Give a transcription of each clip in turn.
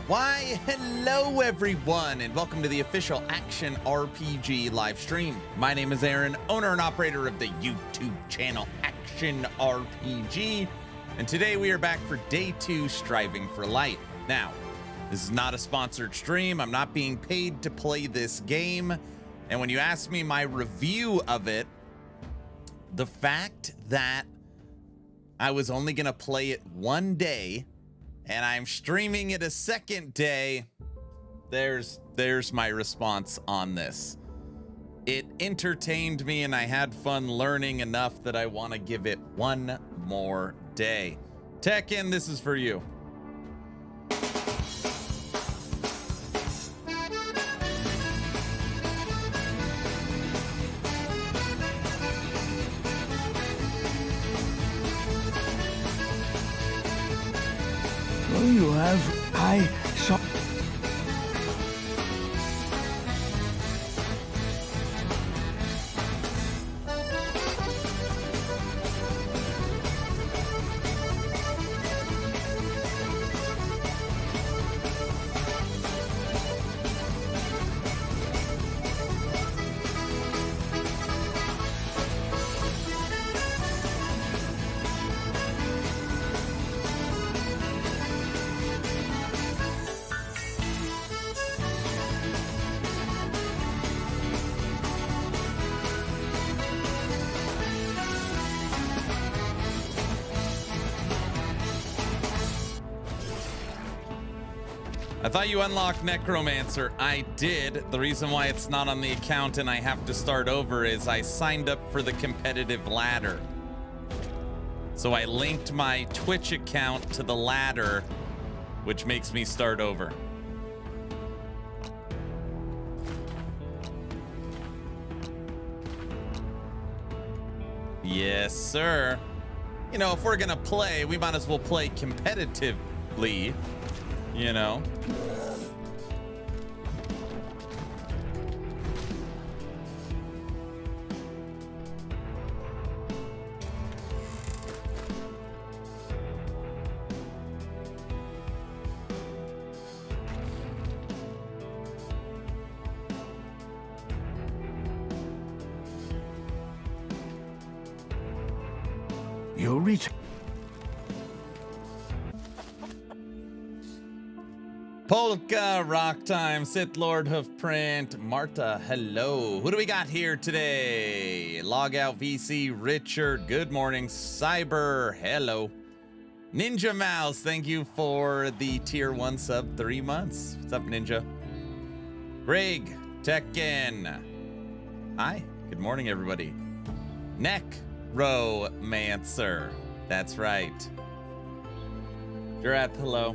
Why, hello everyone, and welcome to the official Action RPG live stream. My name is Aaron, owner and operator of the YouTube channel Action RPG, and today we are back for day 2, Striving for Light. Now, this is not a sponsored stream. I'm not being paid to play this game, and when you ask me my review of it, the fact that I was only going to play it one day and I'm streaming it a second day, there's my response on this. It entertained me and I had fun learning enough that I want to give it one more day. Tekken, this is for you. You have, I saw. I thought you unlocked Necromancer. I did. The reason why it's not on the account and I have to start over is I signed up for the competitive ladder. So I linked my Twitch account to the ladder, which makes me start over. Yes, sir. You know, if we're gonna play, we might as well play competitively. You know, You'll reach. Polka, Rock Time, Sith Lord Hoofprint, Marta, hello. Who do we got here today? Logout VC, Richard, good morning. Cyber, hello. Ninja Mouse, thank you for the tier 1 sub, 3 months. What's up, Ninja? Greg, Tekken. Hi, good morning, everybody. Necromancer, that's right. Giraffe, hello.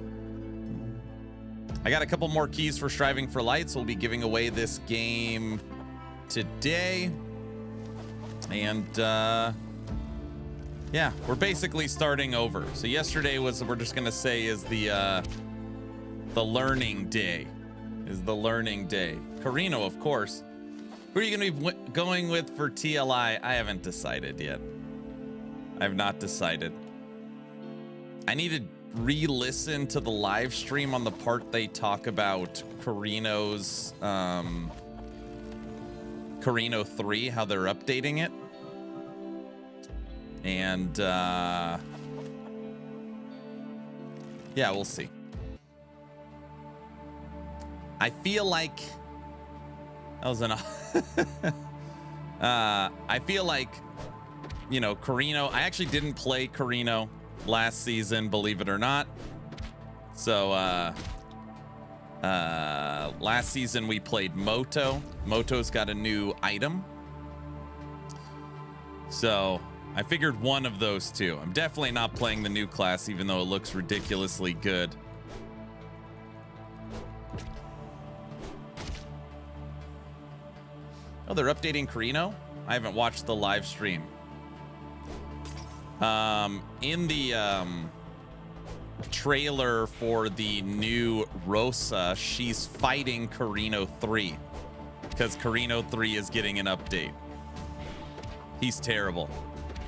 I got a couple more keys for Striving for Light, so we'll be giving away this game today. And yeah, we're basically starting over. So yesterday was, we're just gonna say, is the learning day. Is the learning day. Carino, of course. Who are you gonna be going with for TLI? I haven't decided yet. I have not decided. I need to re-listen to the live stream on the part they talk about Carino's Carino 3, how they're updating it. And yeah, we'll see. I feel like that was an I feel like, you know, Carino, I actually didn't play Carino last season, believe it or not. So last season we played Moto. Moto's got a new item, so I figured one of those two. I'm definitely not playing the new class, even though it looks ridiculously good. Oh, they're updating Carino? I haven't watched the live stream. In the trailer for the new Rosa, she's fighting Carino 3 because Carino 3 is getting an update. He's terrible.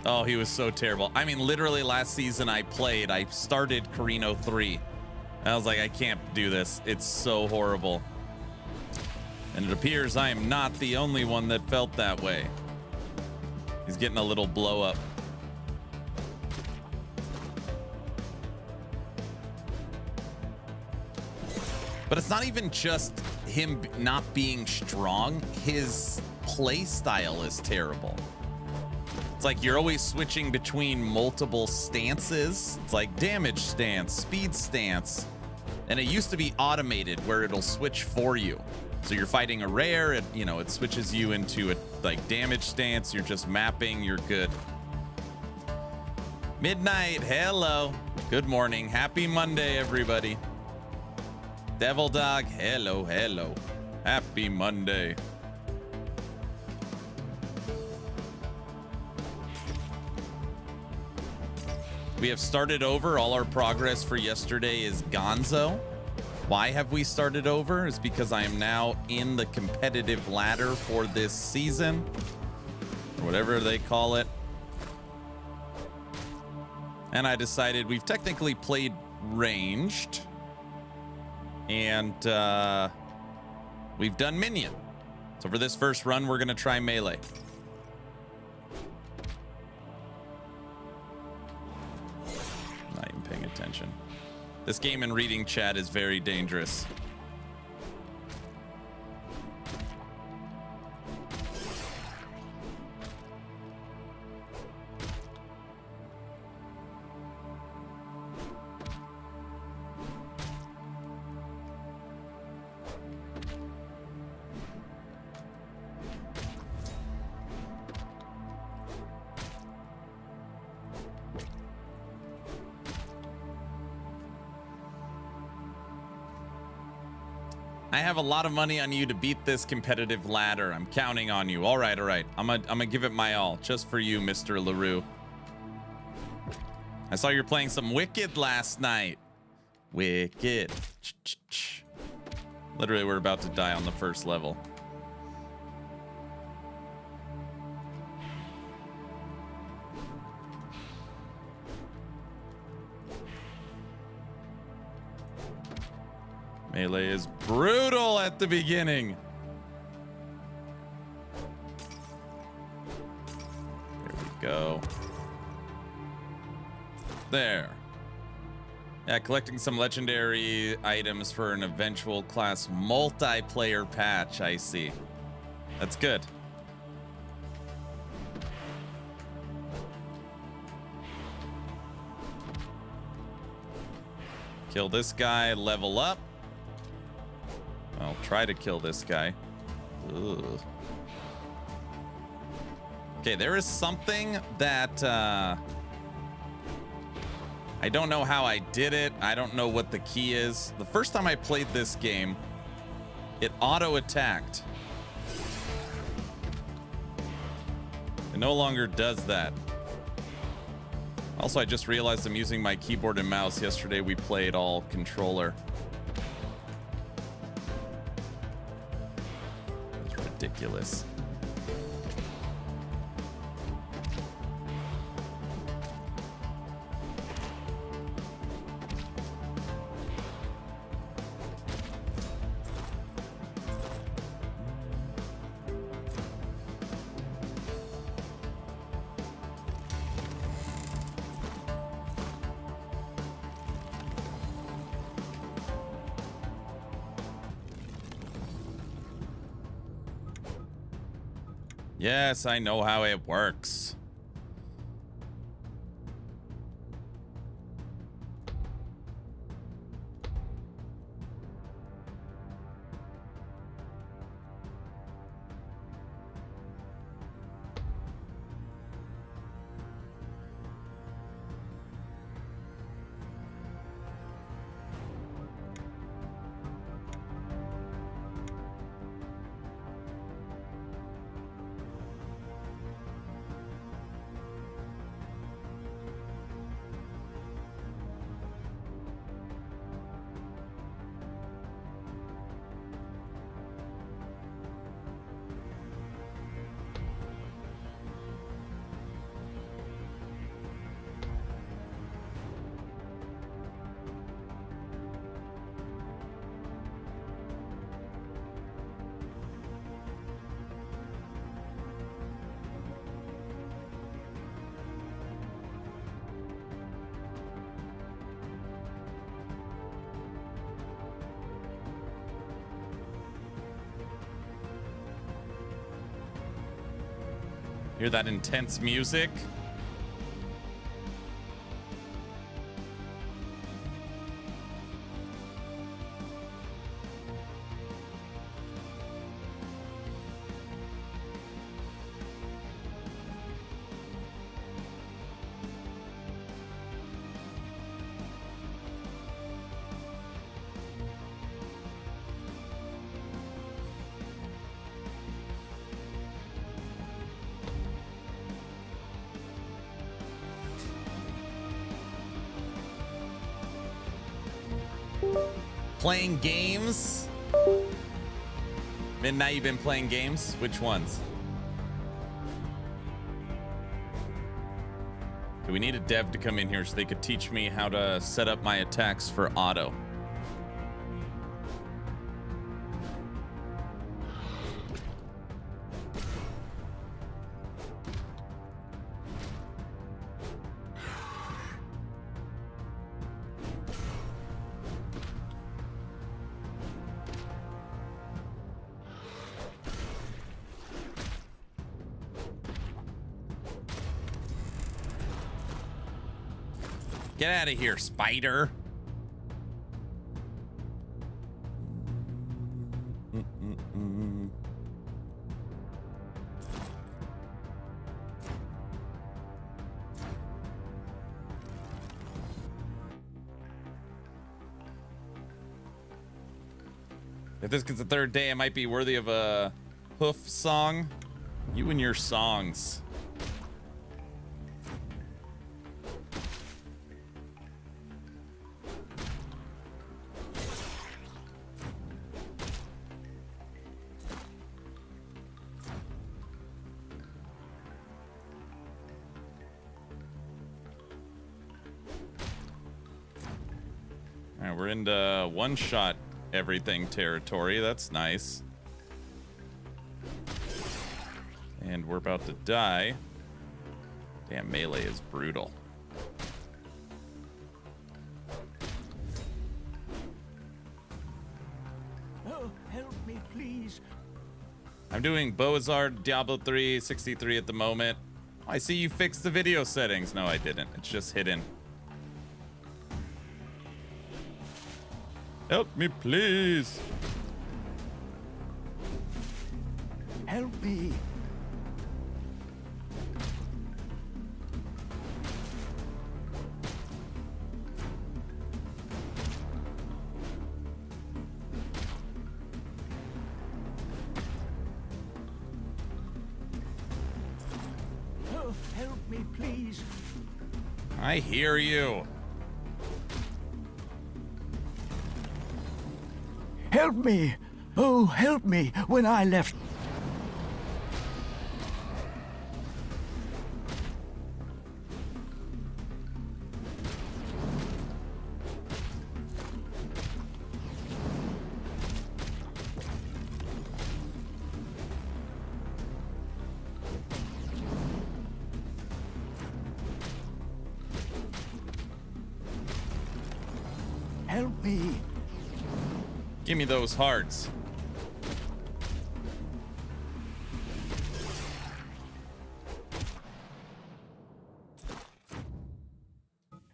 Oh, he was so terrible. I mean, literally last season I started Carino 3 I was like, I can't do this. It's so horrible. And it appears I am not the only one that felt that way. He's getting a little blow up. But it's not even just him not being strong. His play style is terrible. It's like you're always switching between multiple stances. It's like damage stance, speed stance. And it used to be automated where it'll switch for you. So you're fighting a rare, it switches you into a like damage stance. You're just mapping, you're good. Midnight, hello. Good morning. Happy Monday, everybody. Devil Dog, hello, hello. Happy Monday. We have started over. All our progress for yesterday is gonzo. Why have we started over? Is because I am now in the competitive ladder for this season, or whatever they call it. And I decided we've technically played ranged. And we've done minion. So for this first run, we're going to try melee. Not even paying attention. This game and reading chat is very dangerous. I have a lot of money on you to beat this competitive ladder. I'm counting on you. All right, all right. I'm gonna give it my all, just for you, Mr. LaRue. I saw you're playing some Wicked last night. Wicked. Literally, we're about to die on the first level. Melee is brutal at the beginning. There we go. There. Yeah, collecting some legendary items for an eventual class multiplayer patch, I see. That's good. Kill this guy, level up. I'll try to kill this guy. Ugh. Okay, there is something that I don't know how I did it. I don't know what the key is. The first time I played this game, it auto-attacked. It no longer does that. Also, I just realized I'm using my keyboard and mouse. Yesterday we played all controller. Ridiculous. Yes, I know how it works. Hear that intense music? Playing games? Midnight, you've been playing games? Which ones? Do we need a dev to come in here so they could teach me how to set up my attacks for auto? Get out of here, spider. If this gets a third day, it might be worthy of a hoof song. You and your songs. We're into one-shot everything territory. That's nice. And we're about to die. Damn, melee is brutal. Oh, help me, please. I'm doing Boazard Diablo 3 63 at the moment. I see you fixed the video settings. No, I didn't. It's just hidden. Help me, please. Help me. Oh, help me, please. I hear you. Help me! Oh, help me when I left. Help me. Give me those hearts.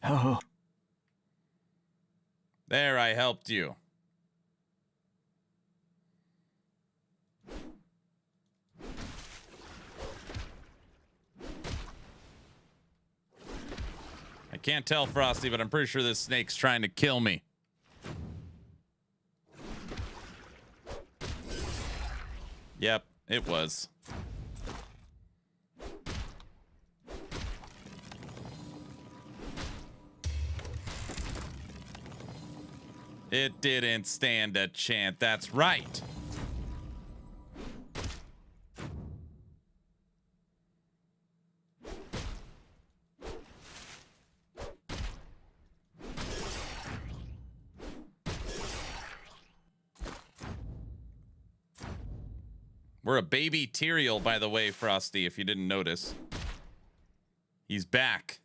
Oh. There, I helped you. I can't tell, Frosty, but I'm pretty sure this snake's trying to kill me. Yep, it was. It didn't stand a chance. That's right. We're a baby Tyrael, by the way, Frosty, if you didn't notice. He's back.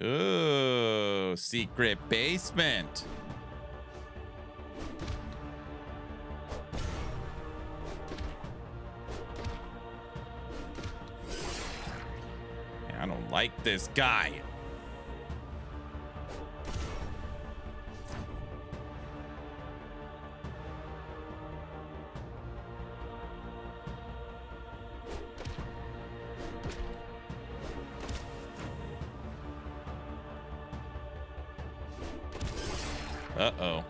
Ooh, secret basement. I don't like this guy. Uh-oh.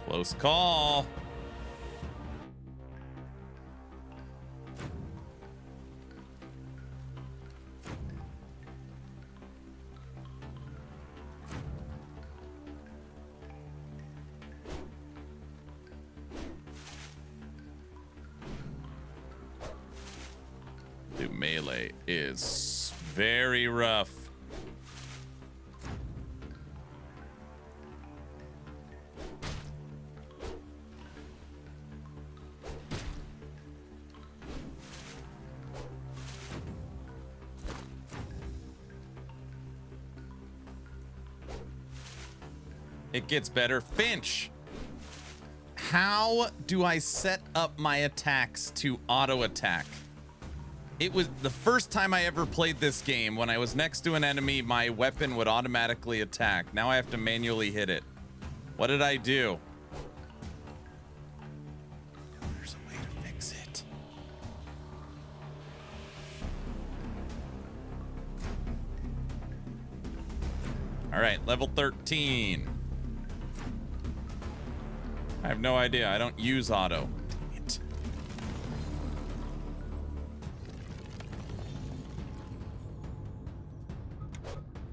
Close call. The melee is very rough. It gets better. Finch, how do I set up my attacks to auto attack? It was the first time I ever played this game. When I was next to an enemy, my weapon would automatically attack. Now I have to manually hit it. What did I do? There's a way to fix it. All right, level 13. I have no idea. I don't use auto. Dang it.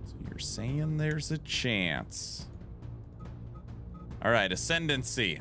So you're saying there's a chance. All right, ascendancy.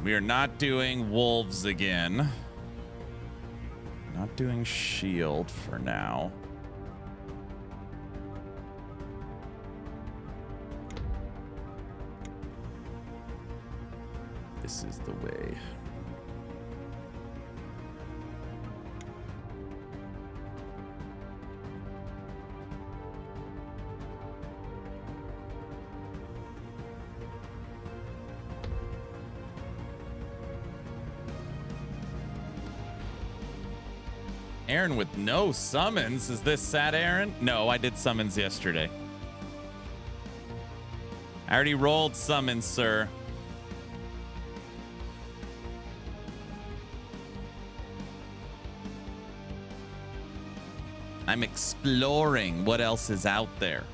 We are not doing wolves again. Not doing shield for now. This is the way. Aaron with no summons. Is this sad, Aaron? No, I did summons yesterday. I already rolled summons, sir. I'm exploring what else is out there.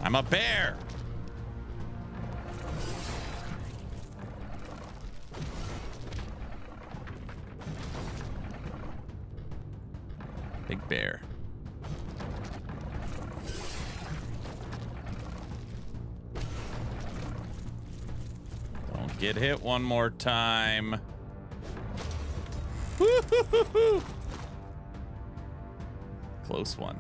I'm a bear. Big bear. Don't get hit one more time. Woo-hoo-hoo-hoo. Close one.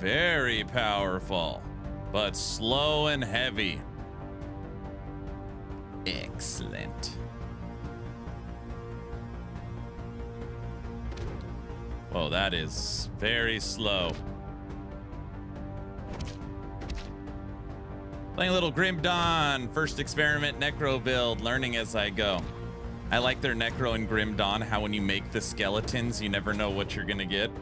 very powerful, but slow and heavy. Excellent. Whoa, that is very slow. Playing a little Grim Dawn, first experiment necro build, learning as I go. I like their necro and Grim Dawn, how when you make the skeletons, you never know what you're gonna get.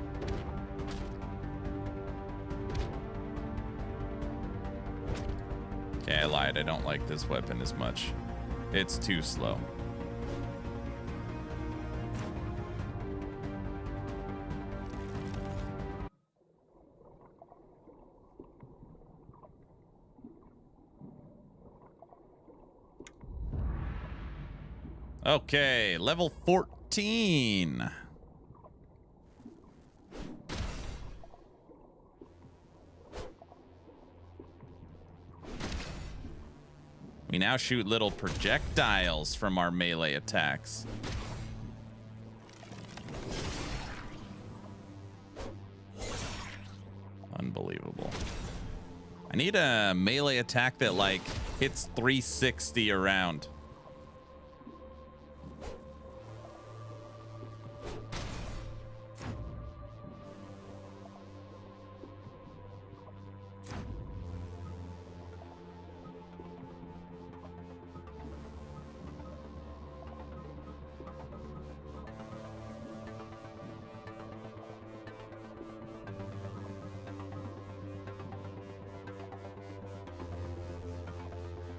Okay, I lied. I don't like this weapon as much. It's too slow. Okay, level 14. We now shoot little projectiles from our melee attacks. Unbelievable. I need a melee attack that like hits 360 around.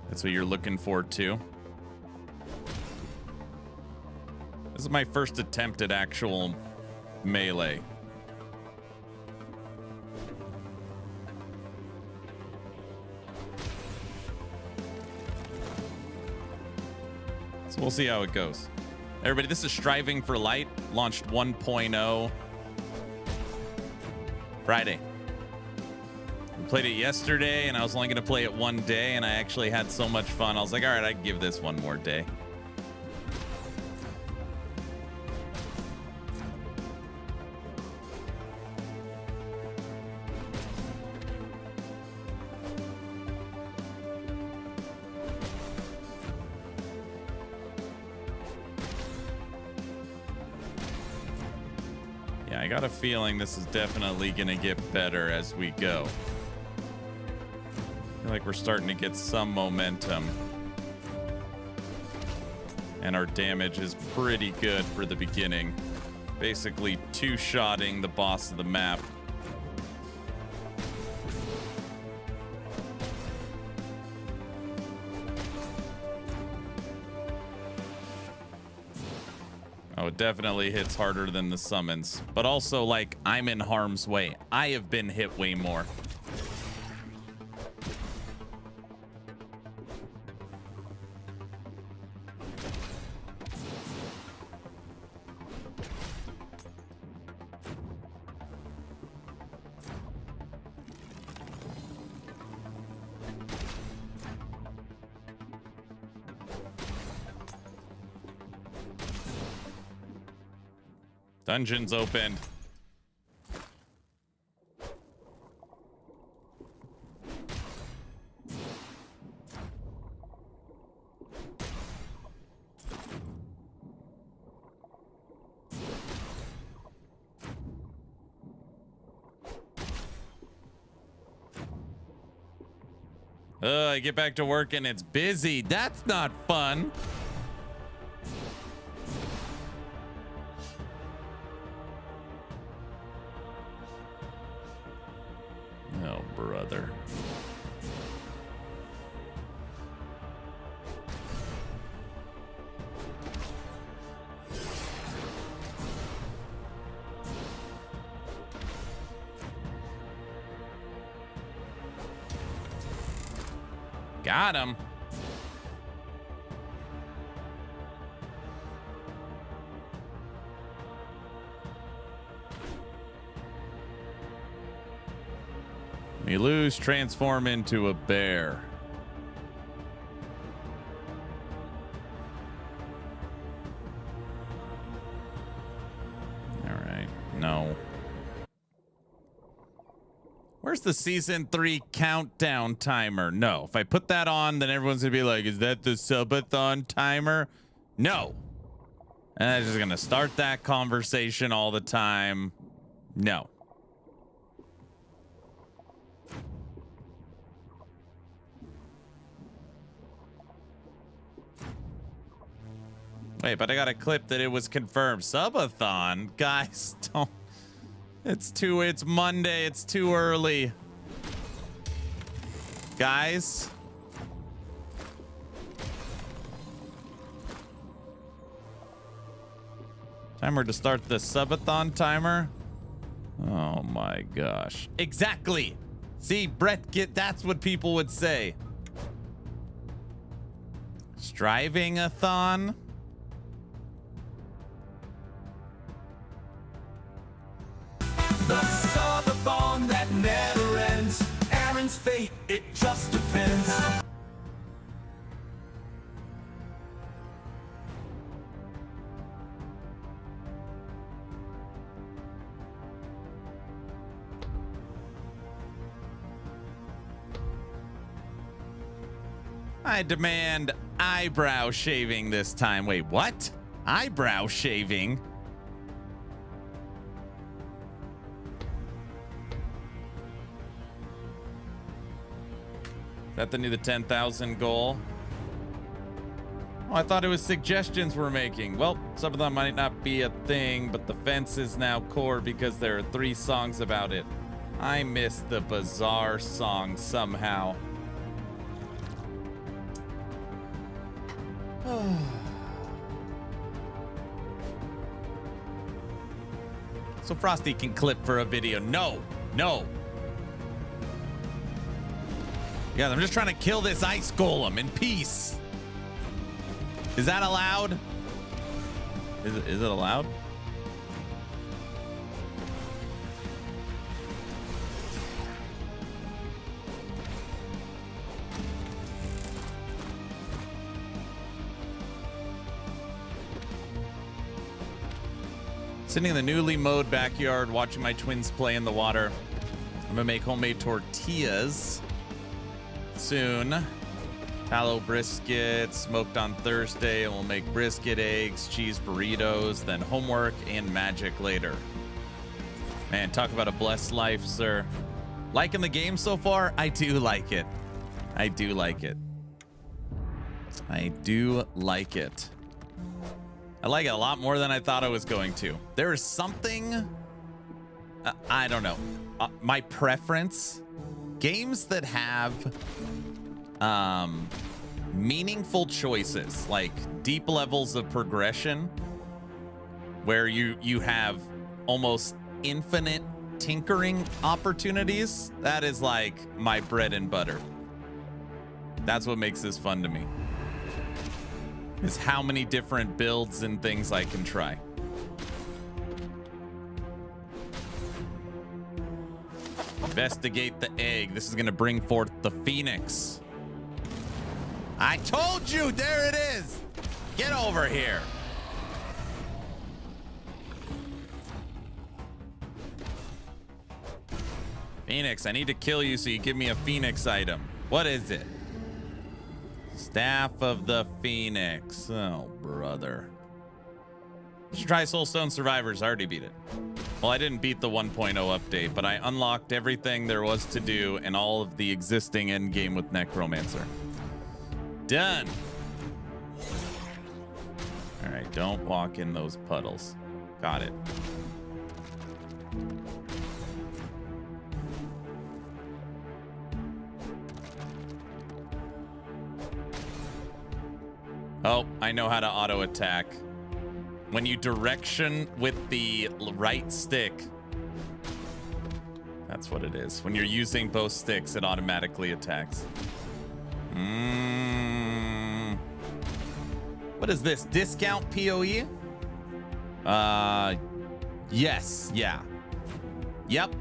That's what you're looking for too. This is my first attempt at actual melee. So we'll see how it goes. Everybody, this is Striving for Light, launched 1.0 Friday. Played it yesterday, and I was only going to play it one day, and I actually had so much fun. I was like, all right, I'd give this one more day. Yeah, I got a feeling this is definitely going to get better as we go. I feel like we're starting to get some momentum. And our damage is pretty good for the beginning. Basically two-shotting the boss of the map. Oh, it definitely hits harder than the summons. But also, like, I'm in harm's way. I have been hit way more. Dungeons opened. I get back to work and it's busy. That's not fun. Oh, brother. Got him. You lose, transform into a bear. All right. No. Where's the season 3 countdown timer? No. If I put that on, then everyone's gonna be like, is that the subathon timer? No. And I'm just gonna start that conversation all the time. No. Wait, but I got a clip that it was confirmed. Subathon? Guys, don't. It's Monday. It's too early. Guys. Timer to start the subathon timer. Oh my gosh. Exactly. See, Brett, that's what people would say. Striving-a-thon? The subathon that never ends. Aaron's fate, it just depends. I demand eyebrow shaving this time. Wait, what? Eyebrow shaving? Is that the new 10,000 goal? Oh, I thought it was suggestions we're making. Well, some of them might not be a thing, but the fence is now core because there are 3 songs about it. I missed the bizarre song somehow. So Frosty can clip for a video. No, no. Yeah, I'm just trying to kill this ice golem in peace. Is that allowed? Is it allowed? Sitting in the newly mowed backyard, watching my twins play in the water. I'm gonna make homemade tortillas soon. Tallow brisket, smoked on Thursday, and we'll make brisket, eggs, cheese burritos, then homework and magic later. Man, talk about a blessed life, sir. Liking the game so far? I do like it. I do like it. I do like it. I like it a lot more than I thought I was going to. There is something, I don't know, my preference, games that have meaningful choices, like deep levels of progression, where you have almost infinite tinkering opportunities. That is like my bread and butter. That's what makes this fun to me. Is how many different builds and things I can try. Investigate the egg. This is going to bring forth the phoenix. I told you, there it is. Get over here. Phoenix, I need to kill you so you give me a phoenix item. What is it? Staff of the Phoenix. Oh, brother. You should try Soulstone Survivors. I already beat it. Well, I didn't beat the 1.0 update, but I unlocked everything there was to do and all of the existing endgame with Necromancer. Done. All right, don't walk in those puddles. Got it. Oh, I know how to auto attack. When you direction with the right stick. That's what it is. When you're using both sticks, it automatically attacks. What is this? Discount PoE? Yes, yeah. Yep.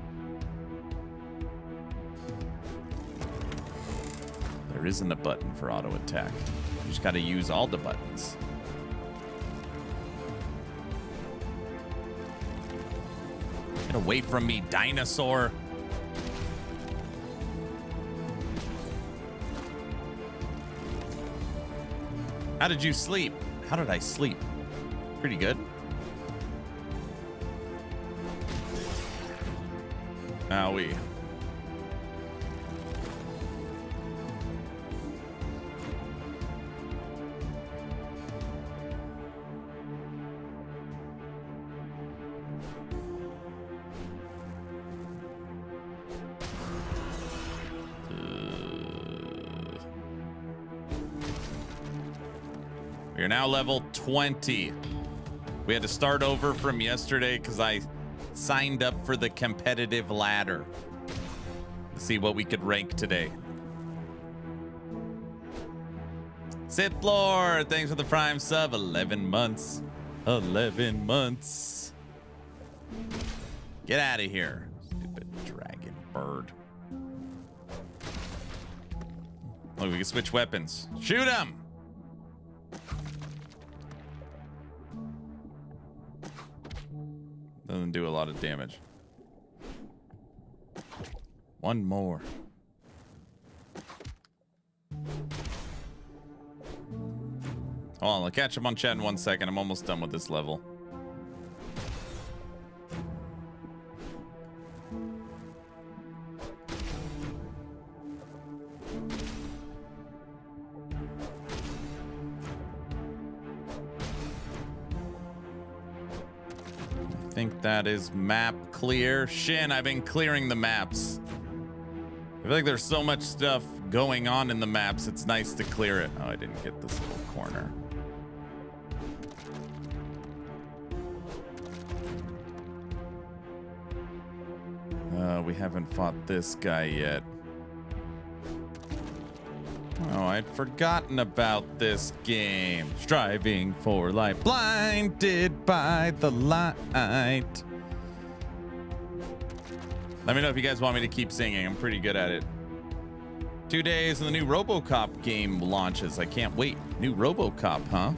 There isn't a button for auto attack. You just got to use all the buttons. Get away from me, dinosaur. How did you sleep? How did I sleep? Pretty good. Now we. We are now level 20. We had to start over from yesterday because I signed up for the competitive ladder to see what we could rank today. Sith Lord, thanks for the prime sub. 11 months. 11 months. Get out of here, stupid dragon bird. Look, we can switch weapons. Shoot him! Doesn't do a lot of damage. One more. Hold on, I'll catch up on chat in 1 second. I'm almost done with this level. I think that is map clear. Shin, I've been clearing the maps. I feel like there's so much stuff going on in the maps, it's nice to clear it. Oh, I didn't get this little corner. We haven't fought this guy yet. Oh, I'd forgotten about this game. Striving for light, blinded by the light. Let me know if you guys want me to keep singing. I'm pretty good at it. 2 days and the new RoboCop game launches. I can't wait. New RoboCop, huh?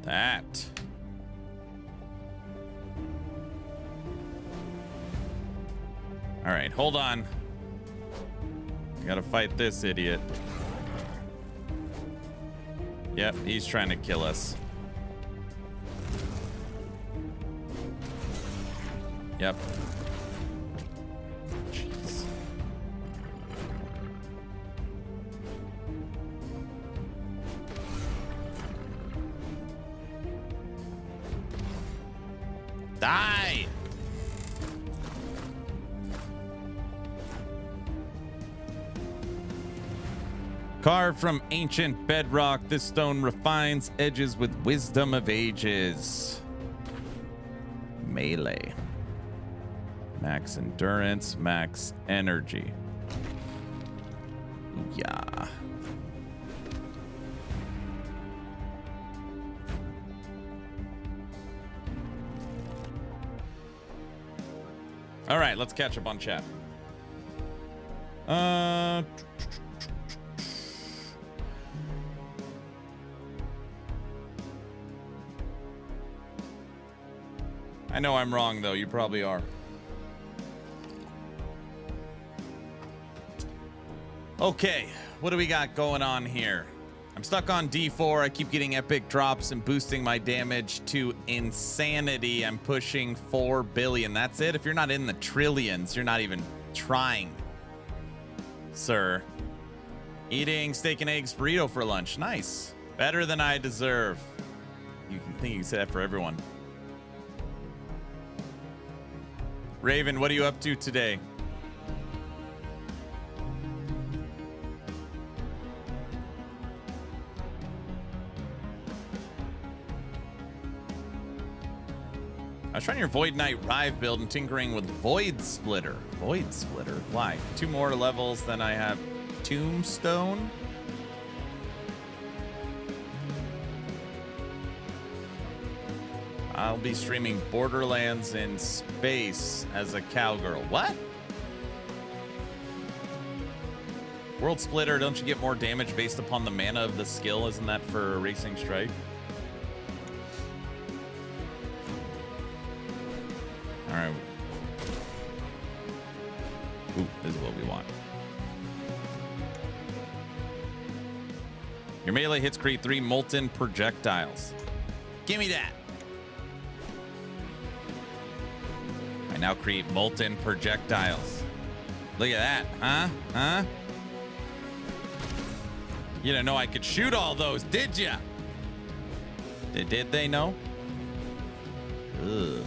That. All right, hold on. Gotta fight this idiot. Yep, he's trying to kill us. Yep. Jeez. Die! Carved from ancient bedrock, this stone refines edges with wisdom of ages. Melee. Max endurance, max energy. Yeah. All right, let's catch up on chat. I know I'm wrong, though. You probably are. Okay, what do we got going on here? I'm stuck on D4. I keep getting epic drops and boosting my damage to insanity. I'm pushing 4 billion. That's it. If you're not in the trillions, you're not even trying, sir. Eating steak and eggs burrito for lunch. Nice. Better than I deserve. You can think you can say that for everyone. Raven, what are you up to today? I was trying your Void Knight Rive build and tinkering with Void Splitter. Void Splitter? Why? 2 more levels than I have Tombstone? I'll be streaming Borderlands in space as a cowgirl. What? World Splitter, don't you get more damage based upon the mana of the skill? Isn't that for Racing Strike? All right. Ooh, this is what we want. Your melee hits create 3 molten projectiles. Give me that. I now create molten projectiles. Look at that, huh? Huh? You didn't know I could shoot all those, did ya? Did they know? Ugh.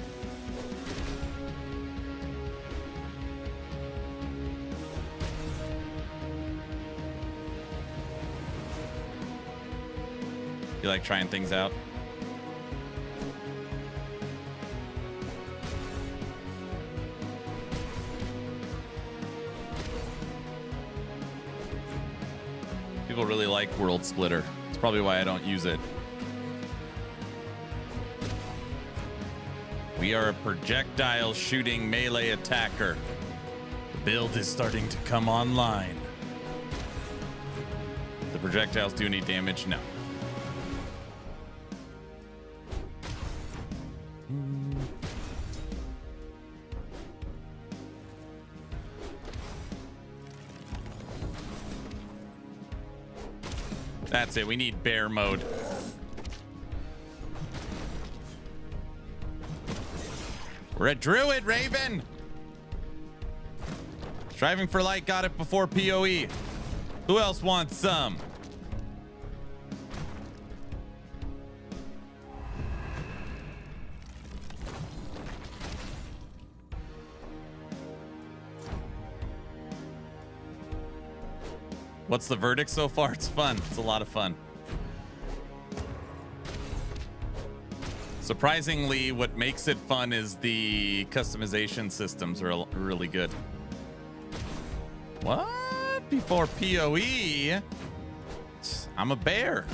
You like trying things out? People really like World Splitter. It's probably why I don't use it. We are a projectile shooting melee attacker. The build is starting to come online. The projectiles do any damage? No. That's it. We need bear mode. We're a druid, Raven. Striving for light got it before PoE. Who else wants some? What's the verdict so far? It's fun. It's a lot of fun. Surprisingly, what makes it fun is the customization systems are really good. What? Before PoE? I'm a bear.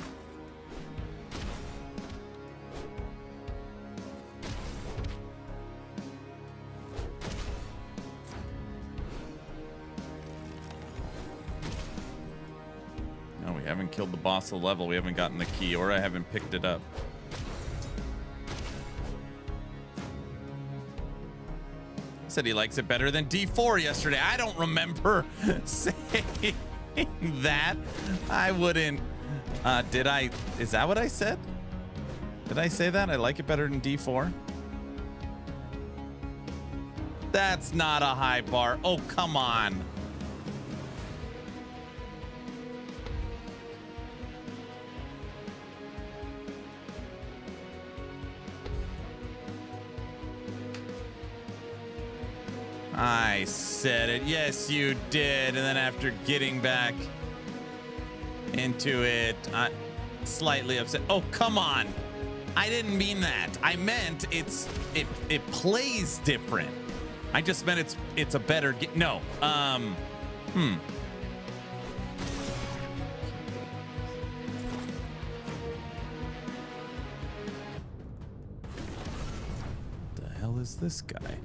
No, we haven't killed the boss of the level. We haven't gotten the key, or I haven't picked it up. Said he likes it better than D4 yesterday. I don't remember saying that. I wouldn't. Did I? Is that what I said? Did I say that? I like it better than D4? That's not a high bar. Oh, come on. I said it. Yes, you did. And then after getting back into it, slightly upset. Oh, come on. I didn't mean that. I meant it plays different. I just meant it's a better no. What the hell is this guy?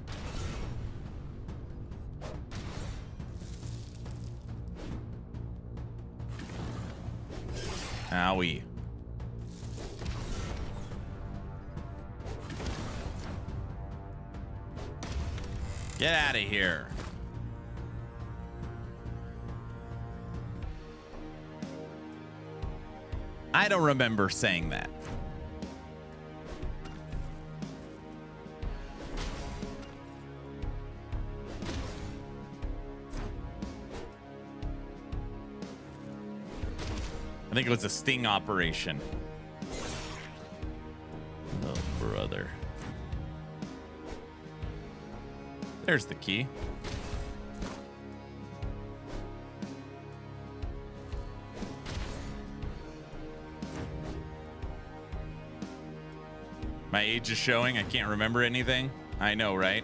Owie. Get out of here. I don't remember saying that. I think it was a sting operation. Oh, brother. There's the key. My age is showing. I can't remember anything. I know, right?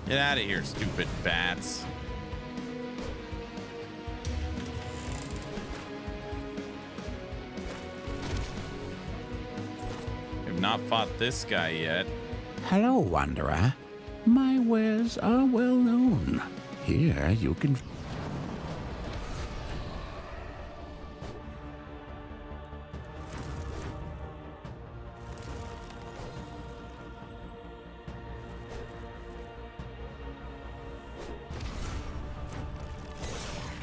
Get out of here, stupid bats. Have not fought this guy yet. Hello, Wanderer. My wares are well known. Here you can...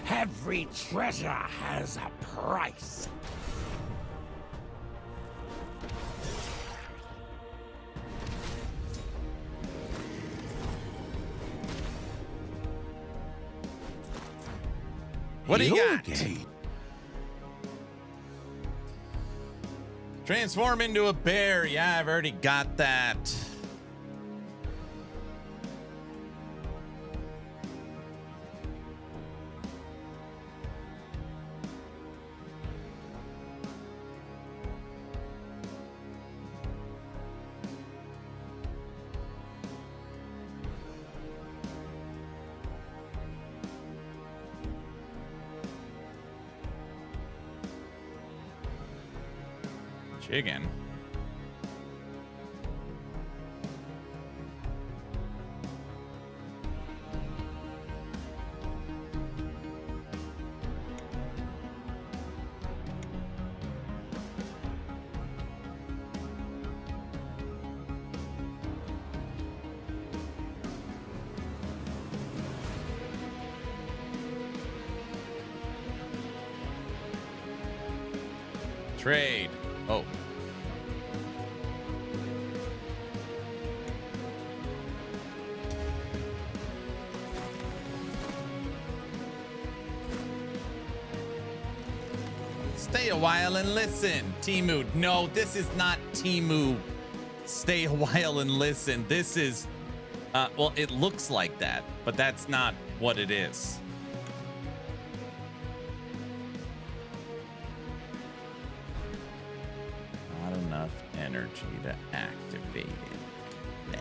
Every treasure has a price. What do you got? Okay. Transform into a bear. Yeah, I've already got that. Chicken. Trade. Oh. Stay a while and listen. Timu. No, this is not Timu. Stay a while and listen. This is, well, it looks like that, but that's not what it is. Not enough energy to activate it.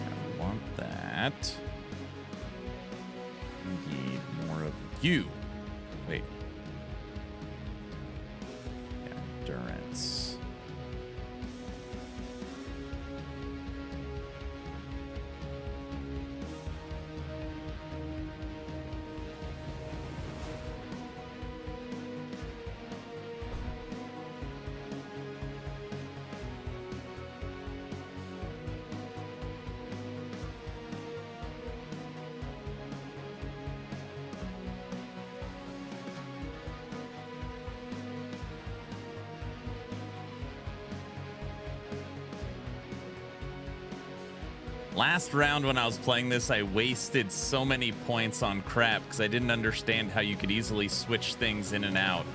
I want that. Need more of you. Wait. Endurance. Last round when I was playing this, I wasted so many points on crap because I didn't understand how you could easily switch things in and out.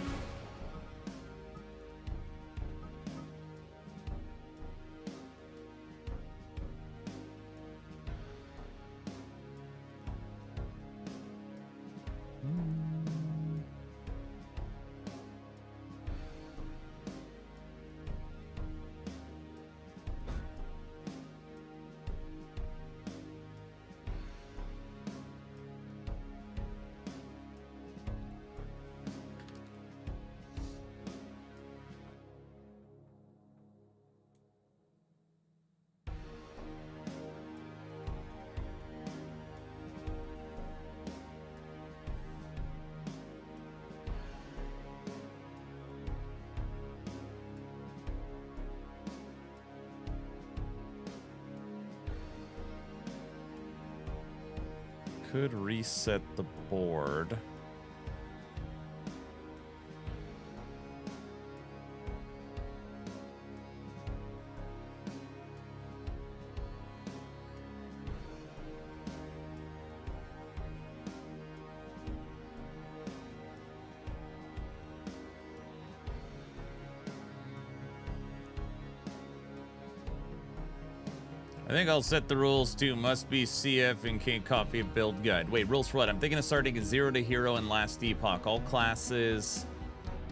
Could reset the board. I think I'll set the rules to must be CF and can't copy a build guide. Wait, rules for what? I'm thinking of starting at 0 to hero and last epoch. All classes,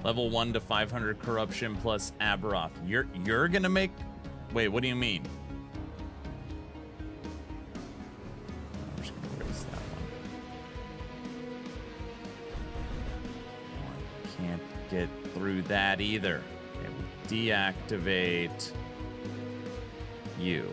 level 1 to 500 corruption plus Aberoth. You're gonna make... Wait, what do you mean? get through that either. Okay, we'll deactivate you.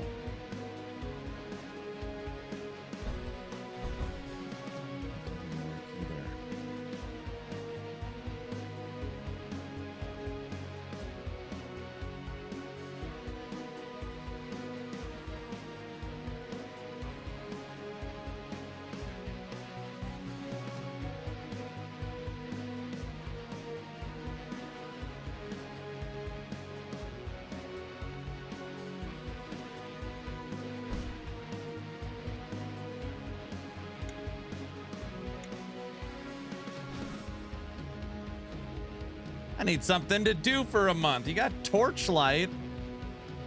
I need something to do for a month. You got torchlight.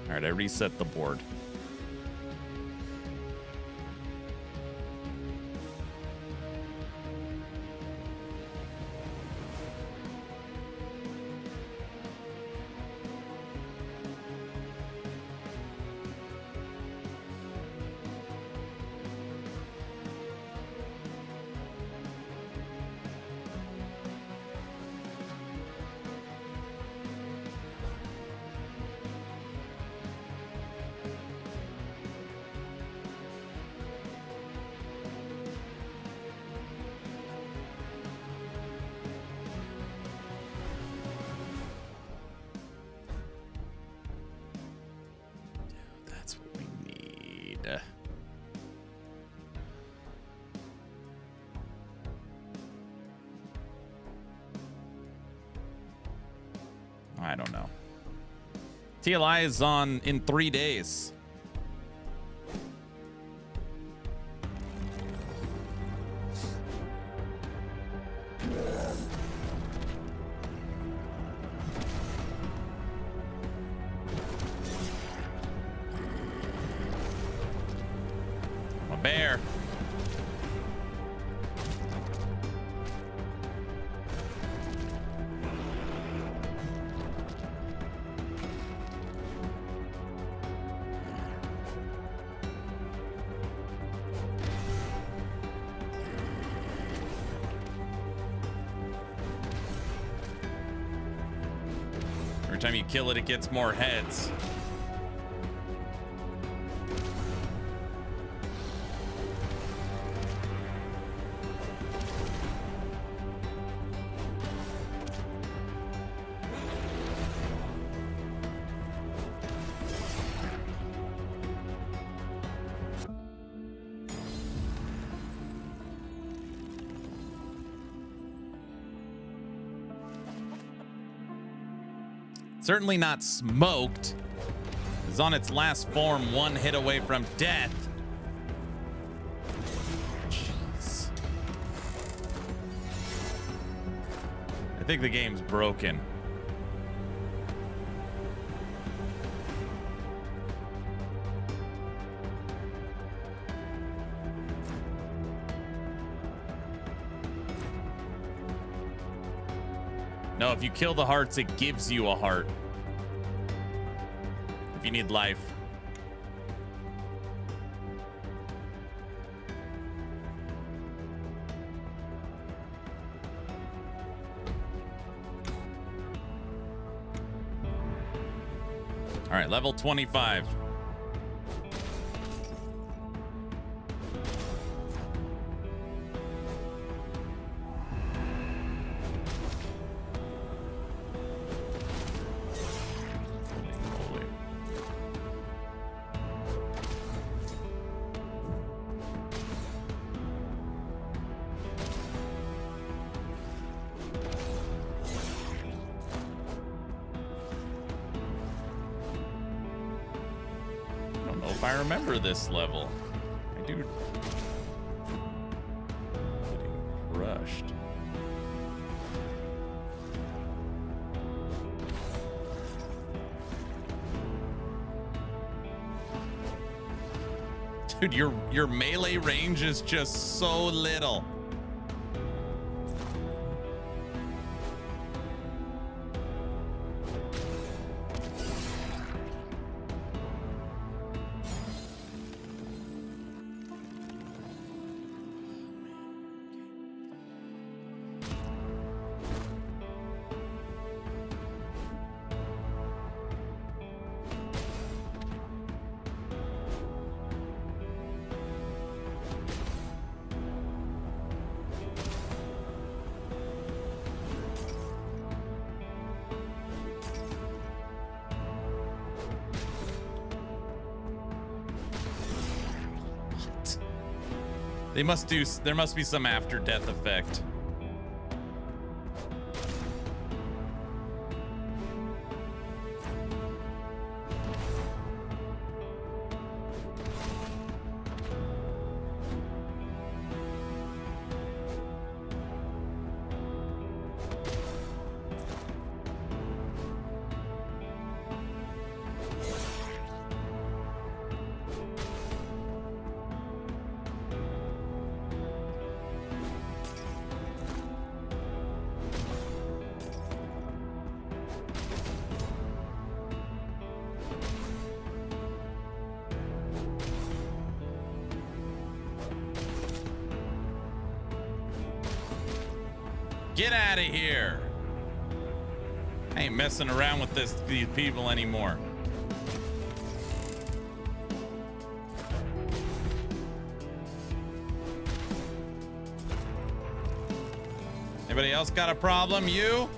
All right, I reset the board. That's what we need. I don't know. TLI is on in 3 days. I'm a bear. Every time you kill it, it gets more heads. Certainly not smoked. It's on its last form, one hit away from death. Jeez. I think the game's broken. No, if you kill the hearts, it gives you a heart. If you need life. All right, level 25. I remember this level. I do. Getting crushed. Dude, your melee range is just so little. There must be some after death effect. Get out of here. I ain't messing around with these people anymore. Anybody else got a problem? You?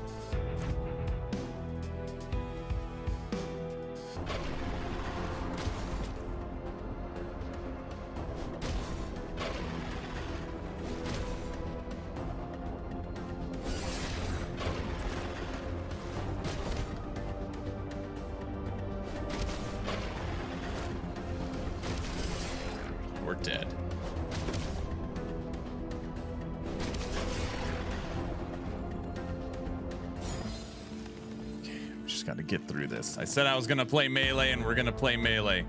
We're dead. Okay, just got to get through this. I said I was going to play melee, and we're going to play melee.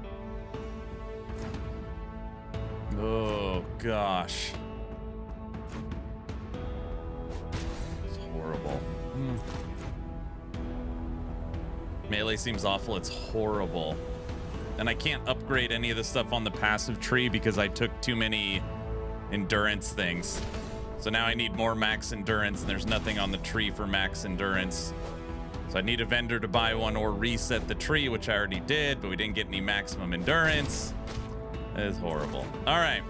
Oh, gosh. It's horrible. Melee seems awful. It's horrible. And I can't upgrade any of the stuff on the passive tree because I took too many endurance things. So now I need more max endurance, and there's nothing on the tree for max endurance. So I need a vendor to buy one or reset the tree, which I already did, but we didn't get any maximum endurance. That is horrible. All right.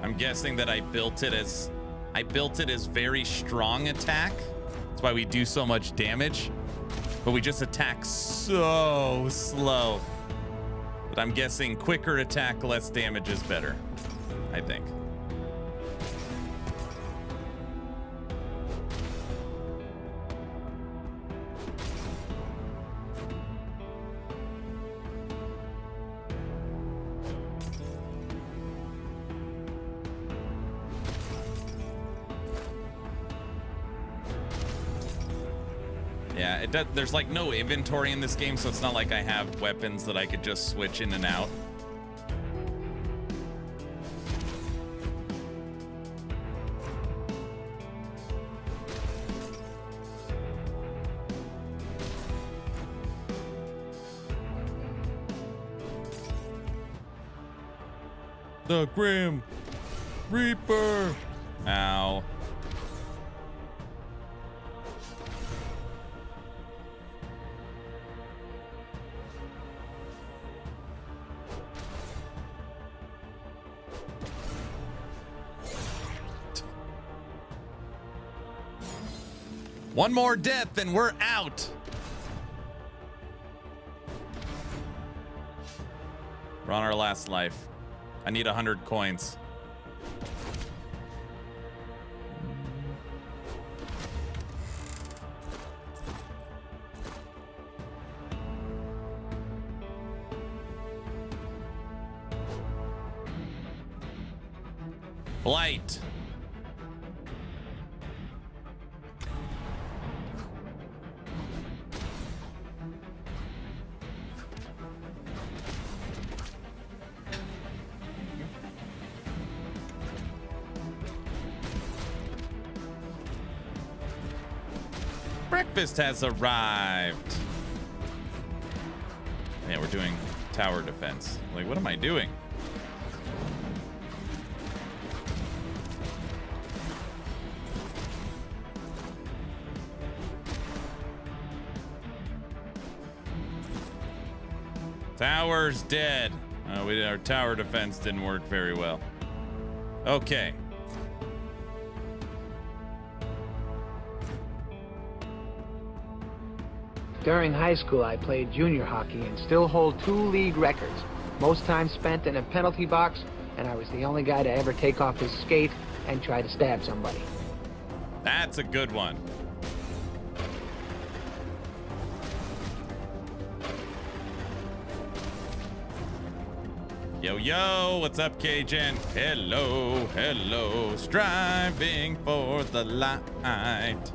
I'm guessing that I built it as very strong attack. That's why we do so much damage, but we just attack so slow. But I'm guessing quicker attack, less damage is better, I think. Yeah, there's like no inventory in this game, so it's not like I have weapons that I could just switch in and out. The Grim Reaper. Ow. One more death and we're out. We're on our last life. I need 100 coins. Blight. Breakfast has arrived. Yeah, we're doing tower defense. Like, what am I doing? Tower's dead. Our tower defense didn't work very well. Okay. During high school, I played junior hockey and still hold 2 league records. Most time spent in a penalty box, and I was the only guy to ever take off his skate and try to stab somebody. That's a good one. Yo, yo, what's up, Cajun? Hello, hello, striving for the light.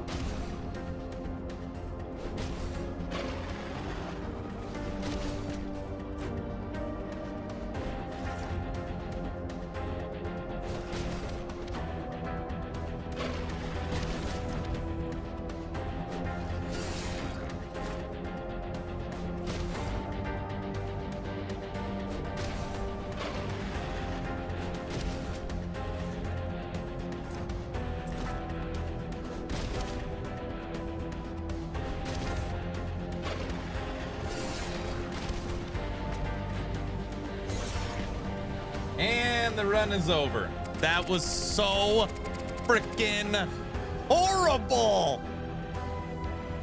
And the run is over. That was so freaking horrible.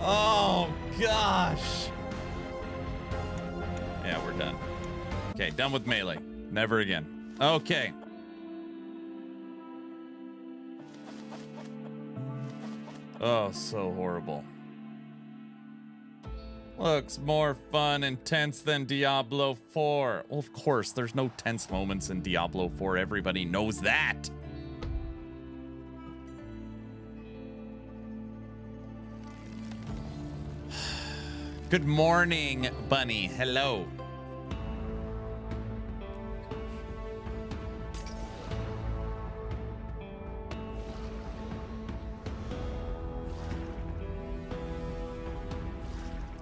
Oh, gosh. Yeah, we're done. Okay, done with melee. Never again. Okay. Oh, so horrible. Looks more fun and tense than Diablo 4. Well, of course, there's no tense moments in Diablo 4. Everybody knows that. Good morning, Bunny. Hello.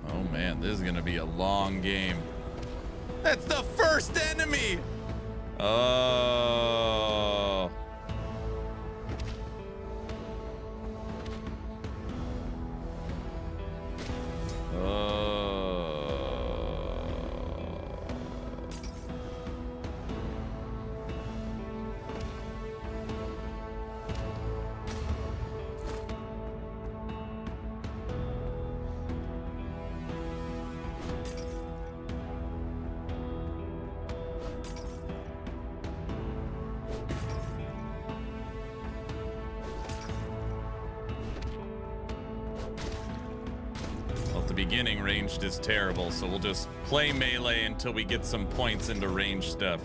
Oh man, this is gonna be a long game. That's the first enemy! Oh. Beginning ranged is terrible, so we'll just play melee until we get some points into ranged stuff.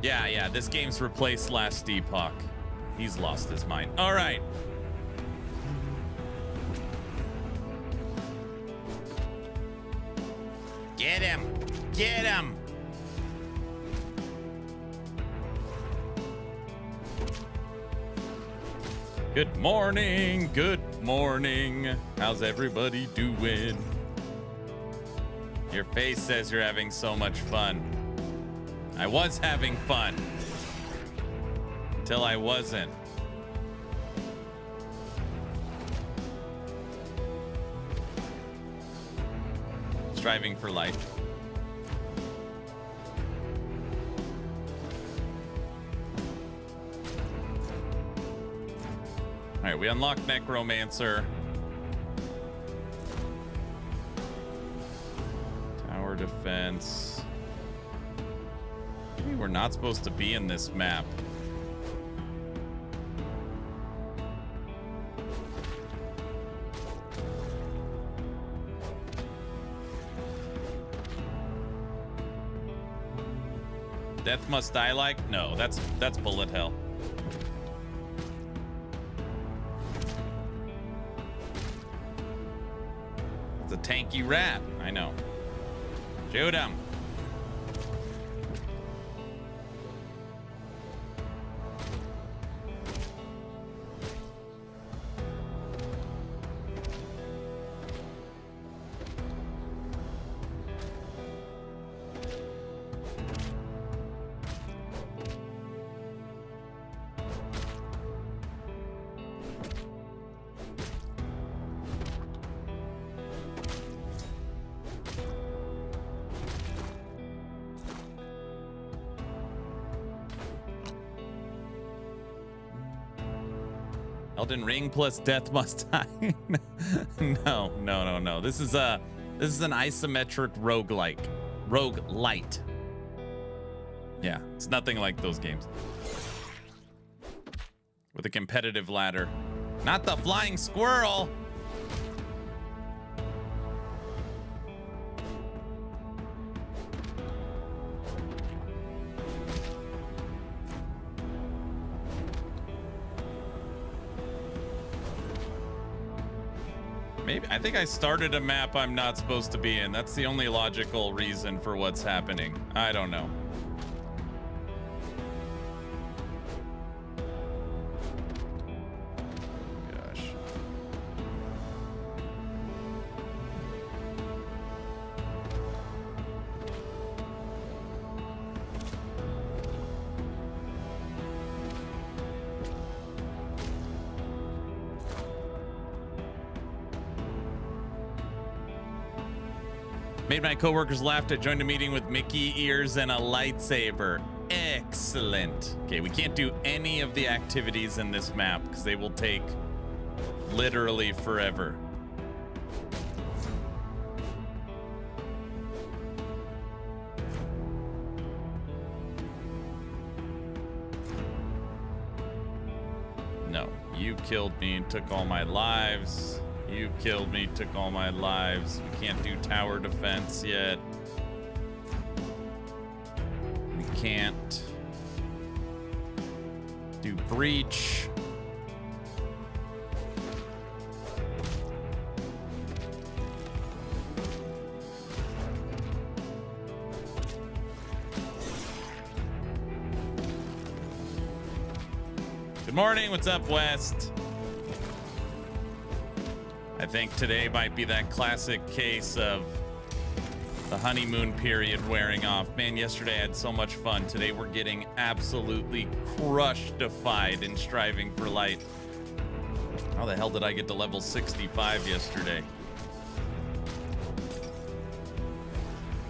Yeah, this game's replaced Last Epoch. He's lost his mind. All right. Get him! Get him! Good morning, good morning. How's everybody doing? Your face says you're having so much fun. I was having fun. Until I wasn't. Striving for life. All right, we unlocked Necromancer. Tower defense. Maybe we're not supposed to be in this map. Death must die like? No, that's bullet hell. It's a tanky rat. I know. Shoot him. Elden Ring plus Death Must Die. No. This is an isometric roguelite. Yeah, it's nothing like those games. With a competitive ladder. Not the flying squirrel. Maybe I think I started a map I'm not supposed to be in. That's the only logical reason for what's happening. I don't know. Gosh. Made my coworkers laugh. I joined a meeting with Mickey ears and a lightsaber. Excellent. Okay, we can't do any of the activities in this map because they will take literally forever. No, you killed me and took all my lives. You killed me, took all my lives. We can't do tower defense yet. We can't do breach. Good morning, what's up, West? I think today might be that classic case of the honeymoon period wearing off. Man, yesterday I had so much fun. Today we're getting absolutely crush-defied in striving for light. How the hell did I get to level 65 yesterday?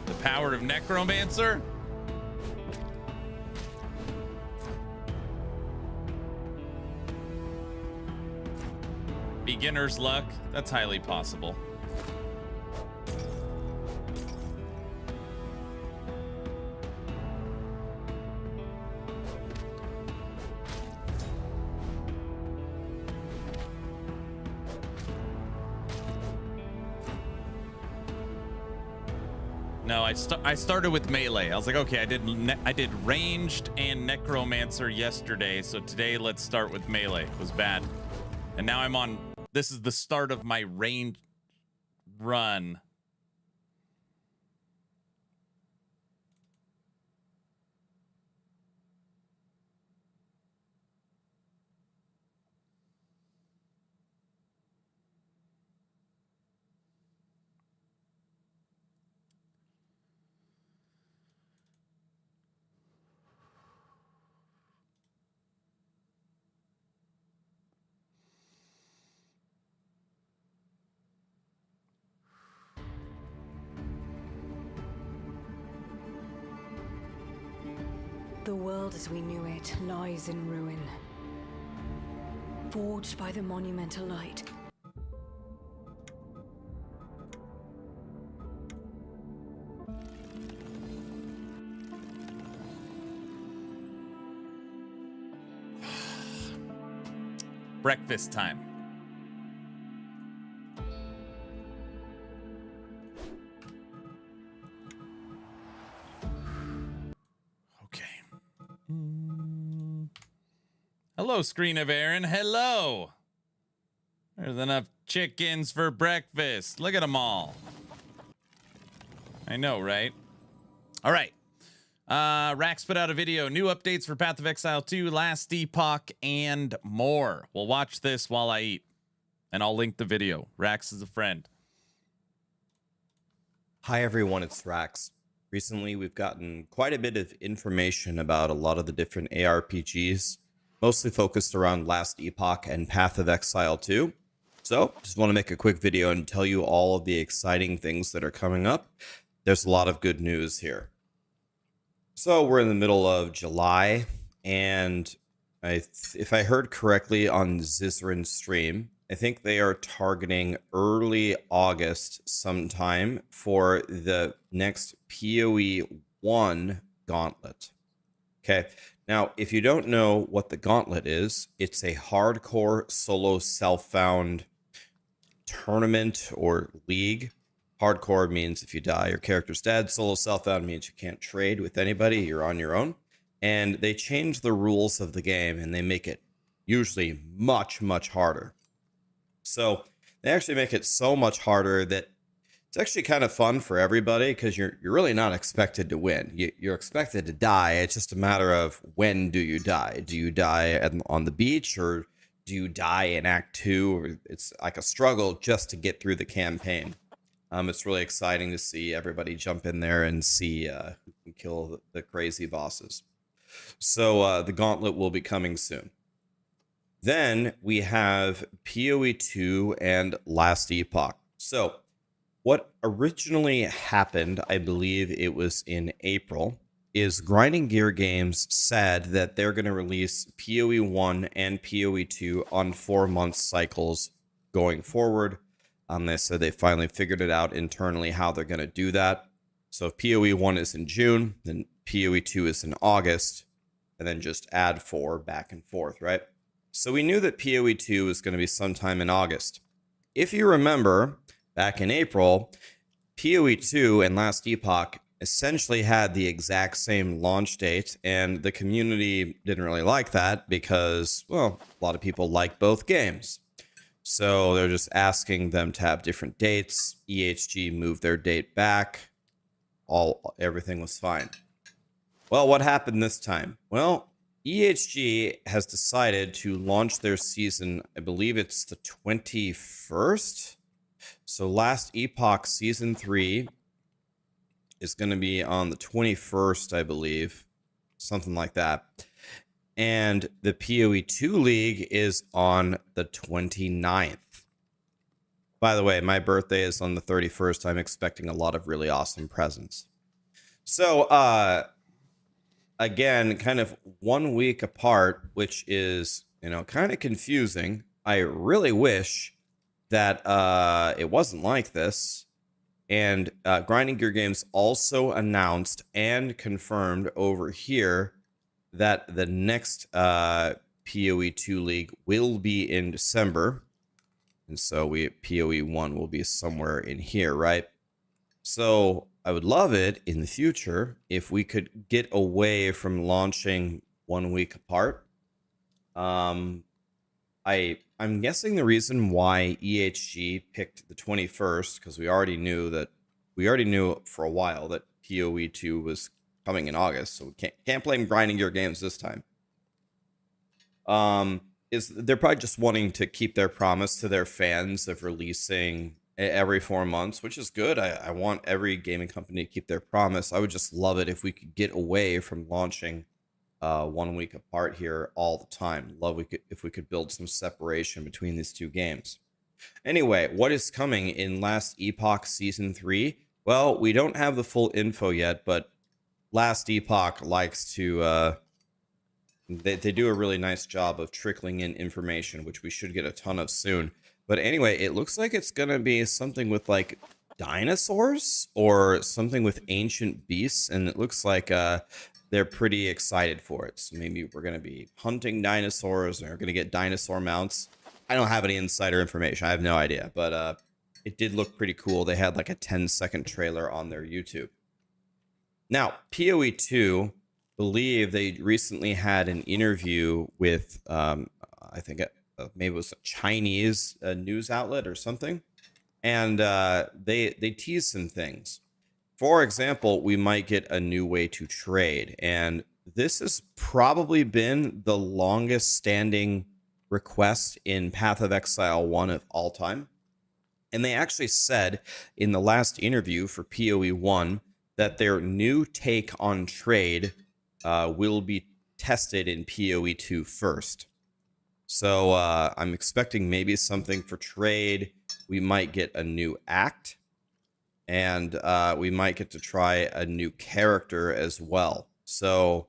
The power of Necromancer? Beginner's luck? That's highly possible. No, I started with melee. I was like, okay, I did ranged and necromancer yesterday, so today let's start with melee. It was bad. And now I'm on. This is the start of my range run. The world as we knew it lies in ruin. Forged by the monumental light. Breakfast time. Hello, Screen of Aaron. Hello. There's enough chickens for breakfast. Look at them all. I know, right? All right. Rax put out a video. New updates for Path of Exile 2, Last Epoch, and more. We'll watch this while I eat. And I'll link the video. Rax is a friend. Hi, everyone. It's Rax. Recently, we've gotten quite a bit of information about a lot of the different ARPGs. Mostly focused around Last Epoch and Path of Exile 2. So, just want to make a quick video and tell you all of the exciting things that are coming up. There's a lot of good news here. So, we're in the middle of July, and if I heard correctly on Zizrin's stream, I think they are targeting early August sometime for the next PoE 1 gauntlet. Okay. Now, if you don't know what the gauntlet is, it's a hardcore solo self-found tournament or league. Hardcore means if you die, your character's dead. Solo self-found means you can't trade with anybody. You're on your own. And they change the rules of the game and they make it usually much, much harder. So they actually make it so much harder that it's actually kind of fun for everybody because you're really not expected to win. You're expected to die. It's just a matter of when do you die? Do you die on the beach or do you die in Act 2? It's like a struggle just to get through the campaign. It's really exciting to see everybody jump in there and see who can kill the crazy bosses. So the gauntlet will be coming soon. Then we have PoE 2 and Last Epoch. So what originally happened, I believe it was in April, is Grinding Gear Games said that they're going to release PoE 1 and PoE 2 on 4-month cycles going forward. They said they finally figured it out internally how they're going to do that. So if PoE 1 is in June, then PoE 2 is in August, and then just add 4 back and forth, right? So we knew that PoE 2 was going to be sometime in August. If you remember, back in April, PoE 2 and Last Epoch essentially had the exact same launch date, and the community didn't really like that because, well, a lot of people like both games. So they're just asking them to have different dates. EHG moved their date back. Everything was fine. Well, what happened this time? Well, EHG has decided to launch their season, I believe it's the 21st. So Last Epoch Season 3 is going to be on the 21st, I believe. Something like that. And the PoE 2 League is on the 29th. By the way, my birthday is on the 31st. I'm expecting a lot of really awesome presents. So, again, kind of 1 week apart, which is, kind of confusing. I really wish that it wasn't like this. And Grinding Gear Games also announced and confirmed over here that the next PoE 2 League will be in December. And so PoE 1 will be somewhere in here, right? So I would love it in the future if we could get away from launching 1 week apart. I'm guessing the reason why EHG picked the 21st, because we already knew for a while that PoE 2 was coming in August, so we can't blame Grinding Gear Games this time. Is they're probably just wanting to keep their promise to their fans of releasing every 4 months, which is good. I want every gaming company to keep their promise. I would just love it if we could get away from launching 1 week apart here all the time. If we could build some separation between these two games. Anyway, what is coming in Last Epoch Season 3? Well, we don't have the full info yet, but Last Epoch likes to they do a really nice job of trickling in information, which we should get a ton of soon. But anyway, it looks like it's gonna be something with like dinosaurs or something with ancient beasts, and it looks like they're pretty excited for it. So maybe we're gonna be hunting dinosaurs and we're gonna get dinosaur mounts. I don't have any insider information. I have no idea, but it did look pretty cool. They had like a 10-second trailer on their YouTube. Now, PoE 2, believe they recently had an interview with, I think maybe it was a Chinese news outlet or something. And they teased some things. For example, we might get a new way to trade. And this has probably been the longest standing request in Path of Exile 1 of all time. And they actually said in the last interview for PoE 1 that their new take on trade will be tested in PoE 2 first. So I'm expecting maybe something for trade. We might get a new act, and we might get to try a new character as well. So,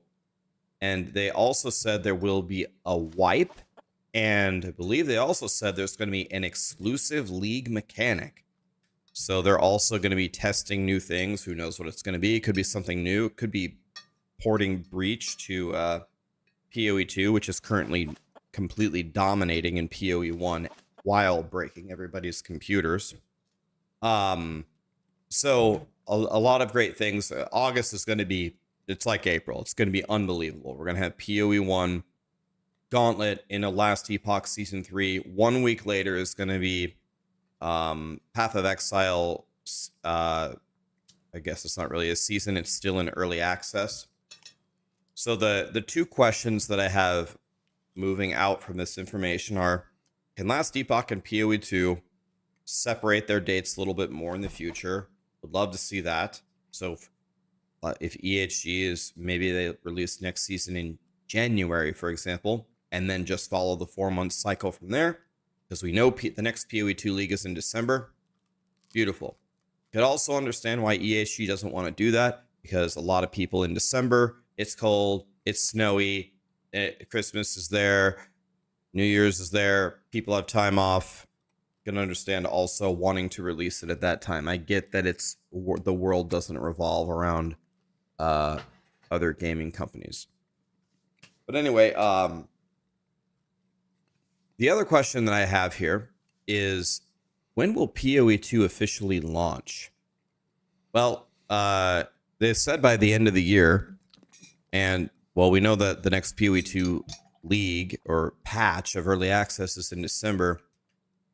And they also said there will be a wipe. And I believe they also said there's going to be an exclusive league mechanic. So they're also going to be testing new things. Who knows what it's going to be? It could be something new. It could be porting Breach to PoE 2, which is currently completely dominating in PoE 1 while breaking everybody's computers. So a lot of great things. August is going to be, it's like April. It's going to be unbelievable. We're going to have PoE 1 Gauntlet in a Last Epoch Season 3. 1 week later is going to be Path of Exile. I guess it's not really a season. It's still in early access. So the two questions that I have moving out from this information are, can Last Epoch and PoE 2 separate their dates a little bit more in the future? Would love to see that. So if EHG is, maybe they release next season in January, for example, and then just follow the 4-month cycle from there, because we know the next PoE 2 league is in December. Beautiful. Could also understand why EHG doesn't want to do that, because a lot of people in December, it's cold, it's snowy, Christmas is there, New Year's is there, people have time off. Can understand also wanting to release it at that time. I get that it's the world doesn't revolve around other gaming companies. But anyway, the other question that I have here is, when will PoE 2 officially launch? Well, they said by the end of the year, and well, we know that the next PoE 2 league or patch of early access is in December.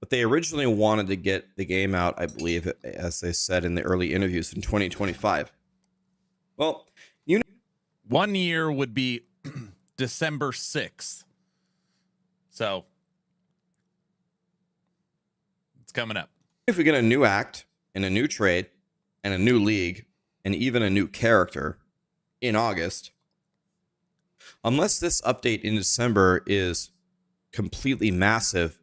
But they originally wanted to get the game out, I believe, as they said in the early interviews, in 2025. Well, 1 year would be December 6th. So it's coming up. If we get a new act and a new trade and a new league and even a new character in August, unless this update in December is completely massive,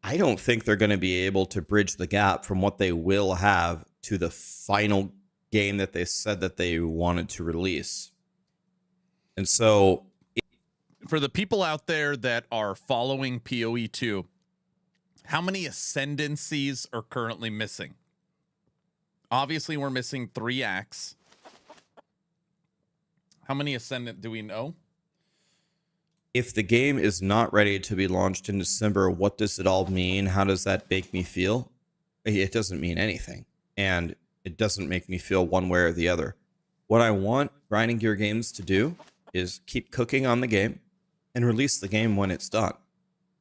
I don't think they're going to be able to bridge the gap from what they will have to the final game that they said that they wanted to release. And so, for the people out there that are following PoE 2, how many ascendancies are currently missing? Obviously, we're missing 3 acts. How many ascendant do we know? if the game is not ready to be launched in December, what does it all mean? How does that make me feel? It doesn't mean anything. And it doesn't make me feel one way or the other. What I want Grinding Gear Games to do is keep cooking on the game and release the game when it's done.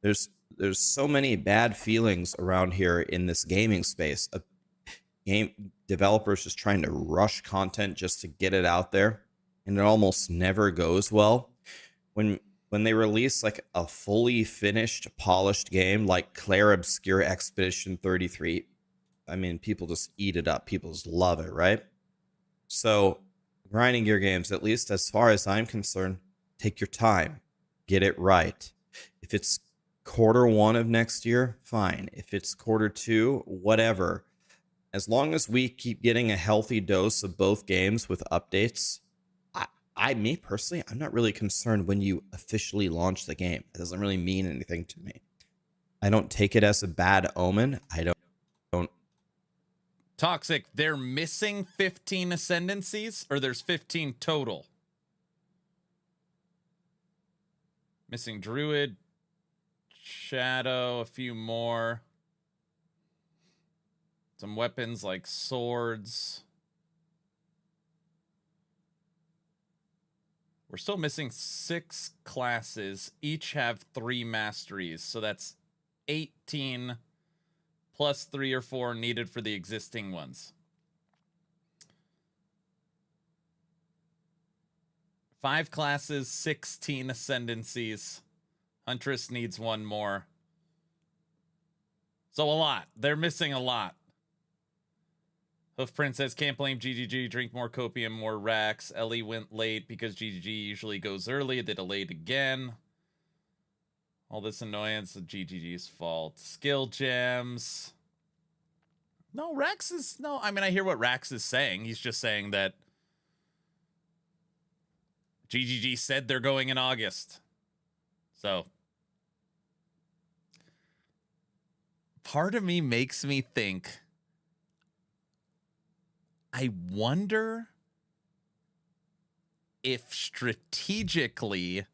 There's so many bad feelings around here in this gaming space. Game developers just trying to rush content just to get it out there, and it almost never goes well. When they release like a fully finished, polished game like Claire Obscure Expedition 33, I mean, people just eat it up. People just love it, right? So Grinding Gear Games, at least as far as I'm concerned, take your time, get it right. If it's Q1 of next year, fine. If it's Q2, whatever. As long as we keep getting a healthy dose of both games with updates, me personally, I'm not really concerned when you officially launch the game. It doesn't really mean anything to me. I don't take it as a bad omen. I don't. Toxic, they're missing 15 ascendancies, or there's 15 total? Missing Druid, Shadow, a few more. Some weapons like swords. We're still missing 6 classes. Each have 3 masteries. So that's 18 plus 3 or 4 needed for the existing ones. 5 classes, 16 ascendancies. Huntress needs 1 more. So a lot. They're missing a lot. Hoof Princess, can't blame GGG. Drink more copium, more racks. Ellie went late because GGG usually goes early. They delayed again. All this annoyance is GGG's fault. Skill gems. No, Rax is... No, I mean, I hear what Rax is saying. He's just saying that GGG said they're going in August. So part of me makes me think, I wonder if strategically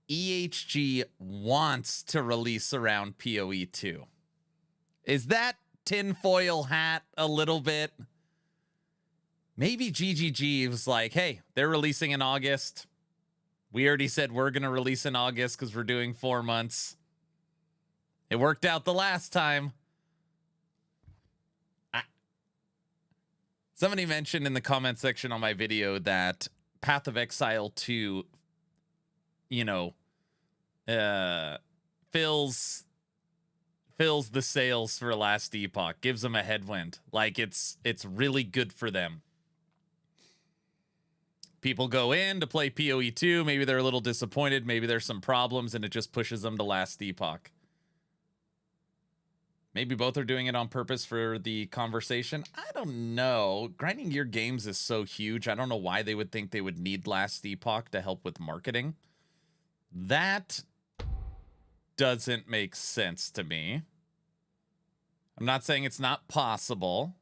EHG wants to release around PoE 2. Is that tinfoil hat a little bit? Maybe GGG was like, hey, they're releasing in August. We already said we're going to release in August because we're doing 4 months. It worked out the last time. Somebody mentioned in the comment section on my video that Path of Exile 2, you know, fills the sales for Last Epoch, gives them a headwind. Like it's really good for them. People go in to play PoE 2, maybe they're a little disappointed, maybe there's some problems, and it just pushes them to Last Epoch. Maybe both are doing it on purpose for the conversation. I don't know. Grinding Gear Games is so huge. I don't know why they would think they would need Last Epoch to help with marketing. That doesn't make sense to me. I'm not saying it's not possible.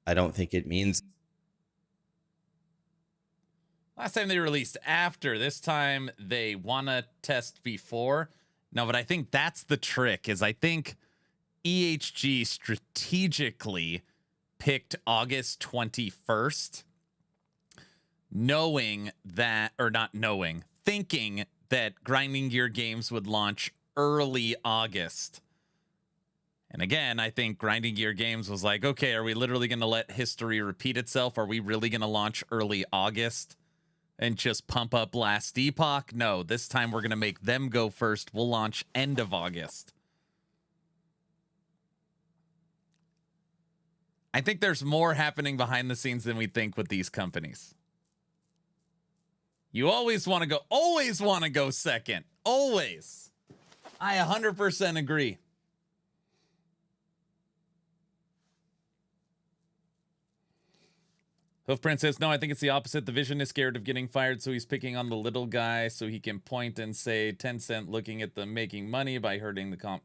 I don't think it means. Last time they released after. This time they want to test before. No, but I think that's the trick, is I think EHG strategically picked August 21st, knowing that, or not knowing, thinking that Grinding Gear Games would launch early August. And again, I think Grinding Gear Games was like, okay, are we literally going to let history repeat itself? Are we really going to launch early August and just pump up Last Epoch? No, this time we're going to make them go first. We'll launch end of August. I think there's more happening behind the scenes than we think with these companies. You always want to go second. Always. I 100% agree. Hoofprint says, no, I think it's the opposite. The Vision is scared of getting fired, so he's picking on the little guy so he can point and say Tencent looking at them making money by hurting the comp.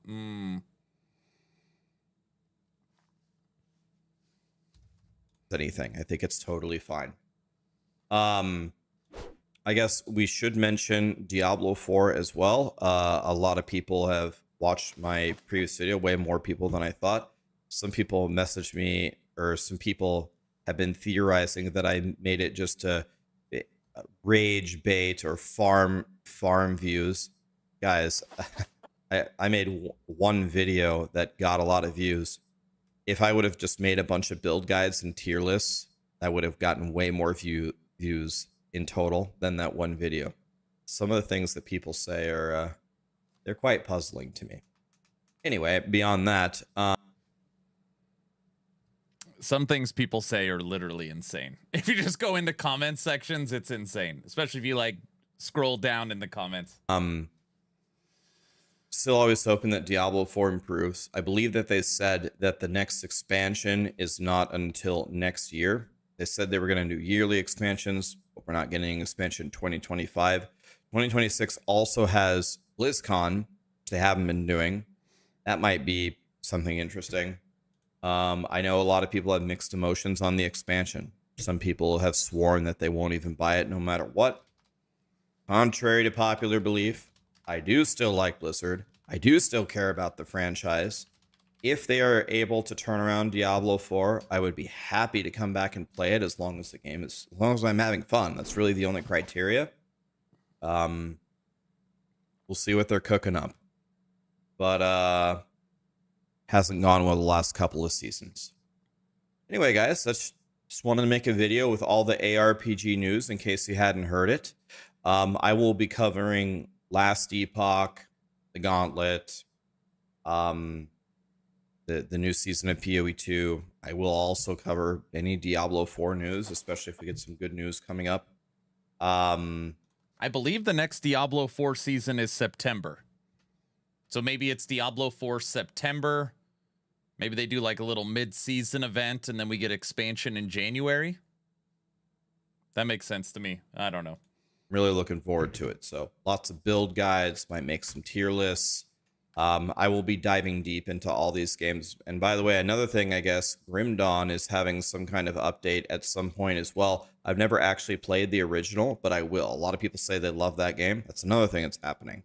Anything. I think it's totally fine. I guess we should mention Diablo 4 as well. A lot of people have watched my previous video, way more people than I thought. Some people messaged me, or some people have been theorizing that I made it just to rage bait or farm views. Guys, I made one video that got a lot of views. If I would have just made a bunch of build guides and tier lists, I would have gotten way more views in total than that one video. Some of the things that people say are they're quite puzzling to me. Anyway, beyond that, some things people say are literally insane. If you just go into comment sections, it's insane. Especially if you like scroll down in the comments. Still always hoping that Diablo 4 improves. I believe that they said that the next expansion is not until next year. They said they were going to do yearly expansions, but we're not getting an expansion in 2025. 2026 also has BlizzCon, which they haven't been doing. That might be something interesting. I know a lot of people have mixed emotions on the expansion. Some people have sworn that they won't even buy it no matter what. Contrary to popular belief, I do still like Blizzard. I do still care about the franchise. If they are able to turn around Diablo 4, I would be happy to come back and play it as long as as long as I'm having fun. That's really the only criteria. We'll see what they're cooking up. But hasn't gone well the last couple of seasons. Anyway, guys, just wanted to make a video with all the ARPG news in case you hadn't heard it. I will be covering Last Epoch, the Gauntlet, the the new season of PoE 2. I will also cover any Diablo 4 news, especially if we get some good news coming up. I believe the next Diablo 4 season is September. So maybe it's Diablo 4 September. Maybe they do like a little mid-season event and then we get expansion in January. That makes sense to me. I don't know. Really looking forward to it. So lots of build guides, might make some tier lists. I will be diving deep into all these games. And by the way, another thing, I guess, Grim Dawn is having some kind of update at some point as well. I've never actually played the original, but I will. A lot of people say they love that game. That's another thing that's happening.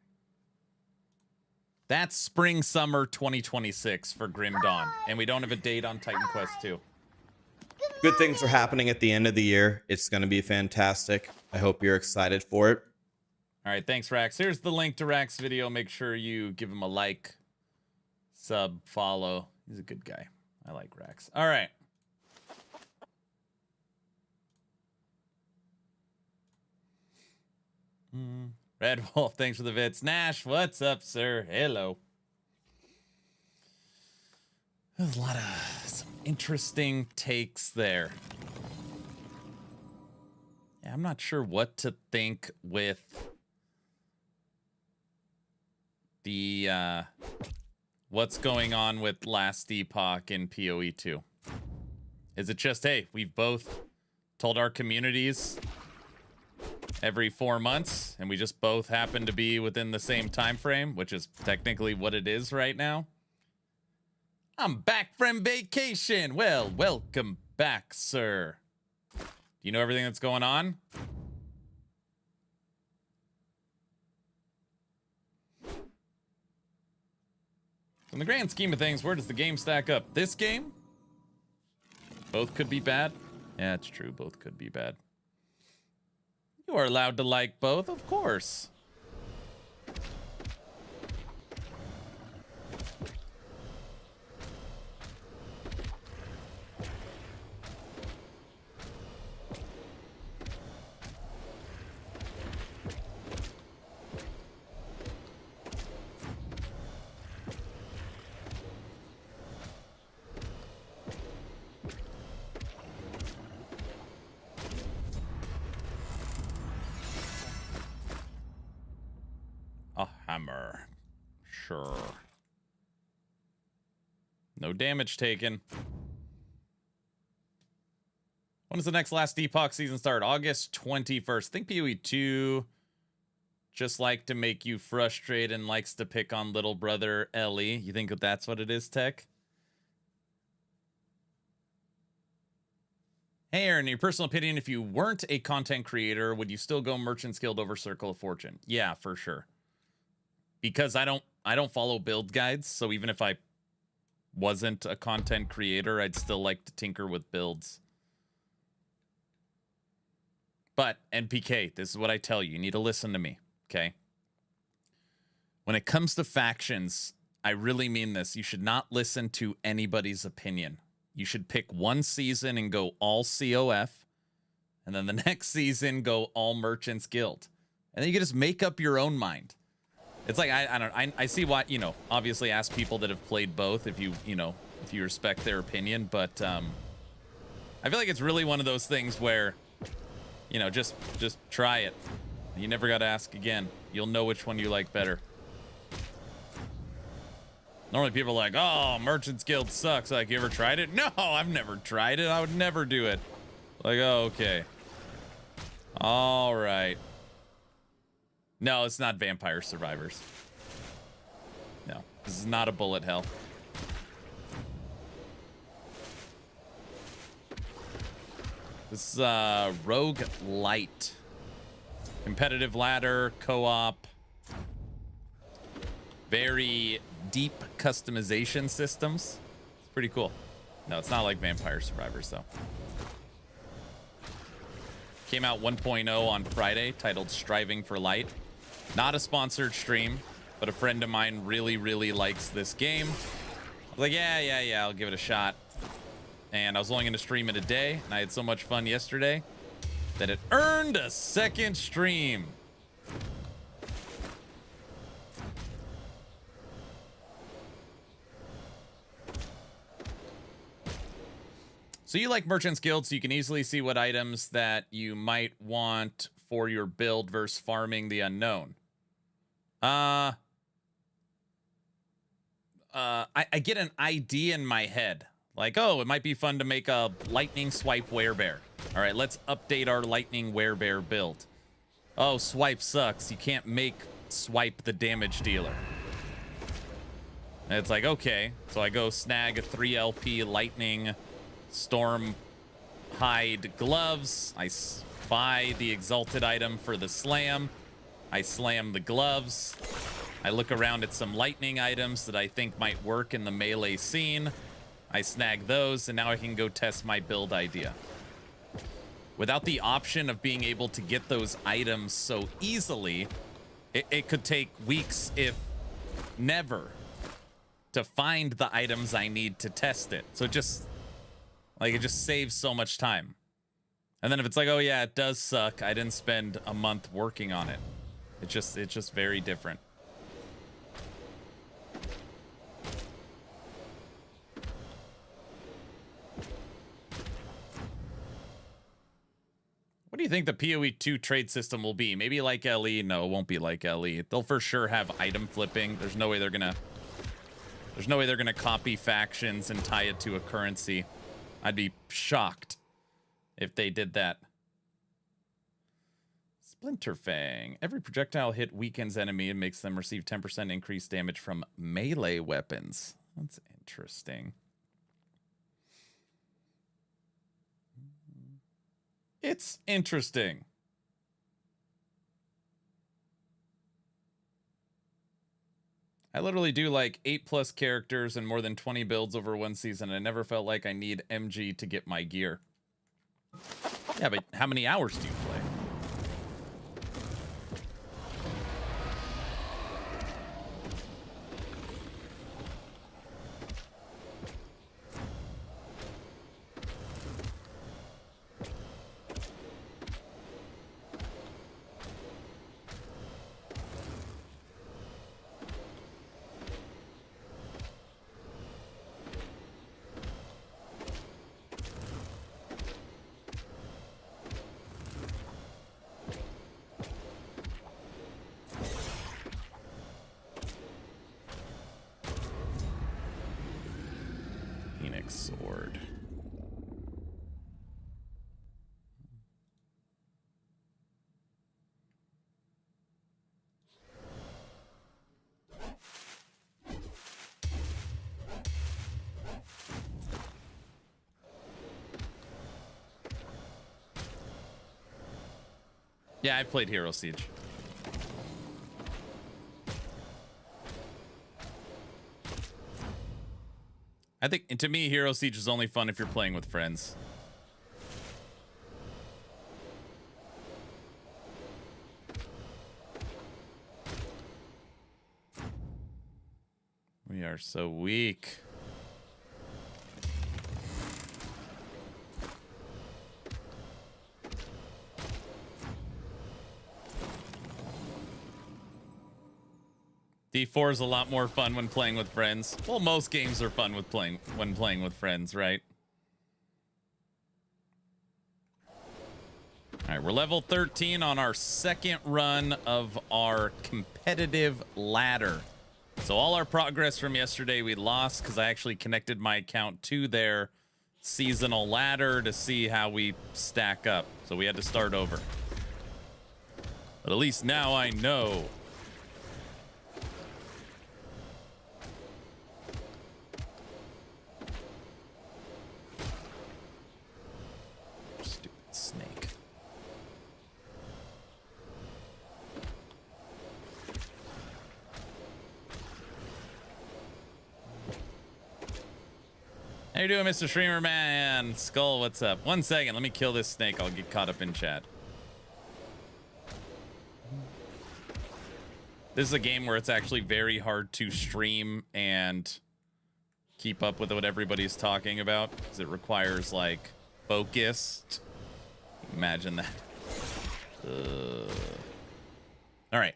That's spring, summer 2026 for Grim Dawn. And we don't have a date on Titan Quest 2. Good things are happening at the end of the year. It's going to be fantastic. I hope you're excited for it. All right, thanks, Rax. Here's the link to Rax's video. Make sure you give him a like, sub, follow. He's a good guy. I like Rax. All right. Red Wolf, thanks for the bits. Nash, what's up, sir? Hello. There's a lot of some interesting takes there. Yeah, I'm not sure what to think with the what's going on with Last Epoch in PoE 2. Is it just, hey, we've both told our communities every 4 months and we just both happen to be within the same time frame, which is technically what it is right now? I'm back from vacation. Well, welcome back, sir. Do you know everything that's going on? In the grand scheme of things, where does the game stack up? This game? Both could be bad. Yeah, it's true. Both could be bad. You are allowed to like both, of course. A hammer. Sure. No damage taken. When does the next Last Epoch season start? August 21st. I think PoE 2 just like to make you frustrated and likes to pick on little brother Ellie. You think that's what it is, Tech? Hey, Aaron, in your personal opinion, if you weren't a content creator, would you still go Merchant's Guild over Circle of Fortune? Yeah, for sure. Because I don't follow build guides, so even if I wasn't a content creator, I'd still like to tinker with builds. But NPK, this is what I tell you. You need to listen to me, okay? When it comes to factions, I really mean this. You should not listen to anybody's opinion. You should pick one season and go all COF, and then the next season go all Merchants Guild. And then you can just make up your own mind. It's like, I see why, you know, obviously ask people that have played both if you respect their opinion, but I feel like it's really one of those things where, you know, just try it. You never got to ask again. You'll know which one you like better. Normally people are like, oh, Merchants Guild sucks. Like, you ever tried it? No, I've never tried it. I would never do it. Like, oh, okay. All right. No, it's not Vampire Survivors. No, this is not a bullet hell. This is roguelite. Competitive ladder, co-op. Very deep customization systems. It's pretty cool. No, it's not like Vampire Survivors, though. Came out 1.0 on Friday, titled Striving for Light. Not a sponsored stream, but a friend of mine really, really likes this game. I was like, yeah, I'll give it a shot. And I was only going to stream it a day, and I had so much fun yesterday that it earned a second stream. So you like Merchant's Guild, so you can easily see what items that you might want for your build versus farming the unknown. I get an idea in my head. Like, oh, it might be fun to make a lightning swipe werebear. All right, let's update our lightning werebear build. Oh, swipe sucks. You can't make swipe the damage dealer. And it's like, okay. So I go snag a 3 LP lightning storm hide gloves. I buy the exalted item for the slam. I slam the gloves. I look around at some lightning items that I think might work in the melee scene. I snag those, and now I can go test my build idea. Without the option of being able to get those items so easily, it could take weeks, if never, to find the items I need to test it. So just, like, it just saves so much time. And then if it's like, oh yeah, it does suck, I didn't spend a month working on it. It's just very different. What do you think the PoE 2 trade system will be? Maybe like LE? No, it won't be like LE. They'll for sure have item flipping. There's no way they're gonna copy factions and tie it to a currency. I'd be shocked if they did that. Splinterfang. Every projectile hit weakens enemy and makes them receive 10% increased damage from melee weapons. That's interesting. It's interesting. I literally do like 8+ characters and more than 20 builds over one season. I never felt like I need MG to get my gear. Yeah, but how many hours do you play? Sword. Yeah, I played Hero Siege. I think, to me, Hero Siege is only fun if you're playing with friends. We are so weak. D4 is a lot more fun when playing with friends. Well, most games are fun when playing with friends, right? All right, we're level 13 on our second run of our competitive ladder. So all our progress from yesterday we lost because I actually connected my account to their seasonal ladder to see how we stack up. So we had to start over. But at least now I know. Snake. How you doing, Mr. Streamer Man? Skull, what's up? 1 second, let me kill this snake. I'll get caught up in chat. This is a game where it's actually very hard to stream and keep up with what everybody's talking about because it requires like focused. Imagine that. All right.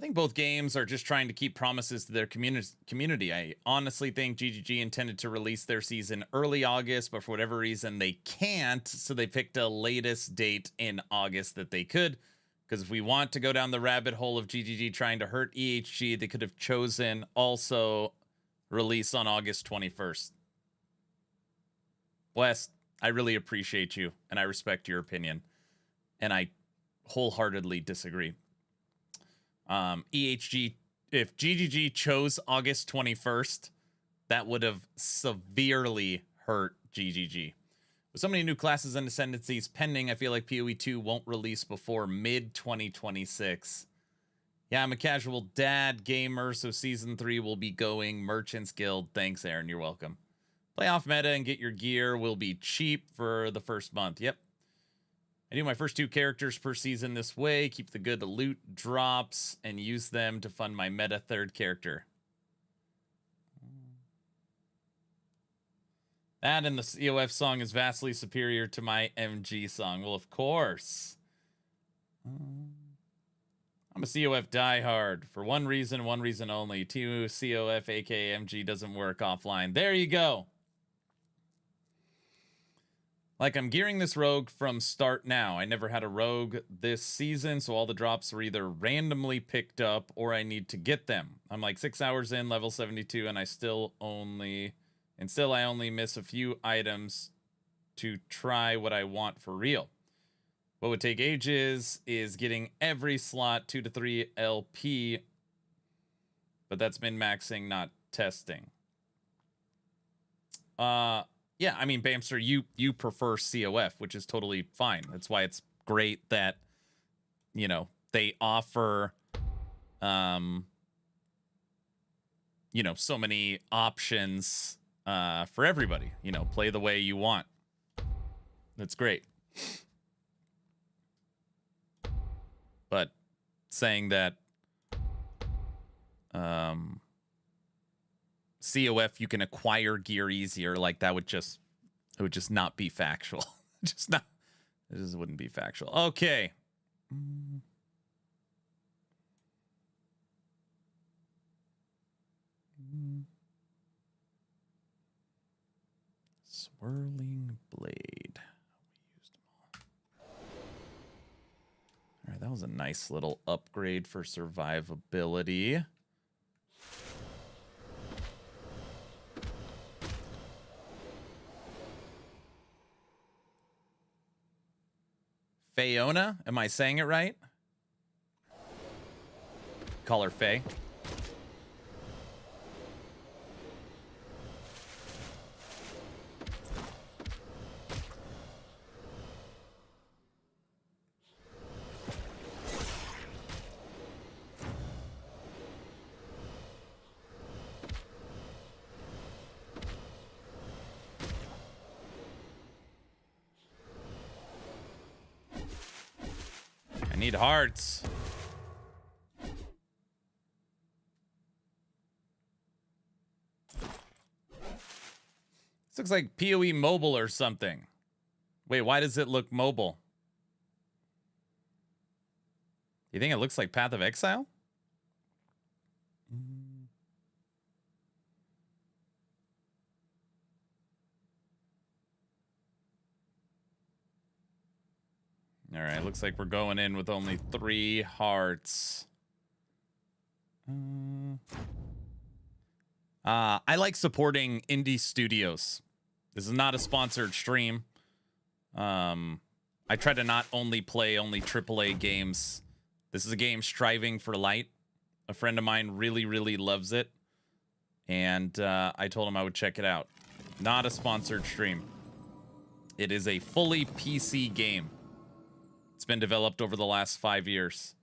think both games are just trying to keep promises to their community. I honestly think GGG intended to release their season early August, but for whatever reason they can't, so they picked a latest date in August that they could. Because if we want to go down the rabbit hole of GGG trying to hurt EHG, they could have chosen also release on August 21st. Wes, I really appreciate you, and I respect your opinion. And I wholeheartedly disagree. EHG, if GGG chose August 21st, that would have severely hurt GGG. With so many new classes and ascendancies pending, I feel like PoE 2 won't release before mid-2026. Yeah, I'm a casual dad gamer, so Season 3 will be going Merchants Guild. Thanks, Aaron. You're welcome. Play off meta and get your gear will be cheap for the first month. Yep. I do my first 2 characters per season this way, keep the good loot drops, and use them to fund my meta 3rd character. That and the COF song is vastly superior to my MG song. Well, of course. I'm a COF diehard for one reason only. 2 COF aka MG doesn't work offline. There you go. Like, I'm gearing this rogue from start now. I never had a rogue this season, so all the drops were either randomly picked up or I need to get them. I'm like 6 hours in, level 72, and I only miss a few items to try what I want for real. What would take ages is getting every slot 2 to 3 LP, but that's min-maxing, not testing. Yeah, I mean, Bamster, you prefer COF, which is totally fine. That's why it's great that, you know, they offer, you know, so many options for everybody. You know, play the way you want. That's great. But saying that COF you can acquire gear easier, like that would just not be factual. It just wouldn't be factual. Okay. Swirling blade. We used them all. All right, that was a nice little upgrade for survivability. Fayona, am I saying it right? Call her Faye. Need hearts. This looks like PoE mobile or something. Wait, why does it look mobile? You think it looks like Path of Exile? All right, looks like we're going in with only 3 hearts. I like supporting indie studios. This is not a sponsored stream. I try to not only play AAA games. This is a game striving for light. A friend of mine really, really loves it. And I told him I would check it out. Not a sponsored stream. It is a fully PC game. It's been developed over the last 5 years.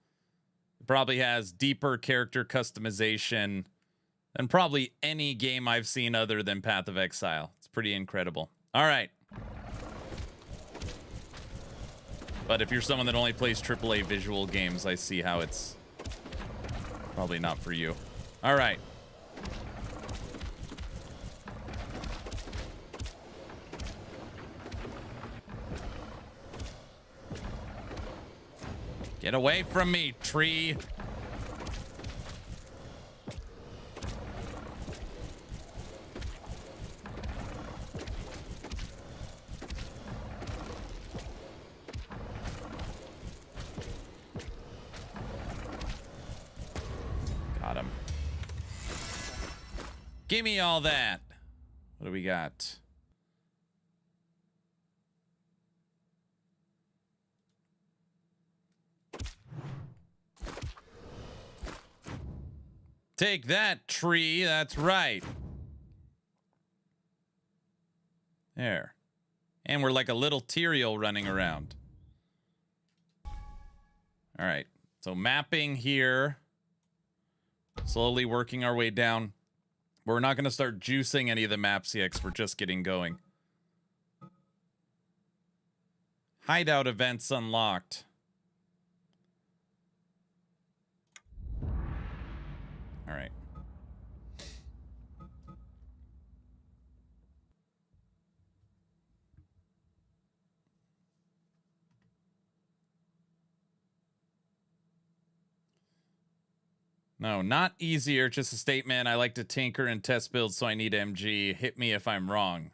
It probably has deeper character customization than probably any game I've seen other than Path of Exile. It's pretty incredible. All right. But if you're someone that only plays AAA visual games, I see how it's probably not for you. All right. Get away from me, tree. Give me all that. What do we got? Take that, tree. That's right. There. And we're like a little Tyrael running around. All right. So mapping here. Slowly working our way down. We're not going to start juicing any of the maps yet because we're just getting going. Hideout events unlocked. All right. No, not easier, just a statement. I like to tinker and test builds, so I need MG. Hit me if I'm wrong.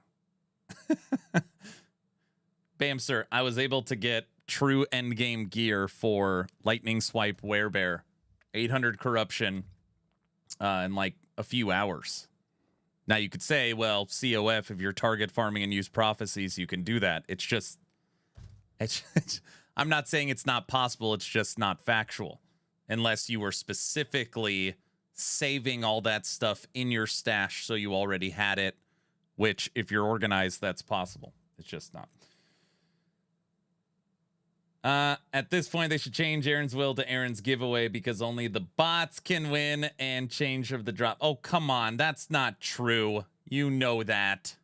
Bam, sir. I was able to get true endgame gear for Lightning Swipe Werebear. 800 corruption in like a few hours. Now you could say, well, COF, if you're target farming and use prophecies, you can do that. It's just, I'm not saying it's not possible. It's just not factual. Unless you were specifically saving all that stuff in your stash so you already had it, which if you're organized, that's possible. It's just not. At this point, they should change Aaron's will to Aaron's giveaway because only the bots can win and change of the drop. Oh, come on. That's not true. You know that.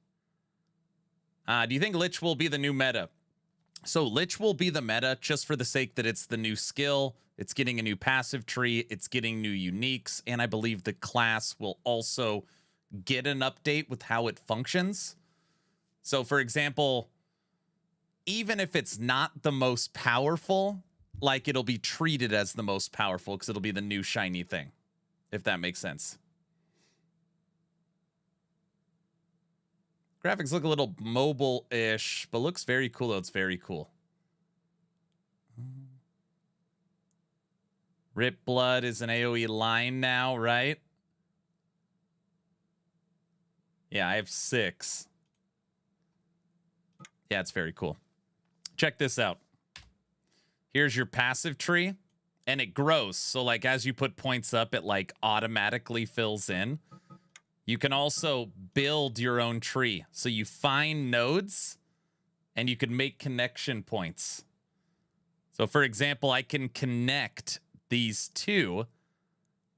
Do you think Lich will be the new meta? So Lich will be the meta just for the sake that it's the new skill. It's getting a new passive tree. It's getting new uniques. And I believe the class will also get an update with how it functions. So, for example, even if it's not the most powerful, like it'll be treated as the most powerful because it'll be the new shiny thing, if that makes sense. Graphics look a little mobile-ish, but looks very cool, though. It's very cool. Rip Blood is an AoE line now, right? Yeah, I have 6. Yeah, it's very cool. Check this out. Here's your passive tree, and it grows. So, like, as you put points up, it, like, automatically fills in. You can also build your own tree. So you find nodes, and you can make connection points. So, for example, I can connect these two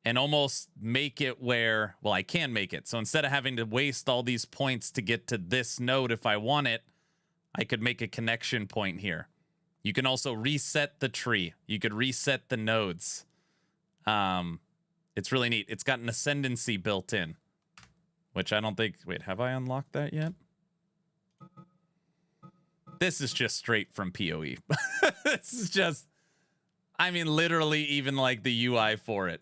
and almost make it where, well, I can make it. So instead of having to waste all these points to get to this node if I want it, I could make a connection point here. You can also reset the tree. You could reset the nodes. It's really neat. It's got an ascendancy built in, which I don't think... Wait, have I unlocked that yet? This is just straight from PoE. This is just... I mean, literally even like the UI for it.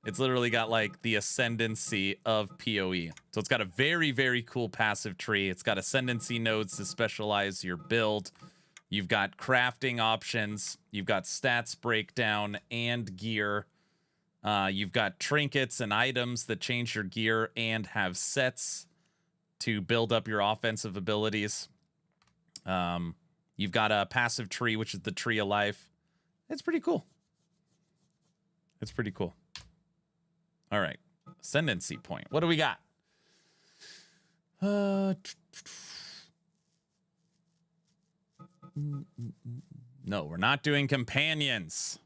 It's literally got like the ascendancy of PoE. So it's got a very, very cool passive tree. It's got ascendancy nodes to specialize your build. You've got crafting options. You've got stats breakdown and gear. You've got trinkets and items that change your gear and have sets to build up your offensive abilities. You've got a passive tree, which is the tree of life. It's pretty cool. It's pretty cool. All right. Ascendancy point. What do we got? No, we're not doing companions.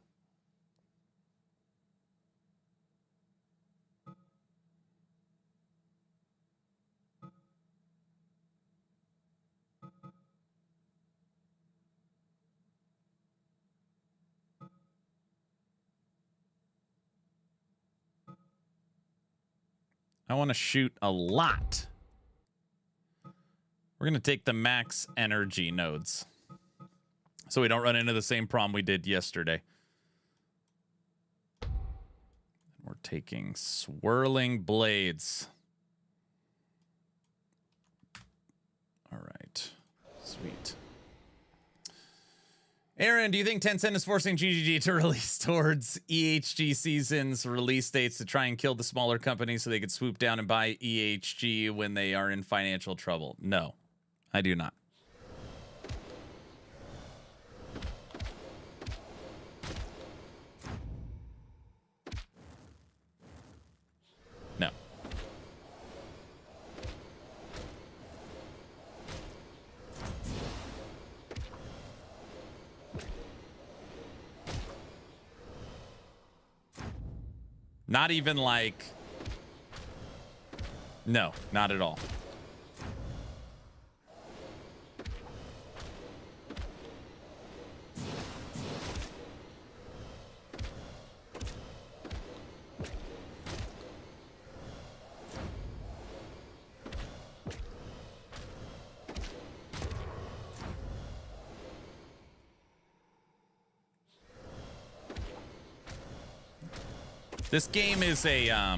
I want to shoot a lot. We're going to take the max energy nodes so we don't run into the same problem we did yesterday. We're taking swirling blades. All right. Sweet. Aaron, do you think Tencent is forcing GGG to release towards EHG seasons release dates to try and kill the smaller companies so they could swoop down and buy EHG when they are in financial trouble? No, I do not. No. Not even like... No, not at all. This game is a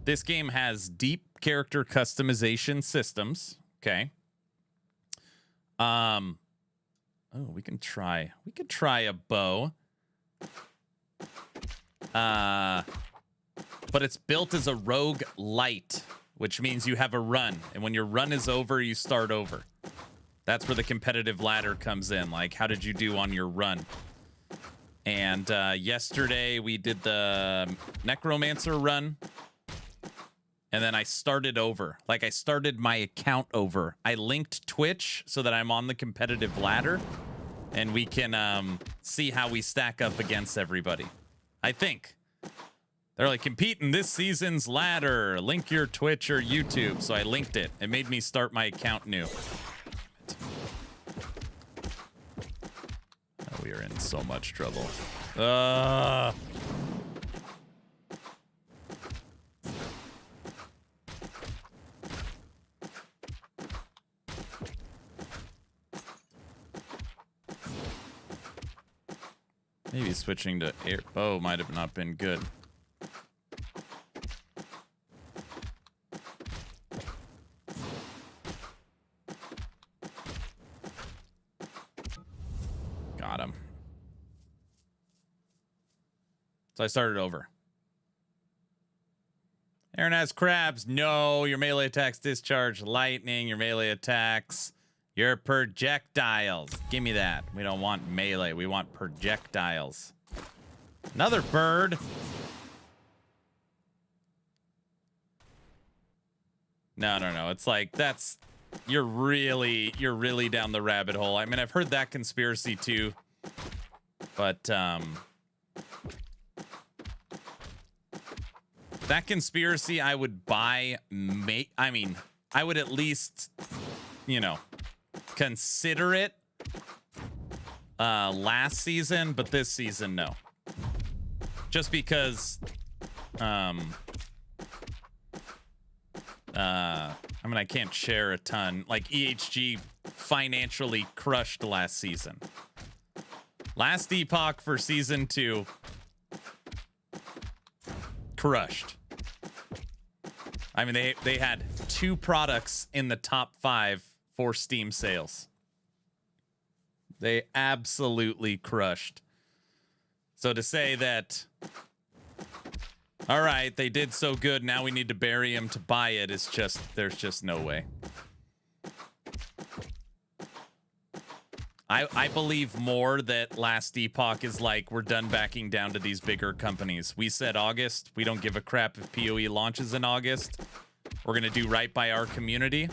this game has deep character customization systems. Okay. Oh, we could try a bow. But it's built as a roguelite, which means you have a run, and when your run is over, you start over. That's where the competitive ladder comes in. Like, how did you do on your run? And yesterday we did the Necromancer run. And then I started over. Like, I started my account over. I linked Twitch so that I'm on the competitive ladder. And we can see how we stack up against everybody. I think. They're like, compete in this season's ladder. Link your Twitch or YouTube. So I linked it. It made me start my account new. We are in so much trouble. Maybe switching to air bow might have not been good. Got him. So I started over. Aaron has crabs. No, your melee attacks discharge lightning. Your melee attacks, your projectiles. Give me that. We don't want melee. We want projectiles. Another bird. No. It's like, that's... You're really down the rabbit hole. I mean, I've heard that conspiracy too. But, that conspiracy I would buy, I mean, I would at least, you know, consider it last season, but this season, no. Just because, I mean, I can't share a ton. Like, EHG financially crushed last season. Last Epoch for season 2, crushed. I mean, they had 2 products in the top 5 for Steam sales. They absolutely crushed. So to say that, all right, they did so good, now we need to bury them to buy it, is just, there's just no way. I believe more that last Epoch is like, we're done backing down to these bigger companies. We said August. We don't give a crap if PoE launches in August. We're going to do right by our community.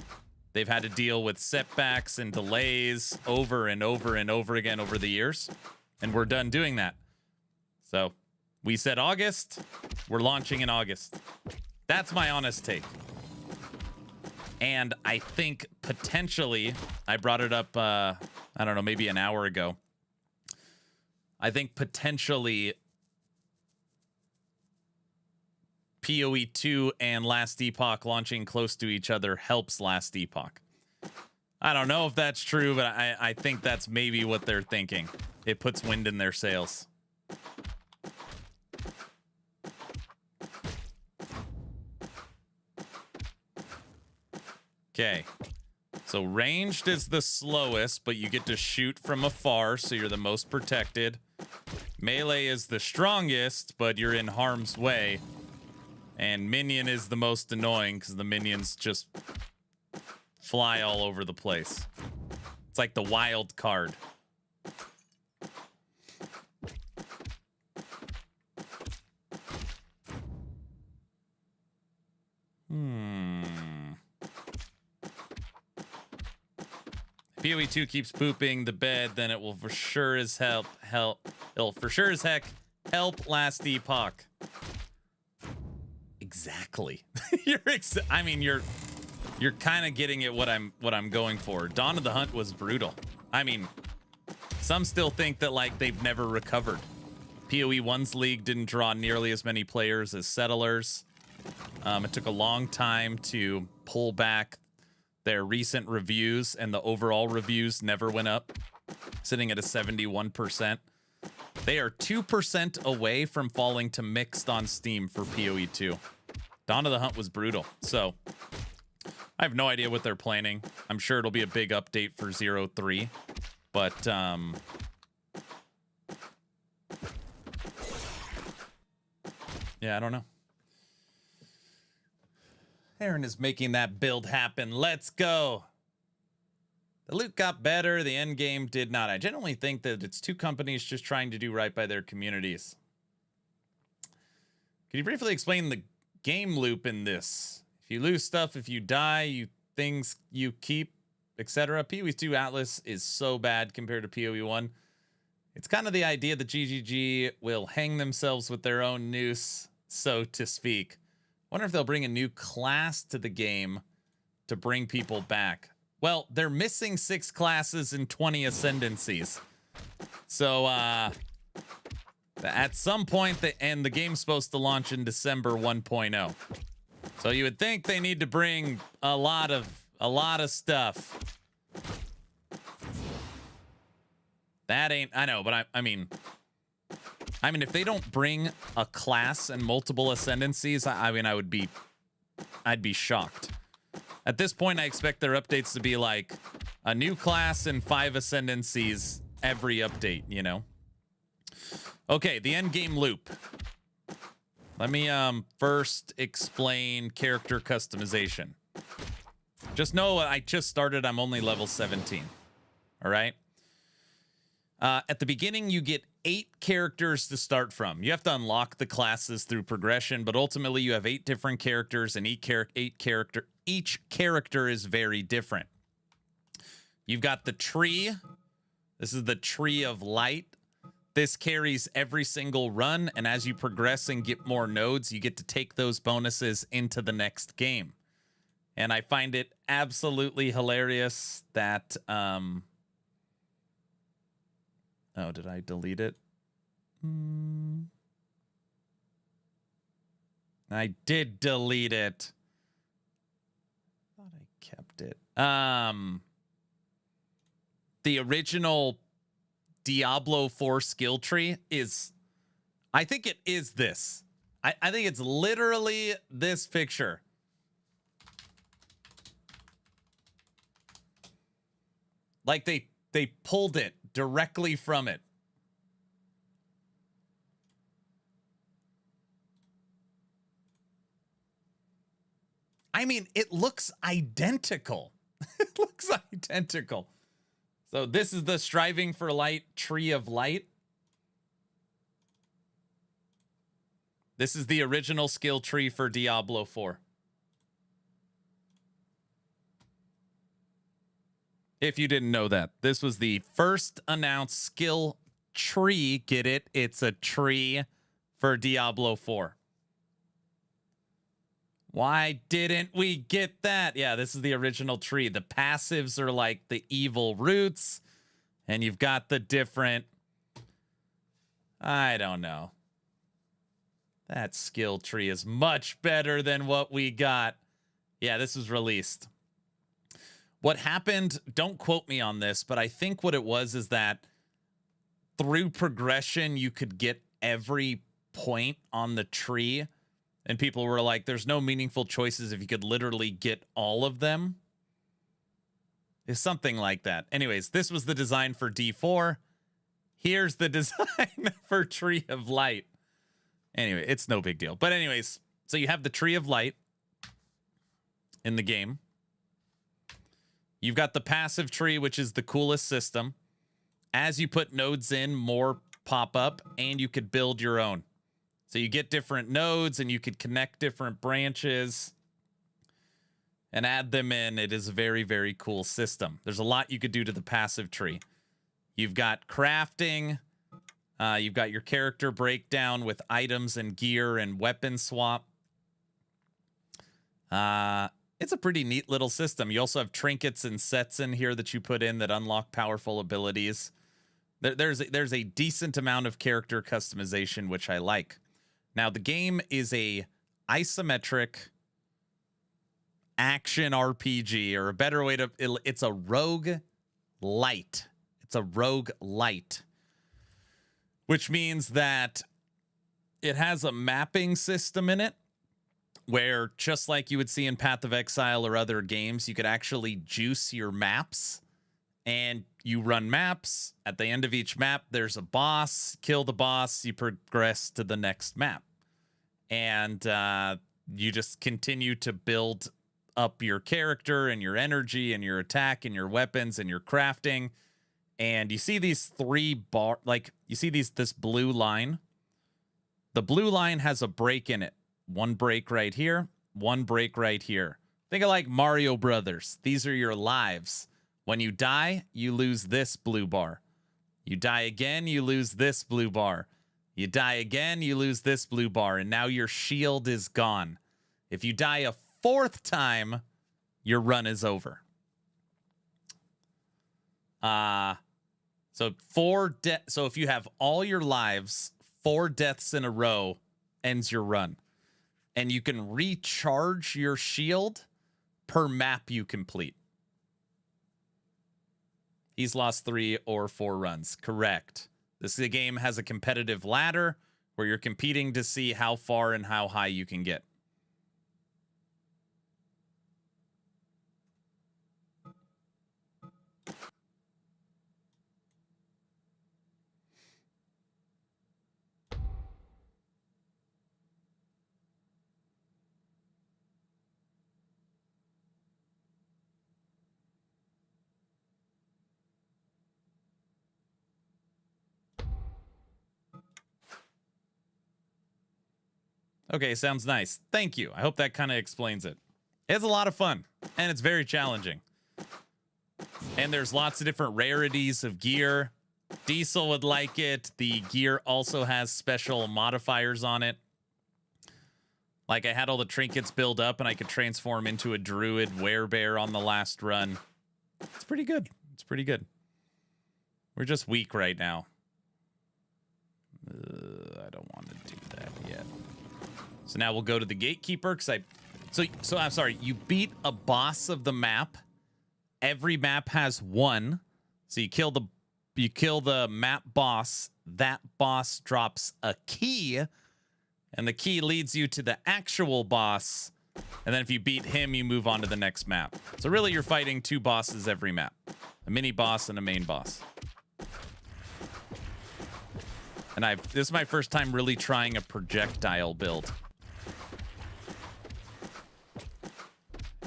They've had to deal with setbacks and delays over and over and over again over the years. And we're done doing that. So we said August. We're launching in August. That's my honest take. And I think potentially, I brought it up, I don't know, maybe an hour ago. I think potentially PoE 2 and Last Epoch launching close to each other helps Last Epoch. I don't know if that's true, but I think that's maybe what they're thinking. It puts wind in their sails. Okay. So ranged is the slowest, but you get to shoot from afar, so you're the most protected. Melee is the strongest, but you're in harm's way. And minion is the most annoying because the minions just fly all over the place. It's like the wild card. If PoE 2 keeps pooping the bed, then it will for sure as it'll for sure as heck help last epoch. Exactly. You're kind of getting at what I'm going for. Dawn of the Hunt was brutal. I mean, some still think that like they've never recovered. PoE 1's league didn't draw nearly as many players as Settlers. It took a long time to pull back their recent reviews, and the overall reviews never went up, sitting at a 71%. They are 2% away from falling to mixed on Steam for PoE 2. Dawn of the Hunt was brutal, so I have no idea what they're planning. I'm sure it'll be a big update for 0.3, but yeah, I don't know. Aaron is making that build happen. Let's go. The loot got better. The end game did not. I generally think that it's two companies just trying to do right by their communities. Can you briefly explain the game loop in this? If you lose stuff, if you die, things you keep, etc. PoE 2 Atlas is so bad compared to PoE 1. It's kind of the idea that GGG will hang themselves with their own noose, so to speak. Wonder if they'll bring a new class to the game to bring people back. Well, they're missing 6 classes and 20 ascendancies. So, at some point, the game's supposed to launch in December 1.0. So you would think they need to bring a lot of stuff. That ain't, I know, but I mean, if they don't bring a class and multiple ascendancies, I'd be shocked. At this point, I expect their updates to be like a new class and 5 ascendancies every update, you know? Okay, the end game loop. Let me first explain character customization. Just know I just started. I'm only level 17. All right? At the beginning, you get 8 characters to start from. You have to unlock the classes through progression, but ultimately you have 8 different characters, and each character is very different. You've got the tree. This is the Tree of Light. This carries every single run, and as you progress and get more nodes, you get to take those bonuses into the next game. And I find it absolutely hilarious that... Oh, did I delete it? I did delete it. Thought I kept it. The original Diablo 4 skill tree is... I think it is this. I think it's literally this picture. Like they pulled it directly from it. I mean, it looks identical. It looks identical. So this is the Striving for Light Tree of Light. This is the original skill tree for Diablo 4. If you didn't know that, this was the first announced skill tree. Get it? It's a tree for Diablo 4. Why didn't we get that? Yeah, this is the original tree. The passives are like the evil roots, and you've got the different... I don't know. That skill tree is much better than what we got. Yeah, this was released. What happened, don't quote me on this, but I think what it was is that through progression, you could get every point on the tree. And people were like, there's no meaningful choices if you could literally get all of them. Is something like that. Anyways, this was the design for D4. Here's the design for Tree of Light. Anyway, it's no big deal. But anyways, so you have the Tree of Light in the game. You've got the passive tree, which is the coolest system. As you put nodes in, more pop up, and you could build your own. So you get different nodes, and you could connect different branches and add them in. It is a very, very cool system. There's a lot you could do to the passive tree. You've got crafting. You've got your character breakdown with items and gear and weapon swap. It's a pretty neat little system. You also have trinkets and sets in here that you put in that unlock powerful abilities. There's a decent amount of character customization, which I like. Now, the game is a isometric action RPG, or a better way to, it's a roguelite. It's a roguelite, which means that it has a mapping system in it where, just like you would see in Path of Exile or other games, you could actually juice your maps, and you run maps. At the end of each map, there's a boss. Kill the boss, you progress to the next map. And you just continue to build up your character and your energy and your attack and your weapons and your crafting. And you see these you see this blue line. The blue line has a break in it. One break right here, one break right here. Think of like Mario Brothers. These are your lives. When you die, you lose this blue bar. You die again, you lose this blue bar. You die again, you lose this blue bar, and now your shield is gone. If you die a fourth time, your run is over. So if you have all your lives, 4 deaths in a row ends your run. And you can recharge your shield per map you complete. He's lost 3 or 4 runs. Correct. The game has a competitive ladder where you're competing to see how far and how high you can get. Okay, sounds nice. Thank you. I hope that kind of explains it. It's a lot of fun, and it's very challenging. And there's lots of different rarities of gear. Diesel would like it. The gear also has special modifiers on it. Like, I had all the trinkets build up, and I could transform into a druid werebear on the last run. It's pretty good. It's pretty good. We're just weak right now. I don't want to do that yet. So now we'll go to the gatekeeper, because so I'm sorry, you beat a boss of the map. Every map has 1. So you kill the map boss. That boss drops a key, and the key leads you to the actual boss. And then if you beat him, you move on to the next map. So really, you're fighting 2 bosses every map. A mini boss and a main boss. And this is my first time really trying a projectile build.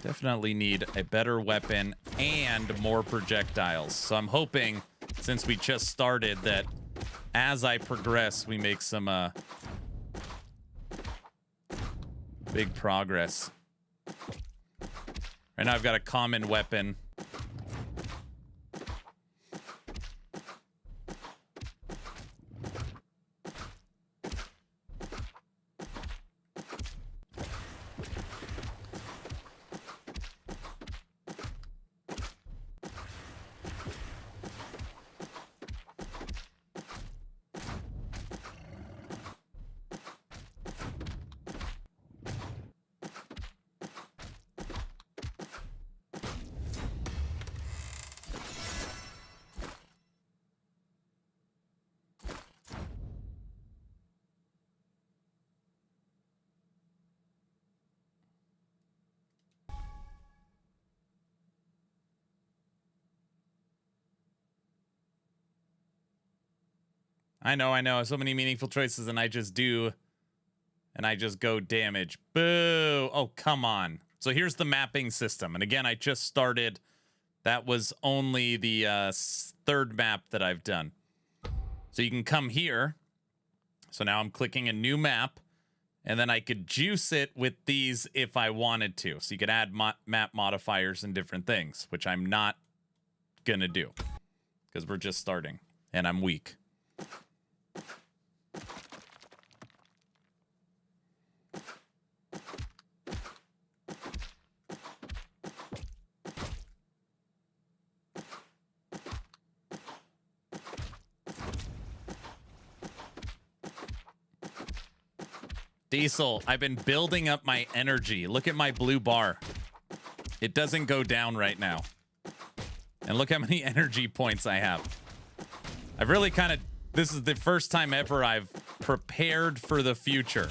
Definitely need a better weapon and more projectiles. So I'm hoping, since we just started, that as I progress, we make some big progress. Right now I've got a common weapon. I know. So many meaningful choices, and I just do. And I just go damage. Boo. Oh, come on. So here's the mapping system. And again, I just started. That was only the third map that I've done. So you can come here. So now I'm clicking a new map. And then I could juice it with these if I wanted to. So you could add map modifiers and different things, which I'm not going to do. Because we're just starting. And I'm weak. Diesel, I've been building up my energy. Look at my blue bar. It doesn't go down right now. And look how many energy points I have. I've really kind of... This is the first time ever I've prepared for the future.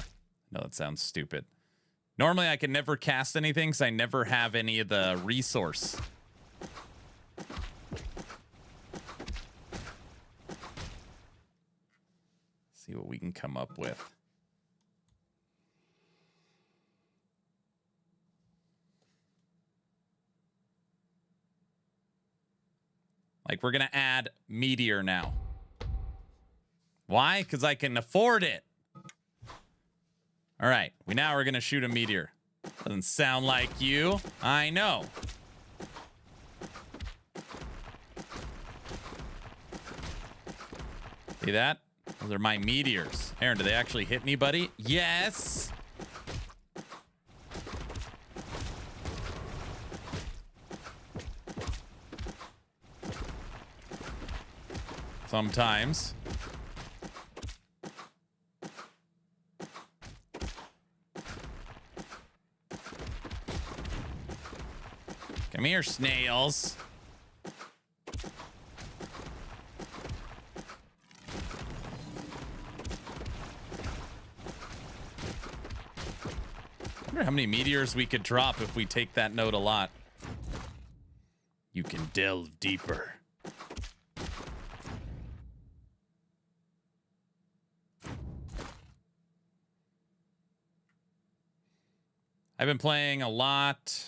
No, that sounds stupid. Normally, I can never cast anything because I never have any of the resource. See what we can come up with. Like, we're going to add meteor now. Why? Because I can afford it. All right. Now we're going to shoot a meteor. Doesn't sound like you. I know. See that? Those are my meteors. Aaron, do they actually hit anybody? Yes. Sometimes. Come here, snails. I wonder how many meteors we could drop if we take that note a lot. You can delve deeper. I've been playing a lot.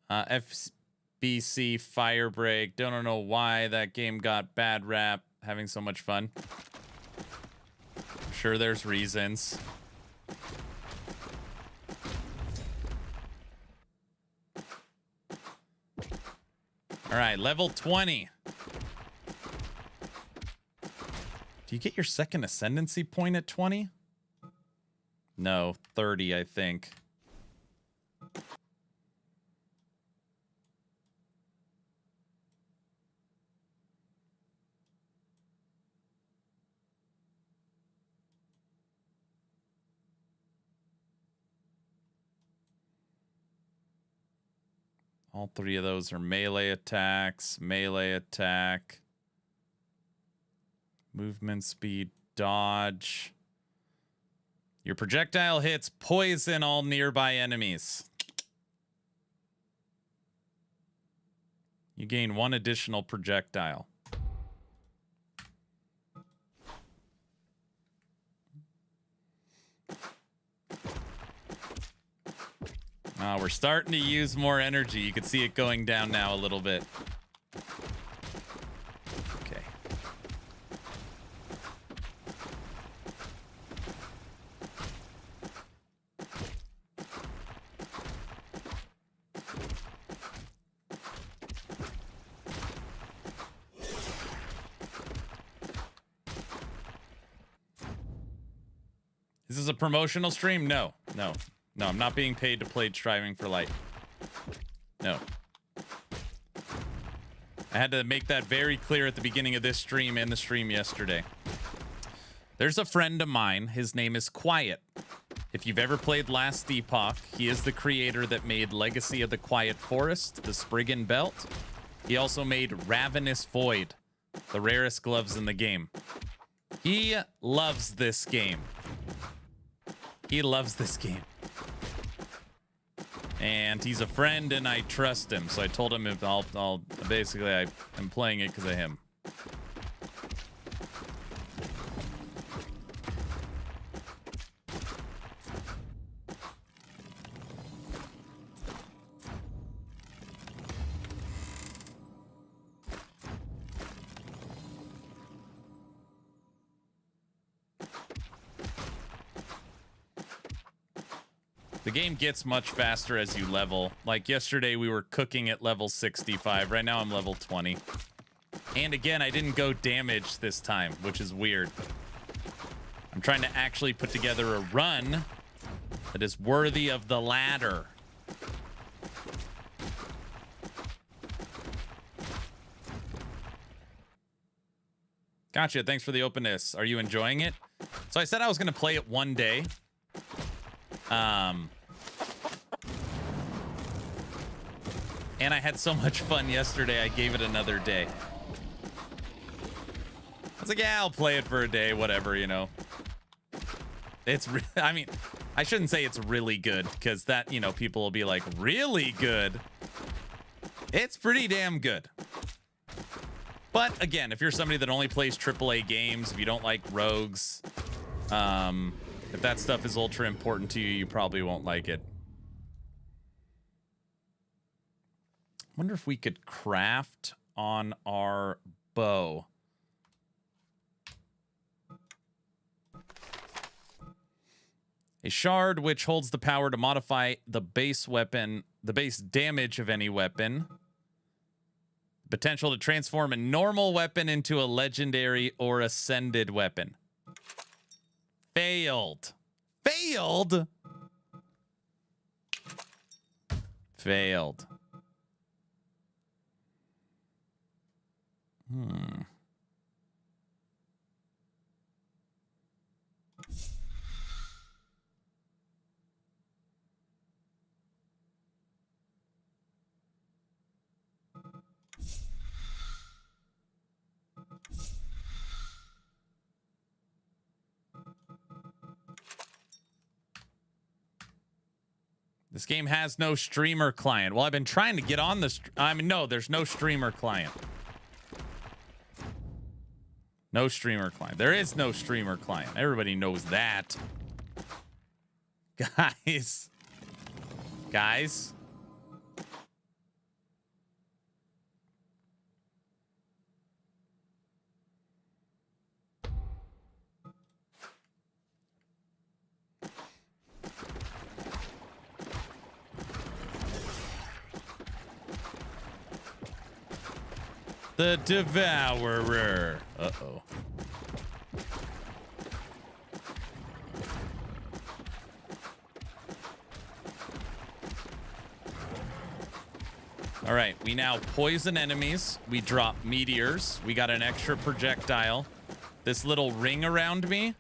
FBC Firebreak. Don't know why that game got bad rap. Having so much fun. I'm sure there's reasons. All right, level 20. Do you get your second ascendancy point at 20? No, 30, I think. All three of those are melee attacks, melee attack, movement speed, dodge. Your projectile hits poison all nearby enemies. You gain 1 additional projectile. We're starting to use more energy. You can see it going down now a little bit. Okay. Is this a promotional stream? No, no. No, I'm not being paid to play Striving for Light. No. I had to make that very clear at the beginning of this stream and the stream yesterday. There's a friend of mine. His name is Quiet. If you've ever played Last Epoch, he is the creator that made Legacy of the Quiet Forest, the Spriggan Belt. He also made Ravenous Void, the rarest gloves in the game. He loves this game. He loves this game. And he's a friend, and I trust him. So I told him if I'm playing it because of him. The game gets much faster as you level. Like yesterday, we were cooking at level 65. Right now, I'm level 20. And again, I didn't go damage this time, which is weird. I'm trying to actually put together a run that is worthy of the ladder. Gotcha. Thanks for the openness. Are you enjoying it? So I said I was going to play it one day. And I had so much fun yesterday, I gave it another day. I was like, yeah, I'll play it for a day, whatever, you know. It's, I mean, I shouldn't say it's really good, because that, you know, people will be like, really good? It's pretty damn good. But again, if you're somebody that only plays AAA games, if you don't like rogues, if that stuff is ultra important to you, you probably won't like it. Wonder if we could craft on our bow. A shard which holds the power to modify the base weapon, the base damage of any weapon. Potential to transform a normal weapon into a legendary or ascended weapon. Failed. Failed? Failed. This game has no streamer client. Well, I've been trying to get on the... no, there's no streamer client. No streamer client. There is no streamer client. Everybody knows that. Guys. Guys. The Devourer. Uh-oh. All right, we now poison enemies. We drop meteors. We got an extra projectile. This little ring around me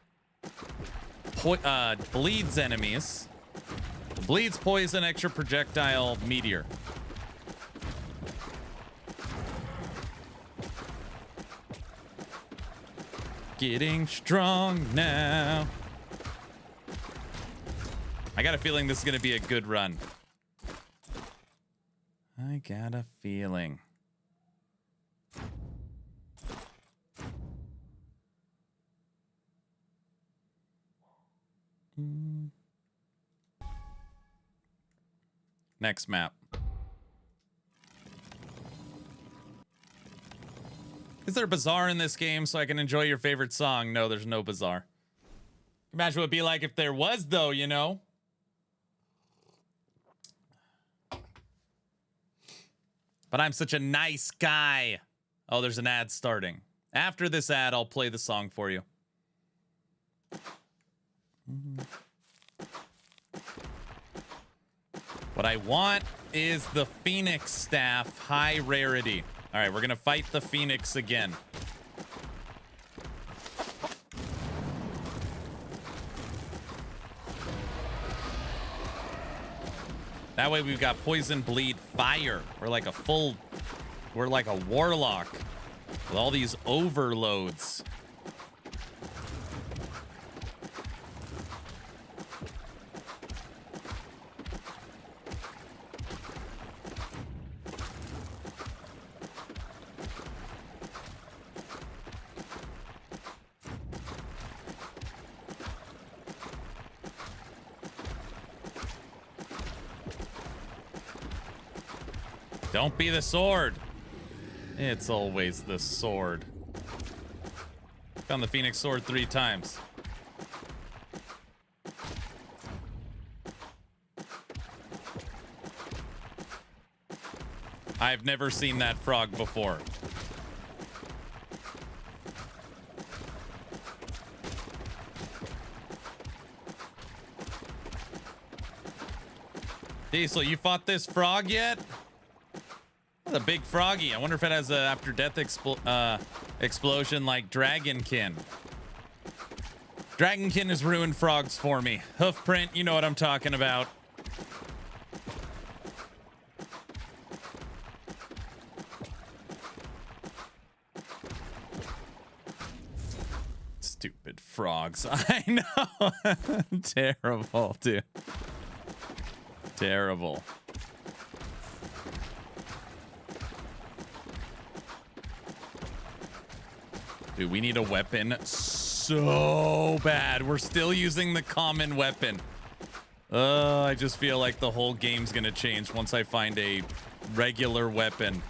bleeds enemies. Bleeds poison, extra projectile, meteor. Getting strong now. I got a feeling this is going to be a good run. I got a feeling. Next map. Is there a bazaar in this game so I can enjoy your favorite song? No, there's no bazaar. Imagine what it'd be like if there was, though, you know? But I'm such a nice guy. Oh, there's an ad starting. After this ad, I'll play the song for you. What I want is the Phoenix Staff, high rarity. All right, we're going to fight the Phoenix again. That way we've got poison, bleed, fire. We're like a warlock with all these overloads. Don't be the sword. It's always the sword. Found the Phoenix sword 3 times. I've never seen that frog before. Diesel, you fought this frog yet? That's a big froggy. I wonder if it has a after death explosion like Dragonkin. Dragonkin has ruined frogs for me. Hoofprint, you know what I'm talking about. Stupid frogs. I know. Terrible, dude. Terrible. Dude, we need a weapon so bad. We're still using the common weapon. I just feel like the whole game's gonna change once I find a regular weapon.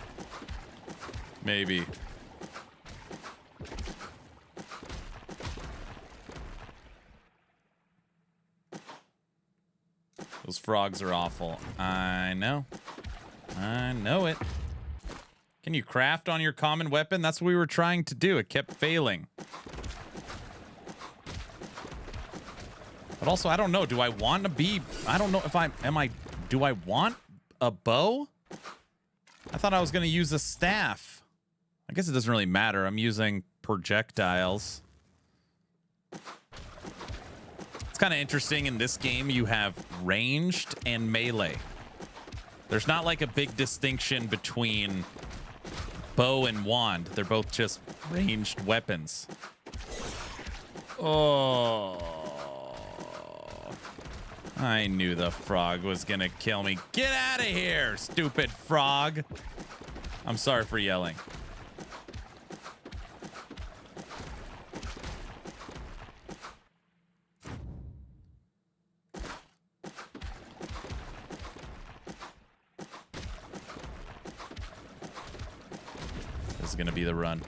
Maybe. Those frogs are awful. I know. I know it. Can you craft on your common weapon? That's what we were trying to do. It kept failing. But also, I don't know. Do I want to be... I don't know if I'm... Do I want a bow? I thought I was going to use a staff. I guess it doesn't really matter. I'm using projectiles. It's kind of interesting. In this game, you have ranged and melee. There's not like a big distinction between bow and wand. They're both just ranged weapons. Oh, I knew the frog was gonna kill me. Get out of here, stupid frog. I'm sorry for yelling. This is gonna be the run.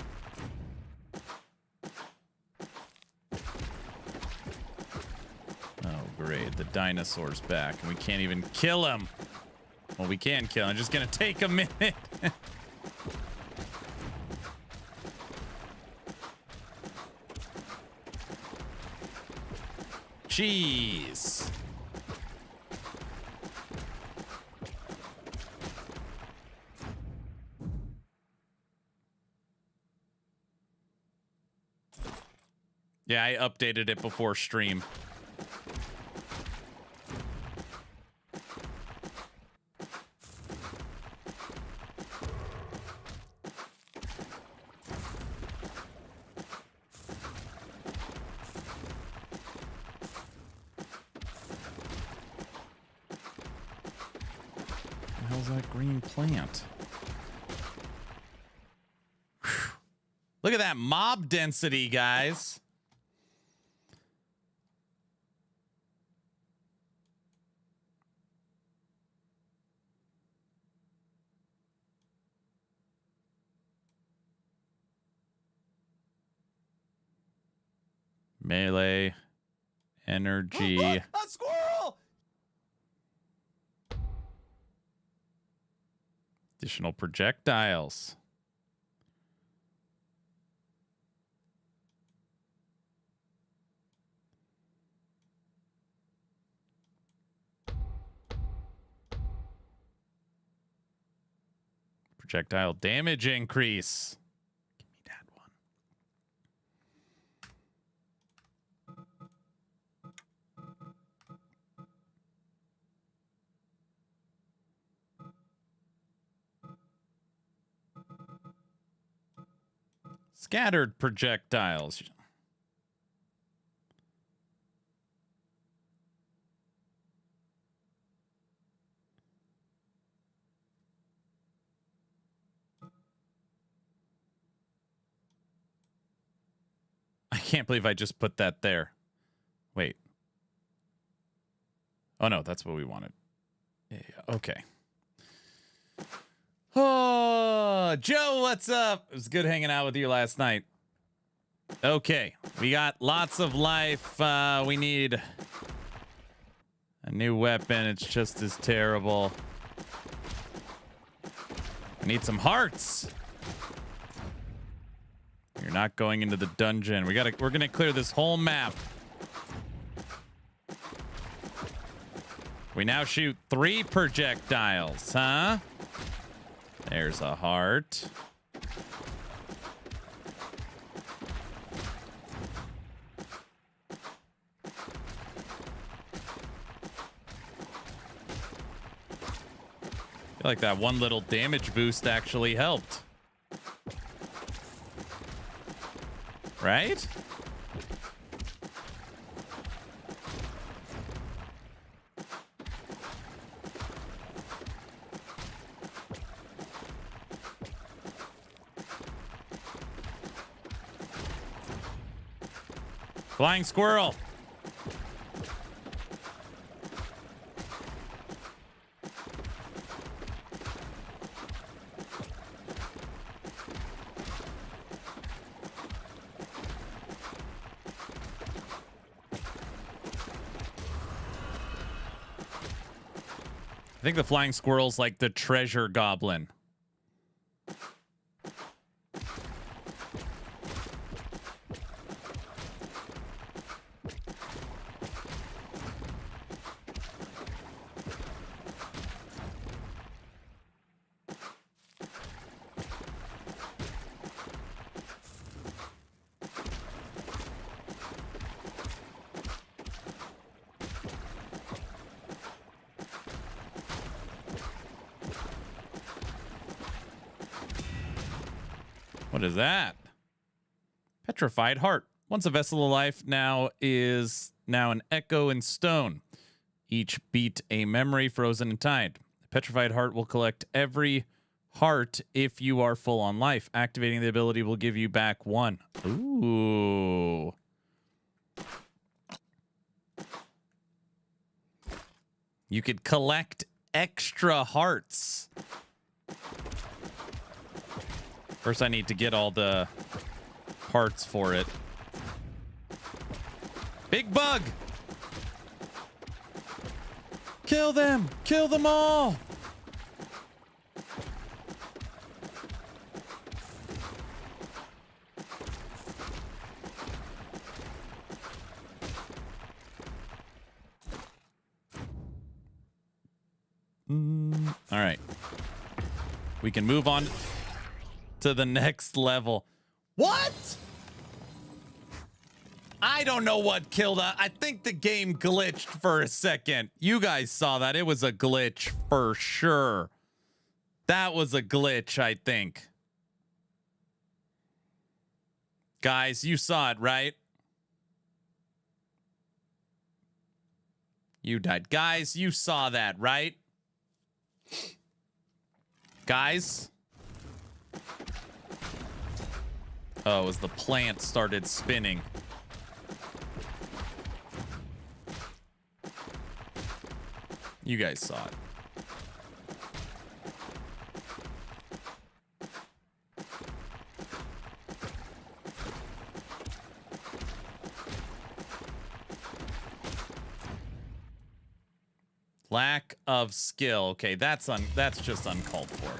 Oh, great. The dinosaur's back, and we can't even kill him. Well, we can kill him. It's just gonna take a minute. Jeez. Yeah, I updated it before stream. What the hell's that green plant? Whew. Look at that mob density, guys. Melee, energy. Look, a squirrel! Additional projectiles. Projectile damage increase. Give me that one. Scattered projectiles. I can't believe I just put that there. Wait. Oh, no, that's what we wanted. Yeah, okay. Oh, Joe, what's up? It was good hanging out with you last night. Okay, we got lots of life. We need a new weapon. It's just as terrible. I need some hearts. You're not going into the dungeon. We're gonna clear this whole map. We now shoot 3 projectiles, huh? There's a heart. I feel like that one little damage boost actually helped. Right? Flying squirrel. I think the flying squirrel's like the treasure goblin. What is that? Petrified heart. Once a vessel of life, now is an echo in stone. Each beat a memory frozen in time. The petrified heart will collect every heart if you are full on life. Activating the ability will give you back 1. Ooh. You could collect extra hearts. First, I need to get all the parts for it. Big bug! Kill them! Kill them all! All right. We can move on to the next level. What? I don't know what killed us. I think the game glitched for a second. You guys saw that. It was a glitch for sure. That was a glitch, I think. Guys, you saw it, right? You died. Guys, you saw that, right? Guys? Oh, as the plant started spinning. You guys saw it. Lack of skill. Okay, that's just uncalled for.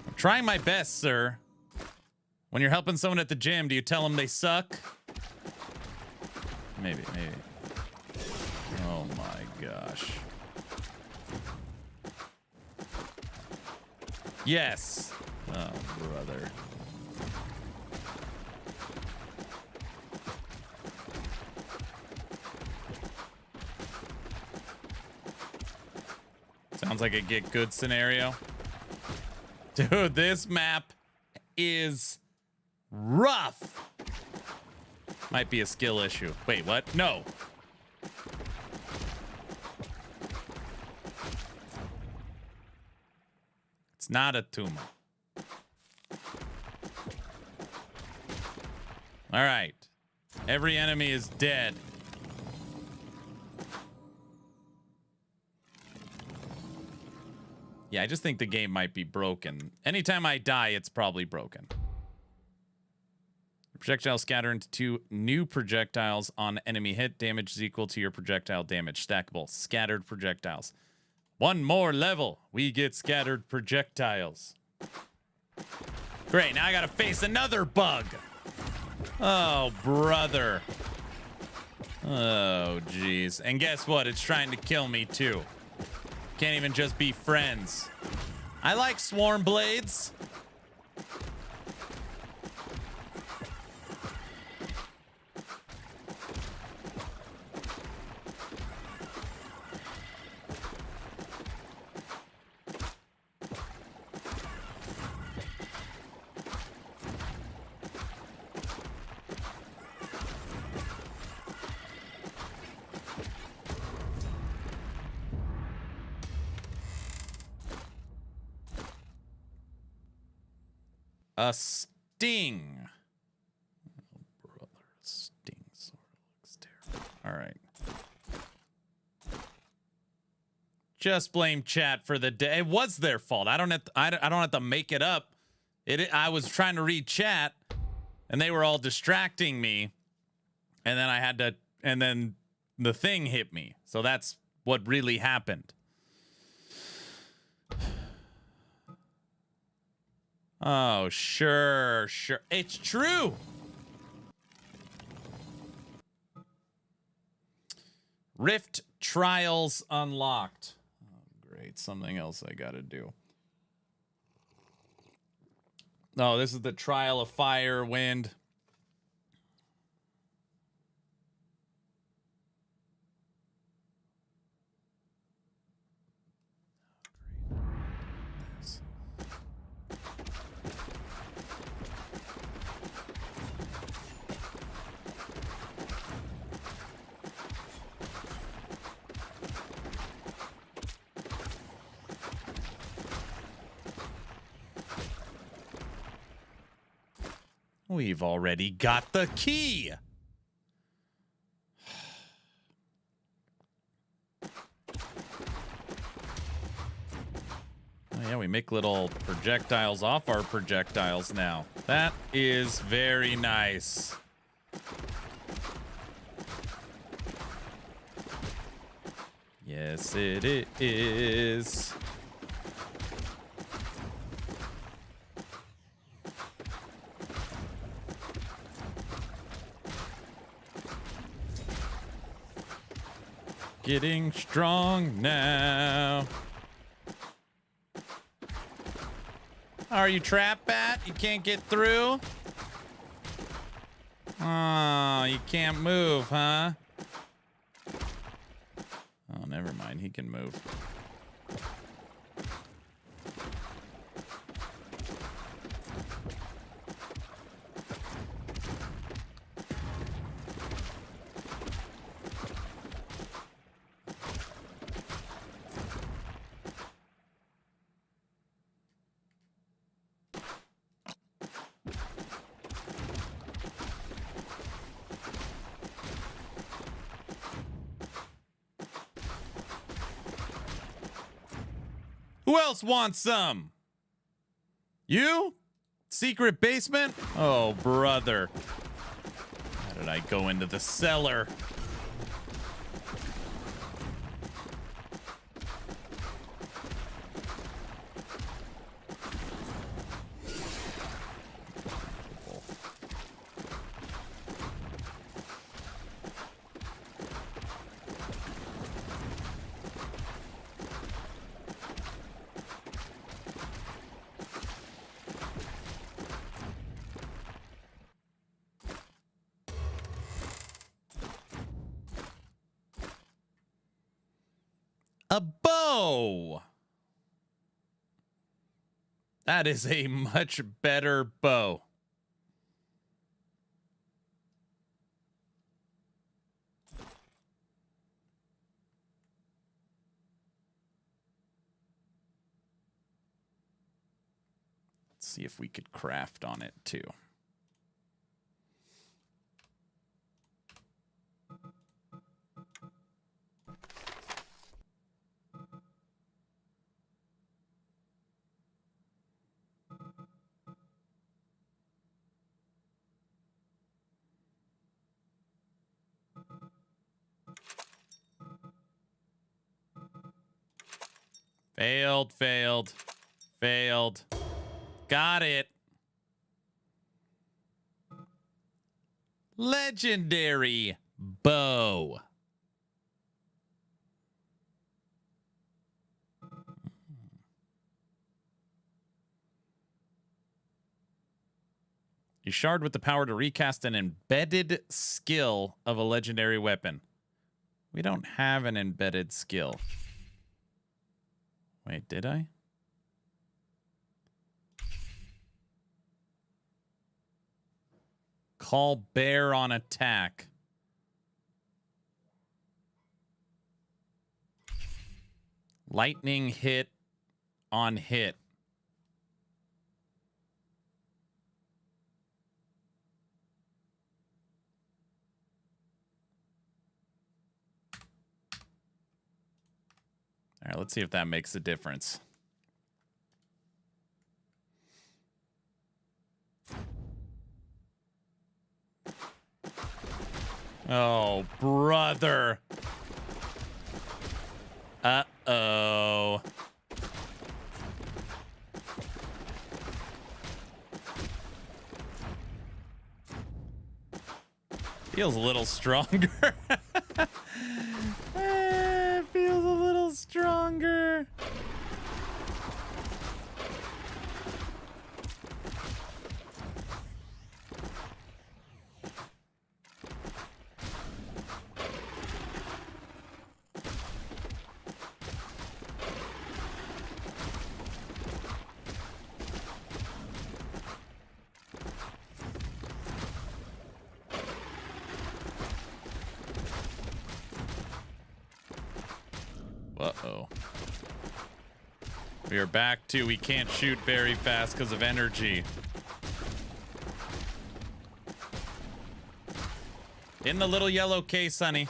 I'm trying my best, sir. When you're helping someone at the gym, do you tell them they suck? Maybe. Oh my gosh. Yes. Oh, brother. Sounds like a get good scenario. Dude, this map is rough. Might be a skill issue. Wait, what? No. It's not a tumor. All right. Every enemy is dead. Yeah, I just think the game might be broken. Anytime I die, it's probably broken. Projectile scatter into 2 new projectiles on enemy hit. Damage is equal to your projectile damage. Stackable. Scattered projectiles. One more level. We get scattered projectiles. Great, now I gotta face another bug. Oh, brother. Oh, jeez. And guess what? It's trying to kill me, too. Can't even just be friends. I like swarm blades. A sting. Oh, brother, sting sort of looks terrible. All right. Just blame chat for the day. It was their fault. I don't have to make it up. I was trying to read chat, and they were all distracting me, and then the thing hit me. So that's what really happened. Oh, sure. It's true. Rift trials unlocked. Oh, great. Something else I gotta do. Oh, this is the trial of fire, wind. We've already got the key. Oh, yeah, we make little projectiles off our projectiles now. That is very nice. Yes, it is. Getting strong now. Are you trapped, Bat? You can't get through? Oh, you can't move, huh? Oh, never mind. He can move. Who else wants some? You? Secret basement? Oh, brother. How did I go into the cellar? A bow. That is a much better bow. Let's see if we could craft on it too. Failed, failed, failed. Got it. Legendary bow. You shard with the power to recast an embedded skill of a legendary weapon. We don't have an embedded skill. Wait, did I? Call bear on attack. Lightning hit on hit. All right, let's see if that makes a difference. Oh, brother. Uh-oh. Feels a little stronger. Feels a little stronger. Uh-oh. We are back to we can't shoot very fast because of energy. In the little yellow case, honey.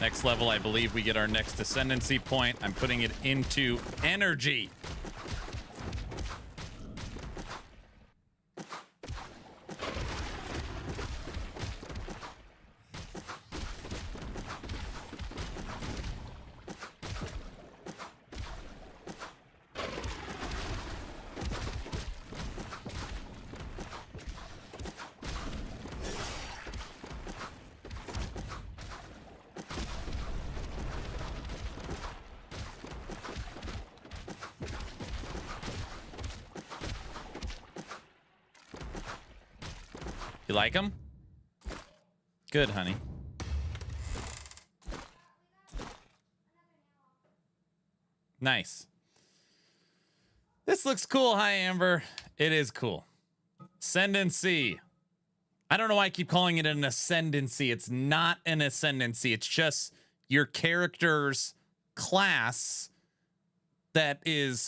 Next level, I believe we get our next ascendancy point. I'm putting it into energy. You like them? Good, honey. Nice. This looks cool. Hi, Amber. It is cool. Ascendancy. I don't know why I keep calling it an ascendancy. It's not an ascendancy. It's just your character's class that is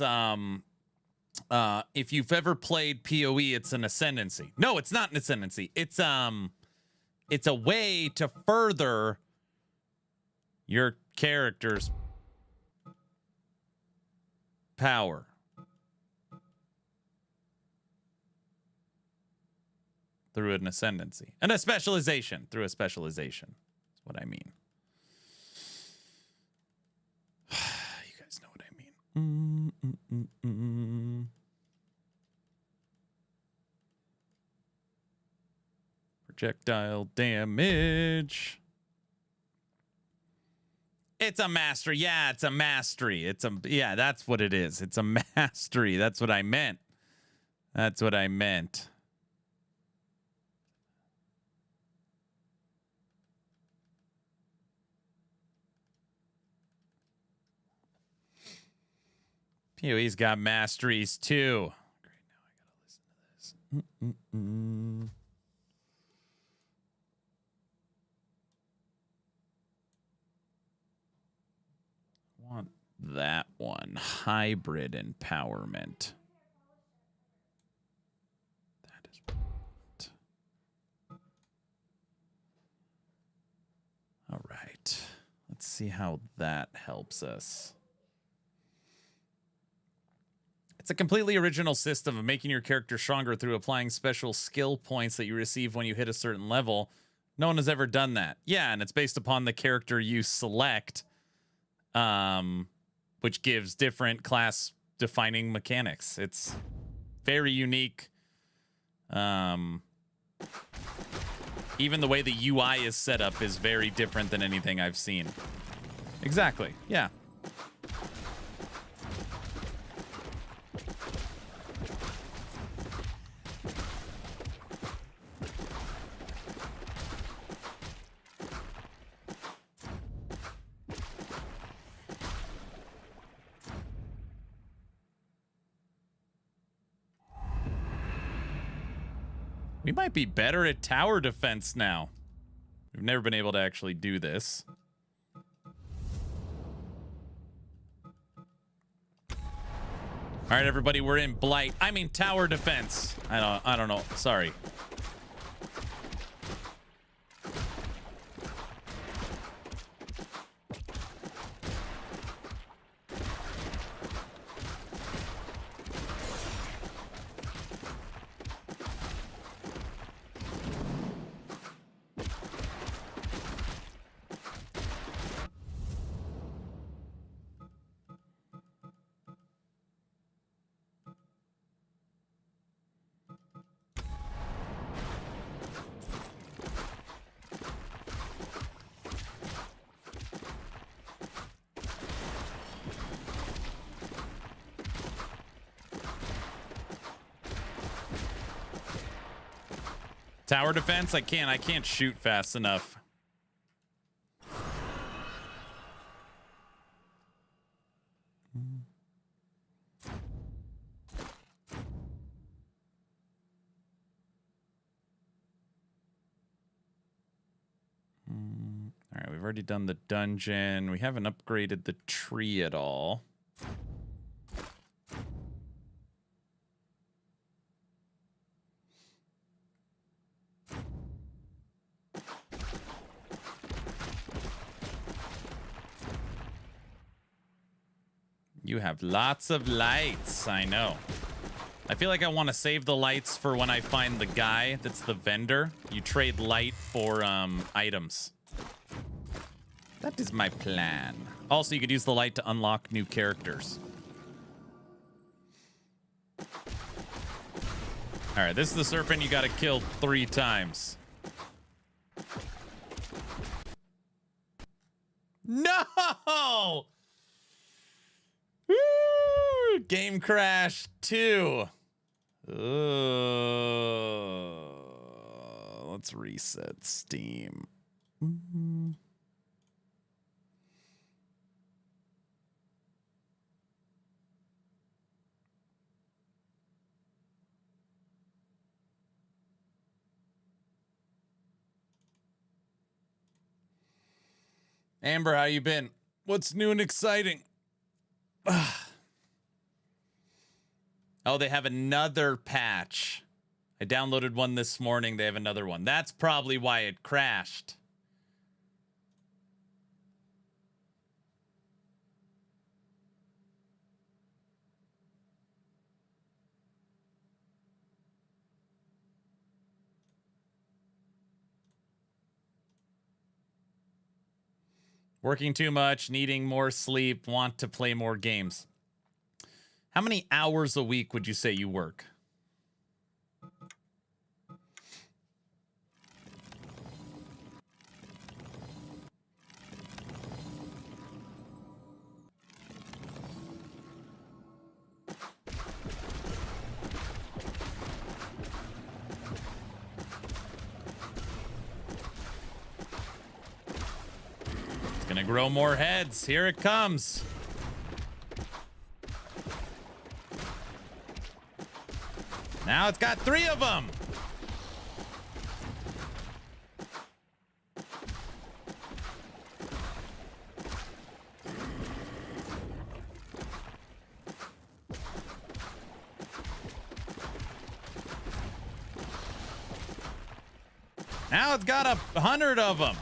if you've ever played PoE, it's an ascendancy. No, it's not an ascendancy. It's a way to further your character's power. Through an ascendancy. And a specialization. Through a specialization. That's what I mean. You guys know what I mean. Projectile damage. It's a mastery. Yeah, it's a mastery. Yeah, that's what it is. It's a mastery. That's what I meant. That's what I meant. PoE's got masteries too. Great, now I gotta listen to this. Want that one. Hybrid empowerment. That is what. All right. Let's see how that helps us. It's a completely original system of making your character stronger through applying special skill points that you receive when you hit a certain level. No one has ever done that. Yeah, and it's based upon the character you select, which gives different class-defining mechanics. It's very unique. Even the way the UI is set up is very different than anything I've seen. Exactly, yeah. We might be better at tower defense now. We've never been able to actually do this. All right, everybody, we're in blight. I mean tower defense. I don't know. Sorry. Tower defense? I can't shoot fast enough. All right, we've already done the dungeon. We haven't upgraded the tree at all. You have lots of lights, I know. I feel like I want to save the lights for when I find the guy that's the vendor. You trade light for items. That is my plan. Also, you could use the light to unlock new characters. All right, this is the serpent you got to kill 3 times. No! Woo! Game crash 2. Let's reset Steam. Amber, how you been? What's new and exciting? Oh, they have another patch. I downloaded one this morning. They have another one. That's probably why it crashed. Working too much, needing more sleep, want to play more games. How many hours a week would you say you work? It's gonna grow more heads. Here it comes. Now it's got 3 of them. Now it's got 100 of them.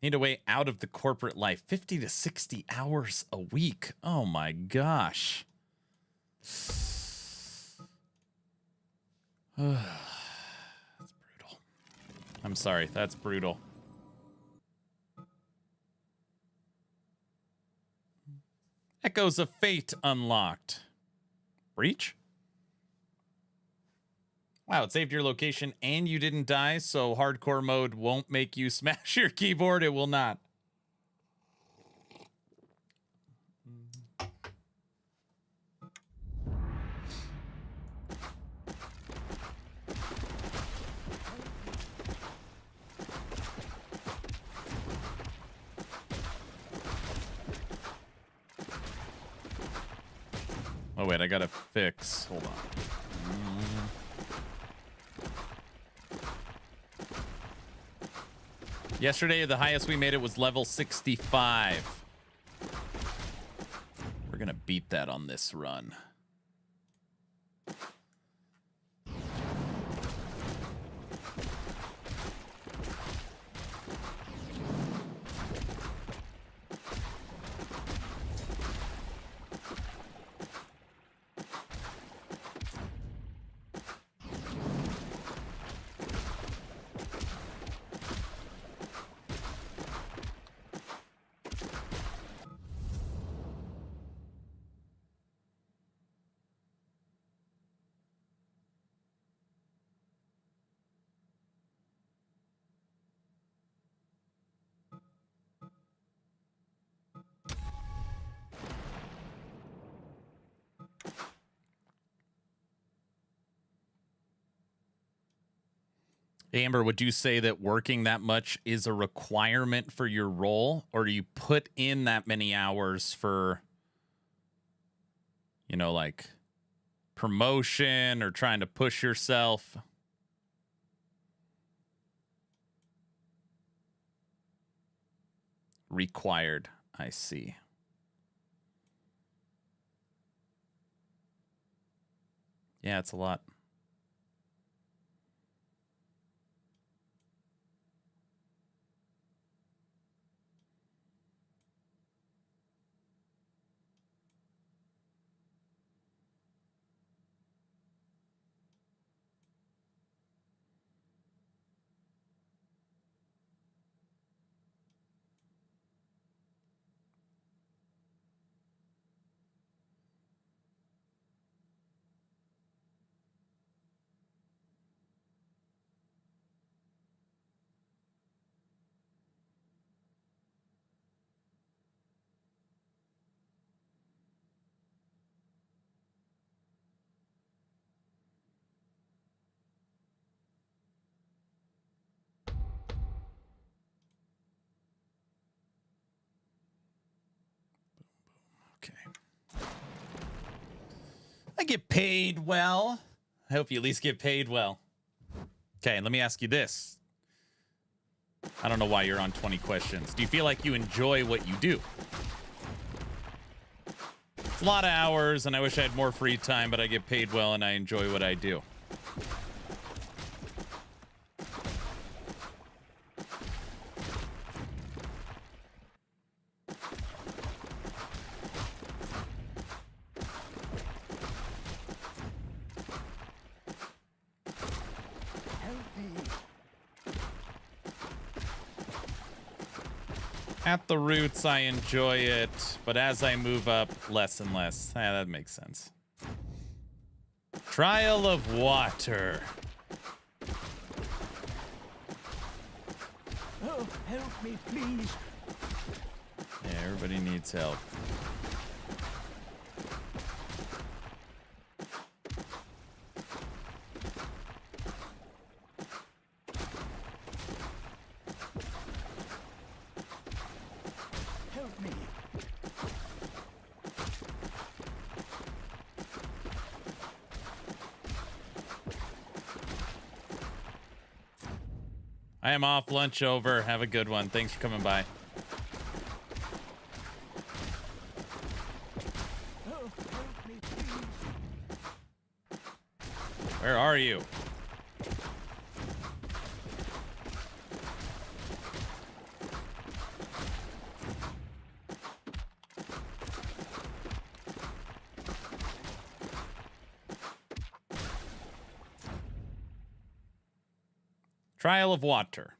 Need a way out of the corporate life. 50 to 60 hours a week. Oh my gosh. That's brutal. I'm sorry. That's brutal. Echoes of Fate unlocked. Breach? Wow, it saved your location and you didn't die, so hardcore mode won't make you smash your keyboard. It will not. Oh, wait, I gotta fix. Hold on. Yesterday, the highest we made it was level 65. We're gonna beat that on this run. Amber, would you say that working that much is a requirement for your role, or do you put in that many hours for, you know, like promotion or trying to push yourself? Required, I see. Yeah, it's a lot. Okay. I get paid well. I hope you at least get paid well. Okay, let me ask you this. I don't know why you're on 20 questions. Do you feel like you enjoy what you do? It's a lot of hours, and I wish I had more free time, but I get paid well, and I enjoy what I do. At the roots, I enjoy it, but as I move up, less and less. Yeah, that makes sense. Trial of water. Oh, help me, please. Yeah, everybody needs help. Help me. I am off, lunch over. Have a good one. Thanks for coming by. Oh, help me, please. Where are you? Trial of water.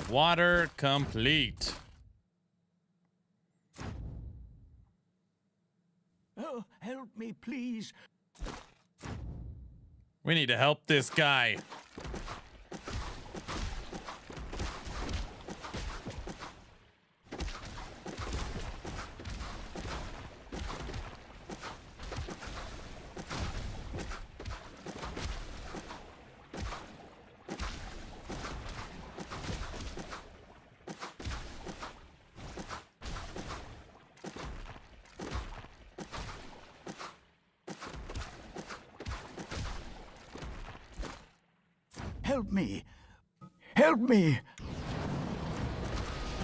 Water complete. Oh, help me, please. We need to help this guy. Help me. Help me.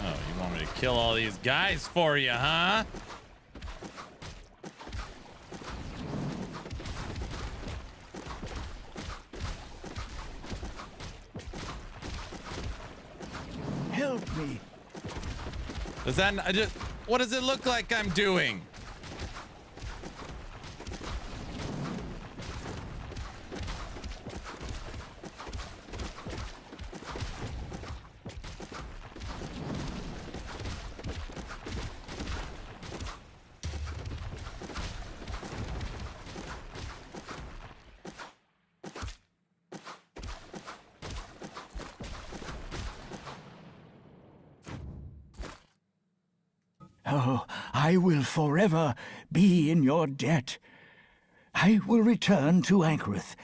Oh, you want me to kill all these guys for you, huh? Help me. Does that what does it look like I'm doing? Oh, I will forever be in your debt. I will return to Ankrith.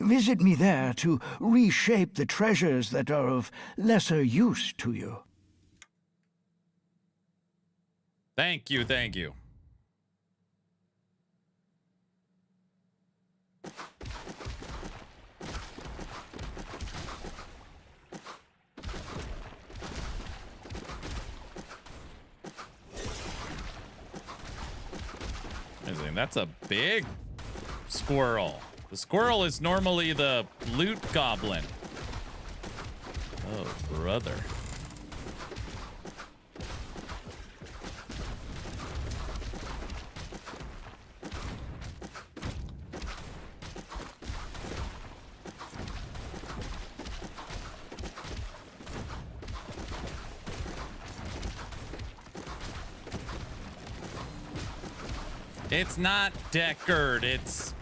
Visit me there to reshape the treasures that are of lesser use to you. Thank you, thank you. Amazing. That's a big squirrel. The squirrel is normally the loot goblin. Oh, brother. It's not Deckard, it's...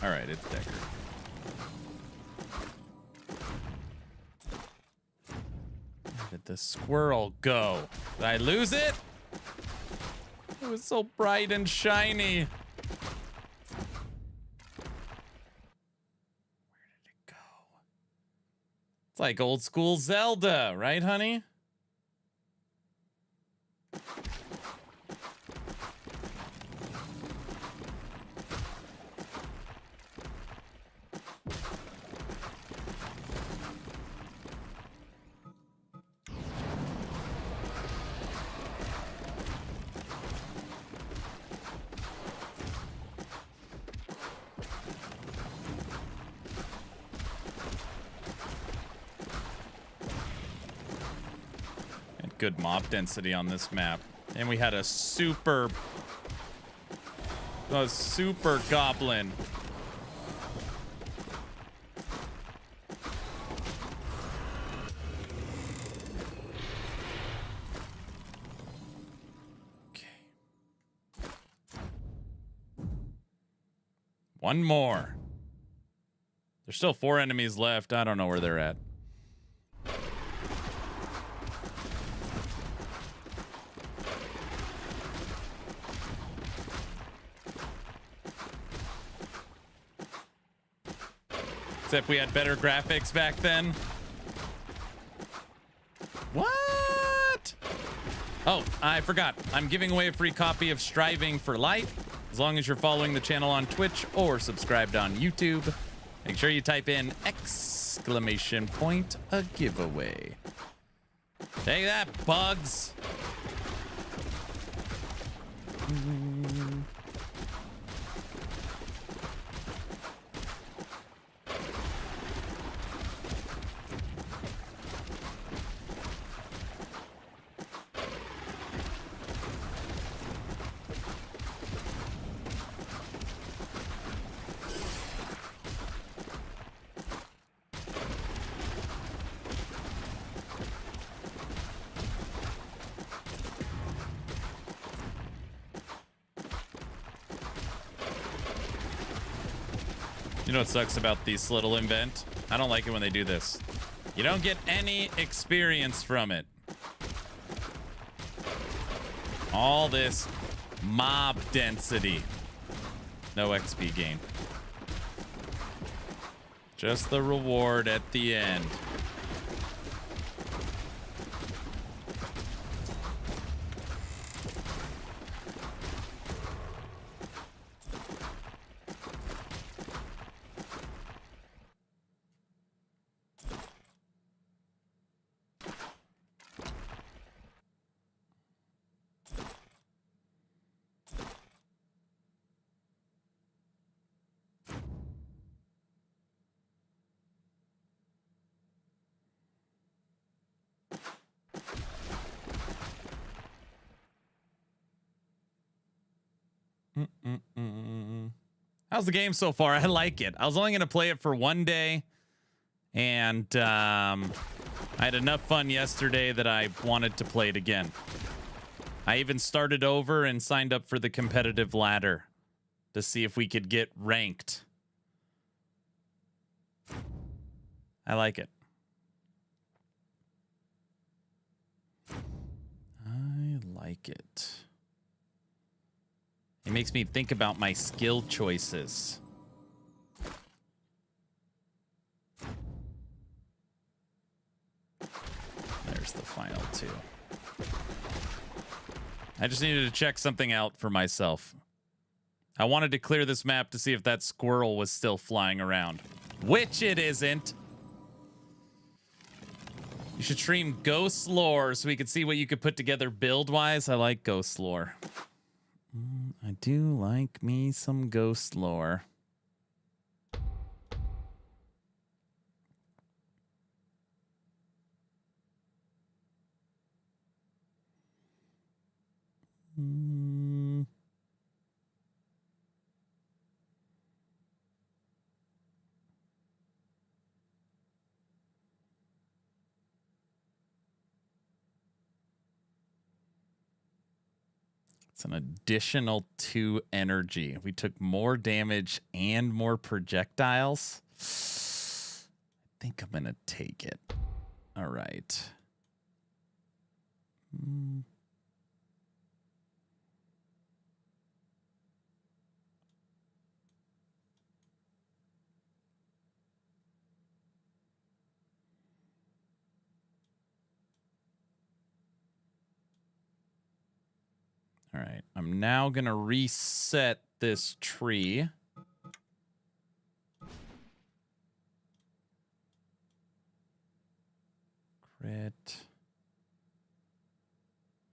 Alright, it's Deckard. Where did the squirrel go? Did I lose it? It was so bright and shiny. Where did it go? It's like old school Zelda, right, honey? Good mob density on this map, and we had a super goblin. Okay, one more. There's still 4 enemies left. I don't know where they're at. Except we had better graphics back then. What? Oh, I forgot. I'm giving away a free copy of Striving for Light. As long as you're following the channel on Twitch or subscribed on YouTube, make sure you type in !a giveaway. Take that, bugs. You know what sucks about this little invent? I don't like it when they do this. You don't get any experience from it. All this mob density. No XP gain. Just the reward at the end. How's the game so far? I like it. I was only going to play it for one day, and I had enough fun yesterday that I wanted to play it again. I even started over and signed up for the competitive ladder to see if we could get ranked. I like it. I like it. It makes me think about my skill choices. There's the final two. I just needed to check something out for myself. I wanted to clear this map to see if that squirrel was still flying around, which it isn't. You should stream ghost lore so we could see what you could put together build-wise. I like ghost lore. I do like me some ghost lore. It's an additional 2 energy. We took more damage and more projectiles. I think I'm going to take it. All right. All right, I'm now going to reset this tree. Crit.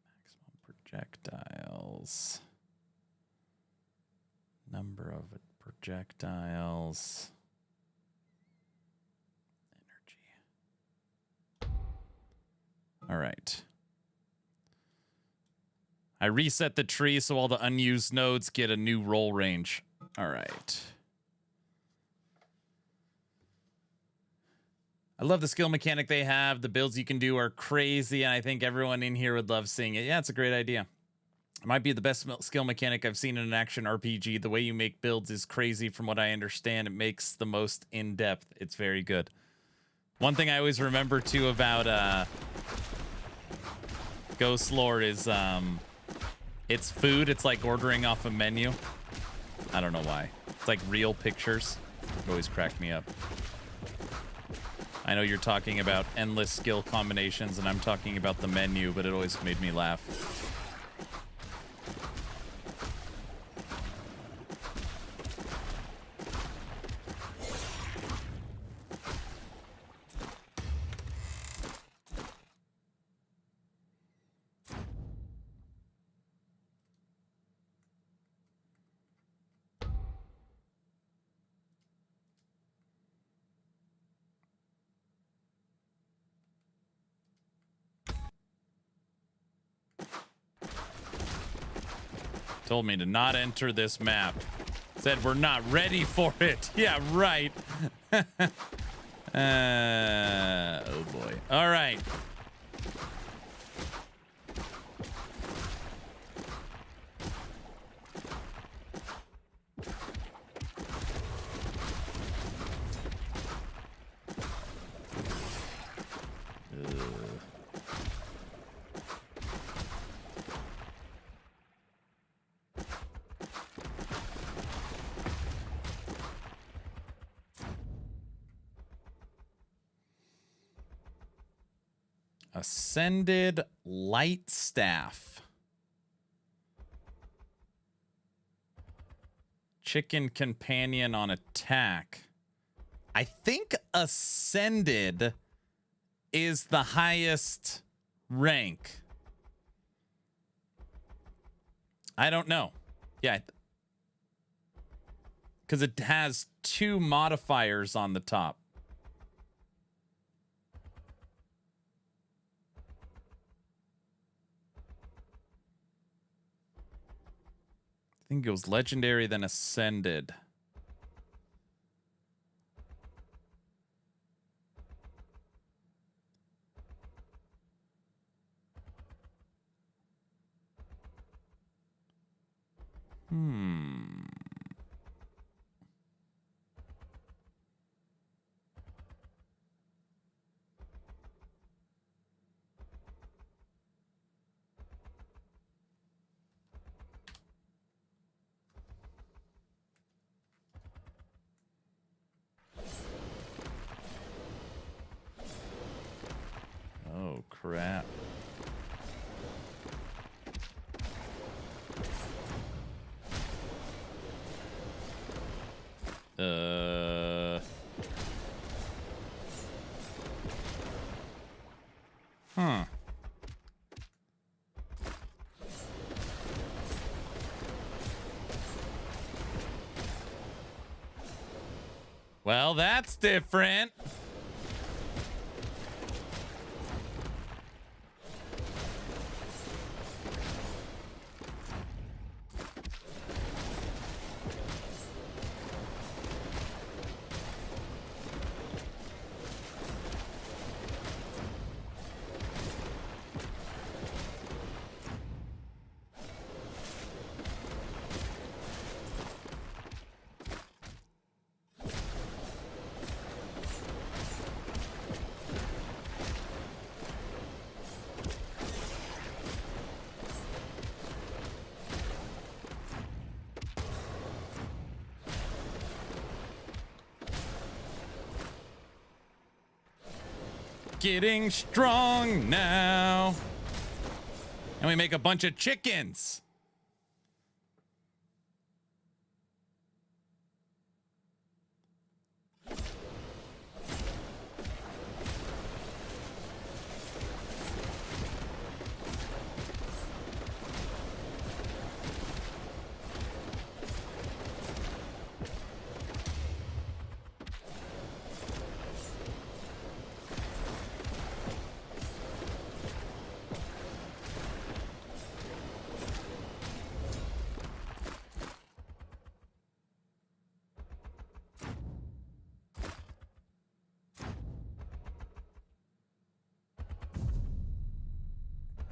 Maximum projectiles. Number of projectiles. Energy. All right. I reset the tree so all the unused nodes get a new roll range. All right. I love the skill mechanic they have. The builds you can do are crazy, and I think everyone in here would love seeing it. Yeah, it's a great idea. It might be the best skill mechanic I've seen in an action RPG. The way you make builds is crazy from what I understand. It makes the most in-depth. It's very good. One thing I always remember, too, about Ghost Lord is... it's food. It's like ordering off a menu. I don't know why. It's like real pictures. It always cracked me up. I know you're talking about endless skill combinations, and I'm talking about the menu, but it always made me laugh. Told me to not enter this map. Said we're not ready for it. Yeah, right. Oh boy. All right. Ascended light staff. Chicken companion on attack. I think ascended is the highest rank. I don't know. Yeah. Because it has 2 modifiers on the top. I think it was legendary, then ascended. Oh, crap. Huh. Well, that's different. Getting strong now. And we make a bunch of chickens.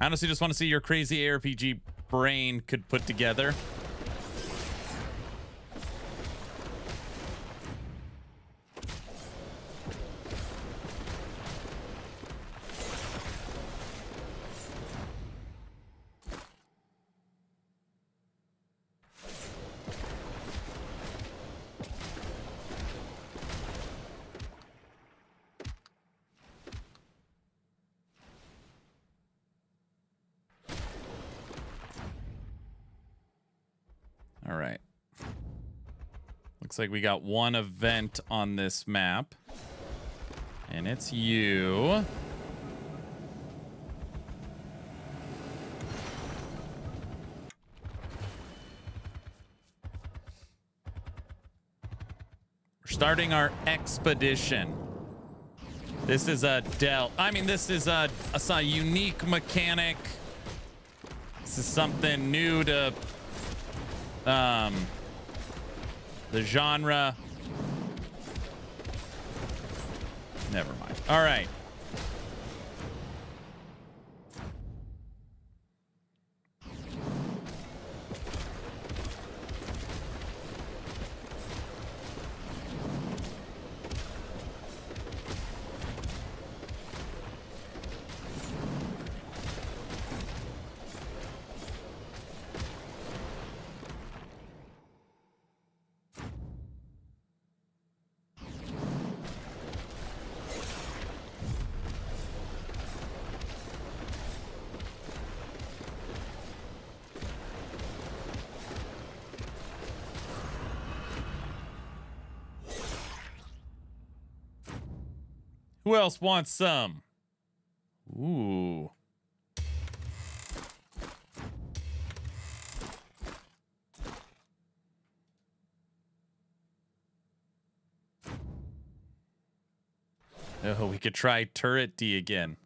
I honestly just want to see your crazy ARPG brain could put together. All right. Looks like we got one event on this map. And it's you. We're starting our expedition. This is a this is a unique mechanic. This is something new to The genre. Never mind. All right. Who else wants some? Ooh. Oh, we could try Turret D again.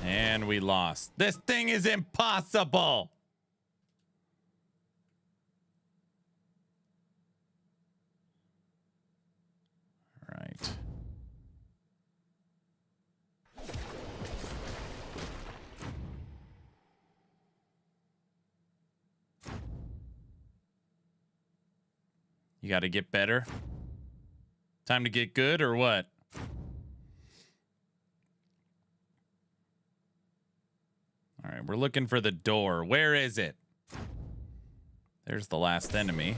And we lost. This thing is impossible. All right. You got to get better. Time to get good or what? All right, we're looking for the door. Where is it? There's the last enemy.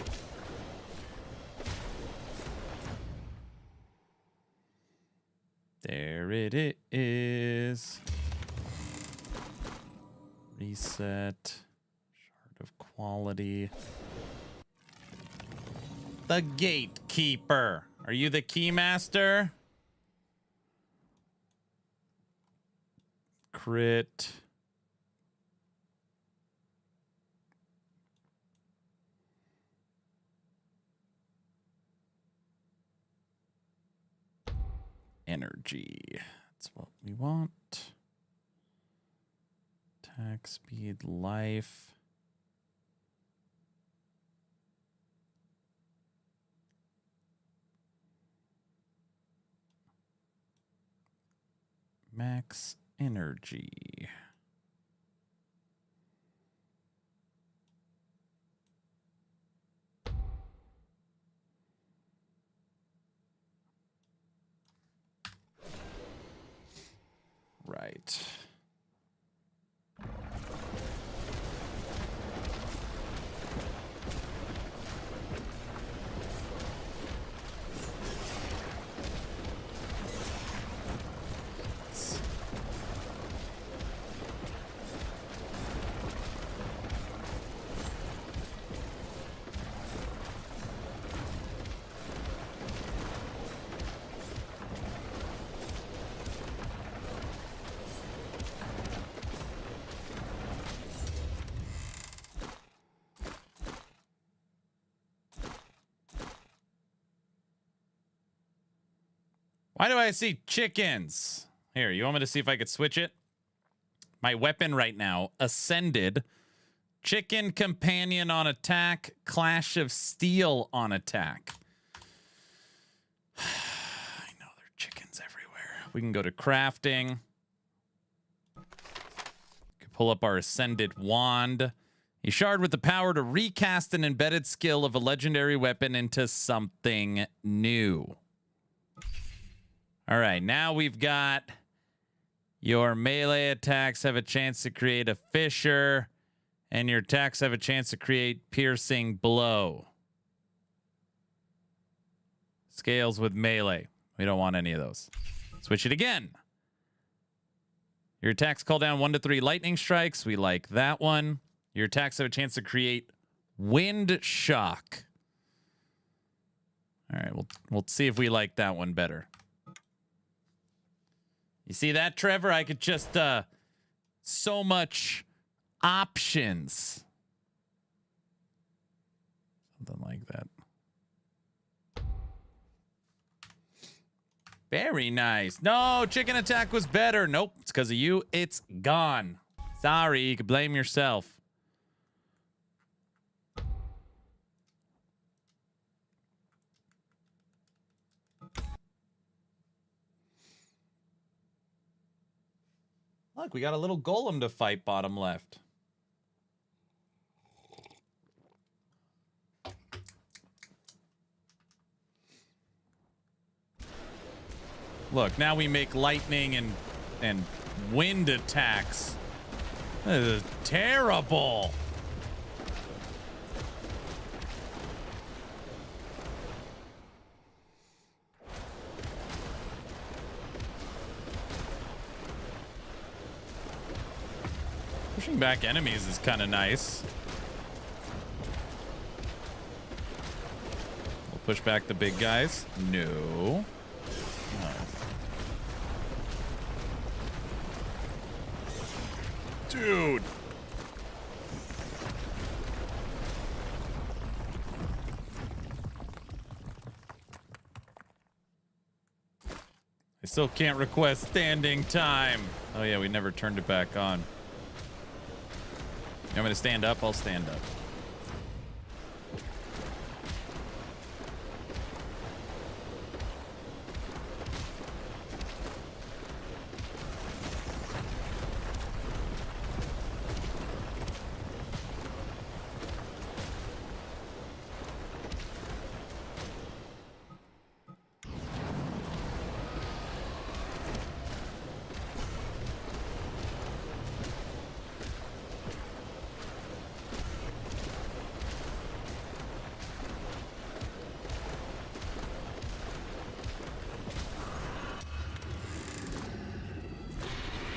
There it is. Reset. Shard of quality. The gatekeeper. Are you the keymaster? Crit. Energy. That's what we want. Attack speed, life. Max energy. Right. Why do I see chickens? Here, you want me to see if I could switch it? My weapon right now, Ascended. Chicken Companion on attack. Clash of Steel on attack. I know there are chickens everywhere. We can go to crafting. Can pull up our Ascended Wand. A shard with the power to recast an embedded skill of a legendary weapon into something new. All right, now we've got your melee attacks have a chance to create a fissure, and your attacks have a chance to create piercing blow. Scales with melee. We don't want any of those. Switch it again. Your attacks call down 1 to 3 lightning strikes. We like that one. Your attacks have a chance to create wind shock. All right, we'll see if we like that one better. You see that, Trevor? I could just so much options. Something like that. Very nice. No, chicken attack was better. Nope, it's because of you. It's gone. Sorry, you can blame yourself. Look, we got a little golem to fight bottom left. Look, now we make lightning and wind attacks. This is terrible. Pushing back enemies is kind of nice. We'll push back the big guys. No. Dude. I still can't request standing time. Oh yeah, we never turned it back on. You want me to stand up? I'll stand up.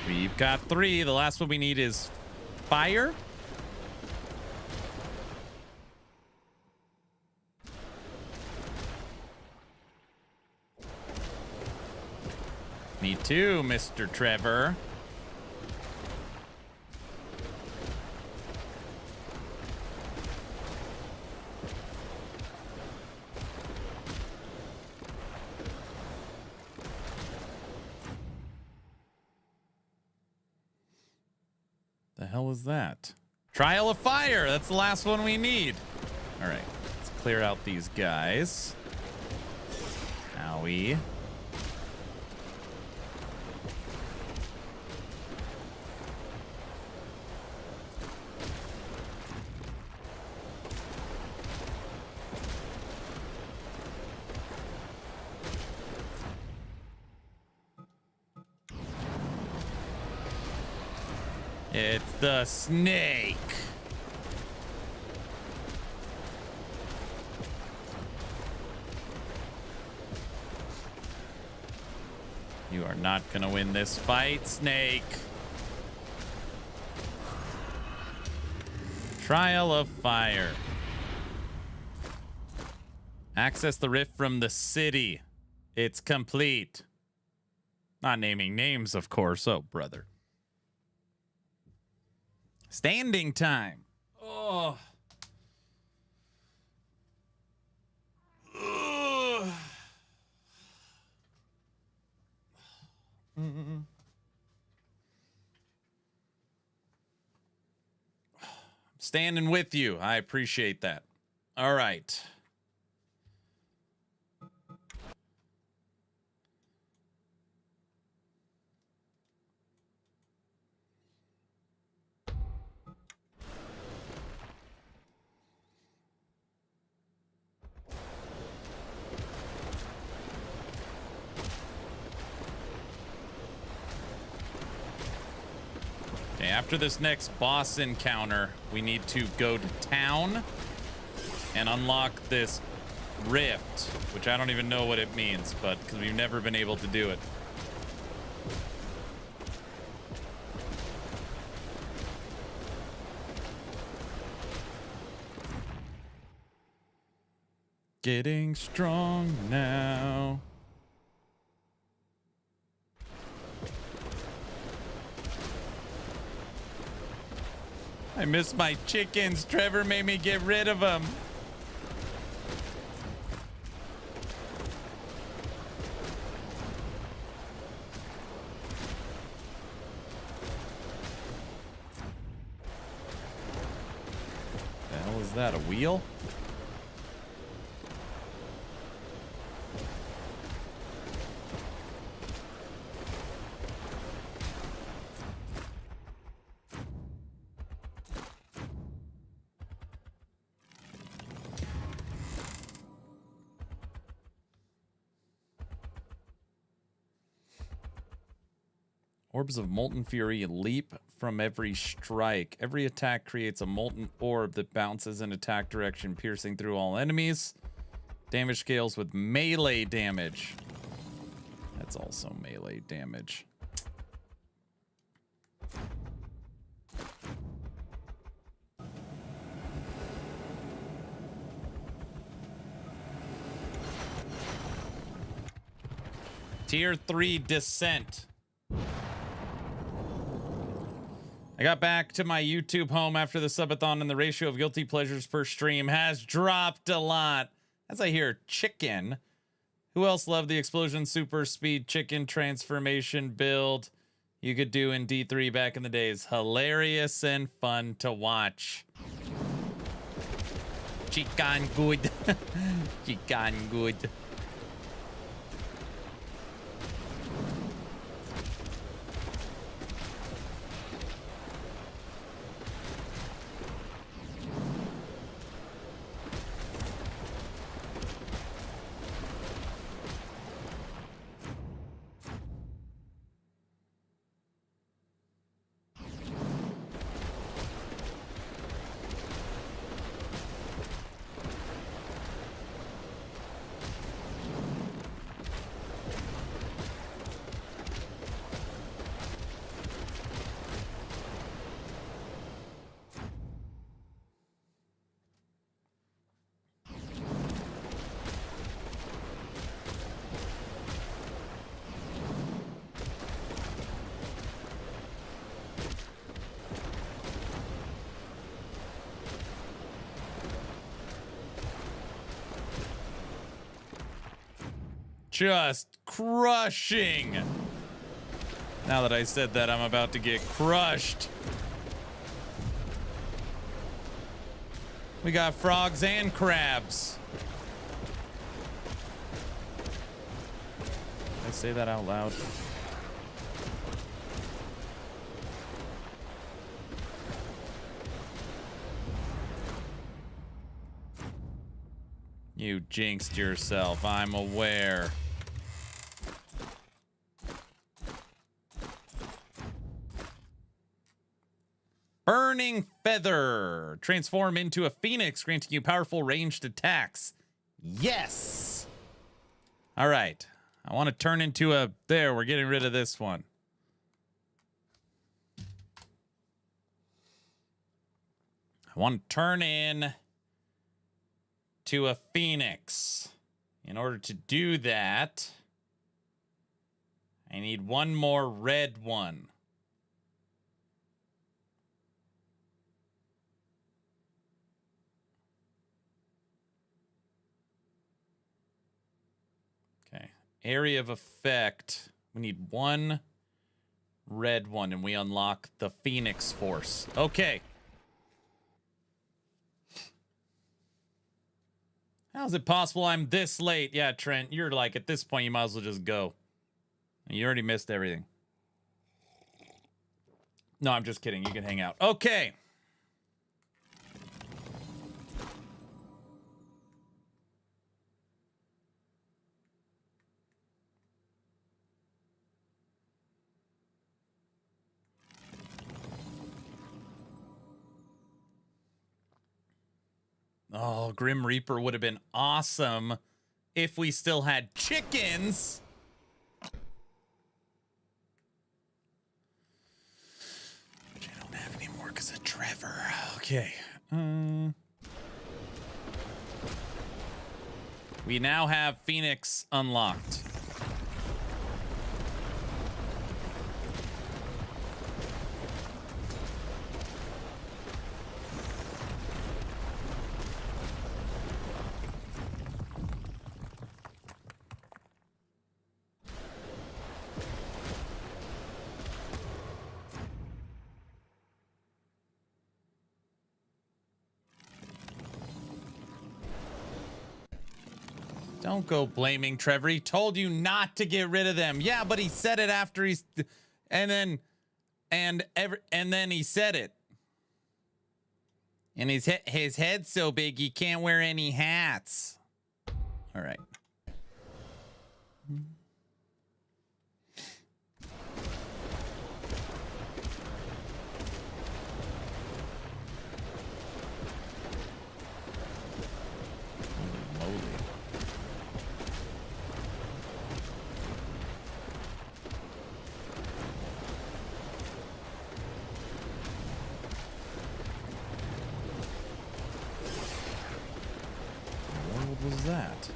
We've got 3. The last one we need is fire. Me too, Mr. Trevor. The hell is that? Trial of Fire. That's the last one we need. All right. Let's clear out these guys. Owie. It's the snake. You are not going to win this fight, snake. Trial of Fire. Access the rift from the city. It's complete. Not naming names, of course. Oh, brother. Standing time. Oh. I'm standing with you. I appreciate that. All right. After this next boss encounter, we need to go to town and unlock this rift, which I don't even know what it means, but because we've never been able to do it. getting strong now. I miss my chickens. Trevor made me get rid of them. The hell is that? A wheel? Orbs of Molten Fury leap from every strike. Every attack creates a molten orb that bounces in attack direction, piercing through all enemies. Damage scales with melee damage. That's also melee damage. Tier 3 Descent. I got back to my YouTube home after the subathon, and the ratio of guilty pleasures per stream has dropped a lot. As I hear chicken. Who else loved the explosion super speed chicken transformation build you could do in D3 back in the days? Hilarious and fun to watch. Chicken good. Chicken good. Just crushing. Now that I said that, I'm about to get crushed. We got frogs and crabs. Did I say that out loud? You jinxed yourself, I'm aware. Burning Feather. Transform into a phoenix, granting you powerful ranged attacks. Yes! All right. I want to turn into a... There, we're getting rid of this one. I want to turn in to a phoenix. In order to do that, I need one more red one. Okay. Area of effect. We need one red one, and we unlock the Phoenix Force. Okay. How's it possible I'm this late? Yeah, Trent, you're like, at this point, you might as well just go. You already missed everything. No, I'm just kidding. You can hang out. Okay. Oh, Grim Reaper would have been awesome if we still had chickens. Which I don't have anymore because of Trevor. Okay. We now have Phoenix unlocked. Don't go blaming Trevor. He told you not to get rid of them. Yeah, but he said it after he's, and then he said it. And his head's so big he can't wear any hats. All right. Holy moly. What was that?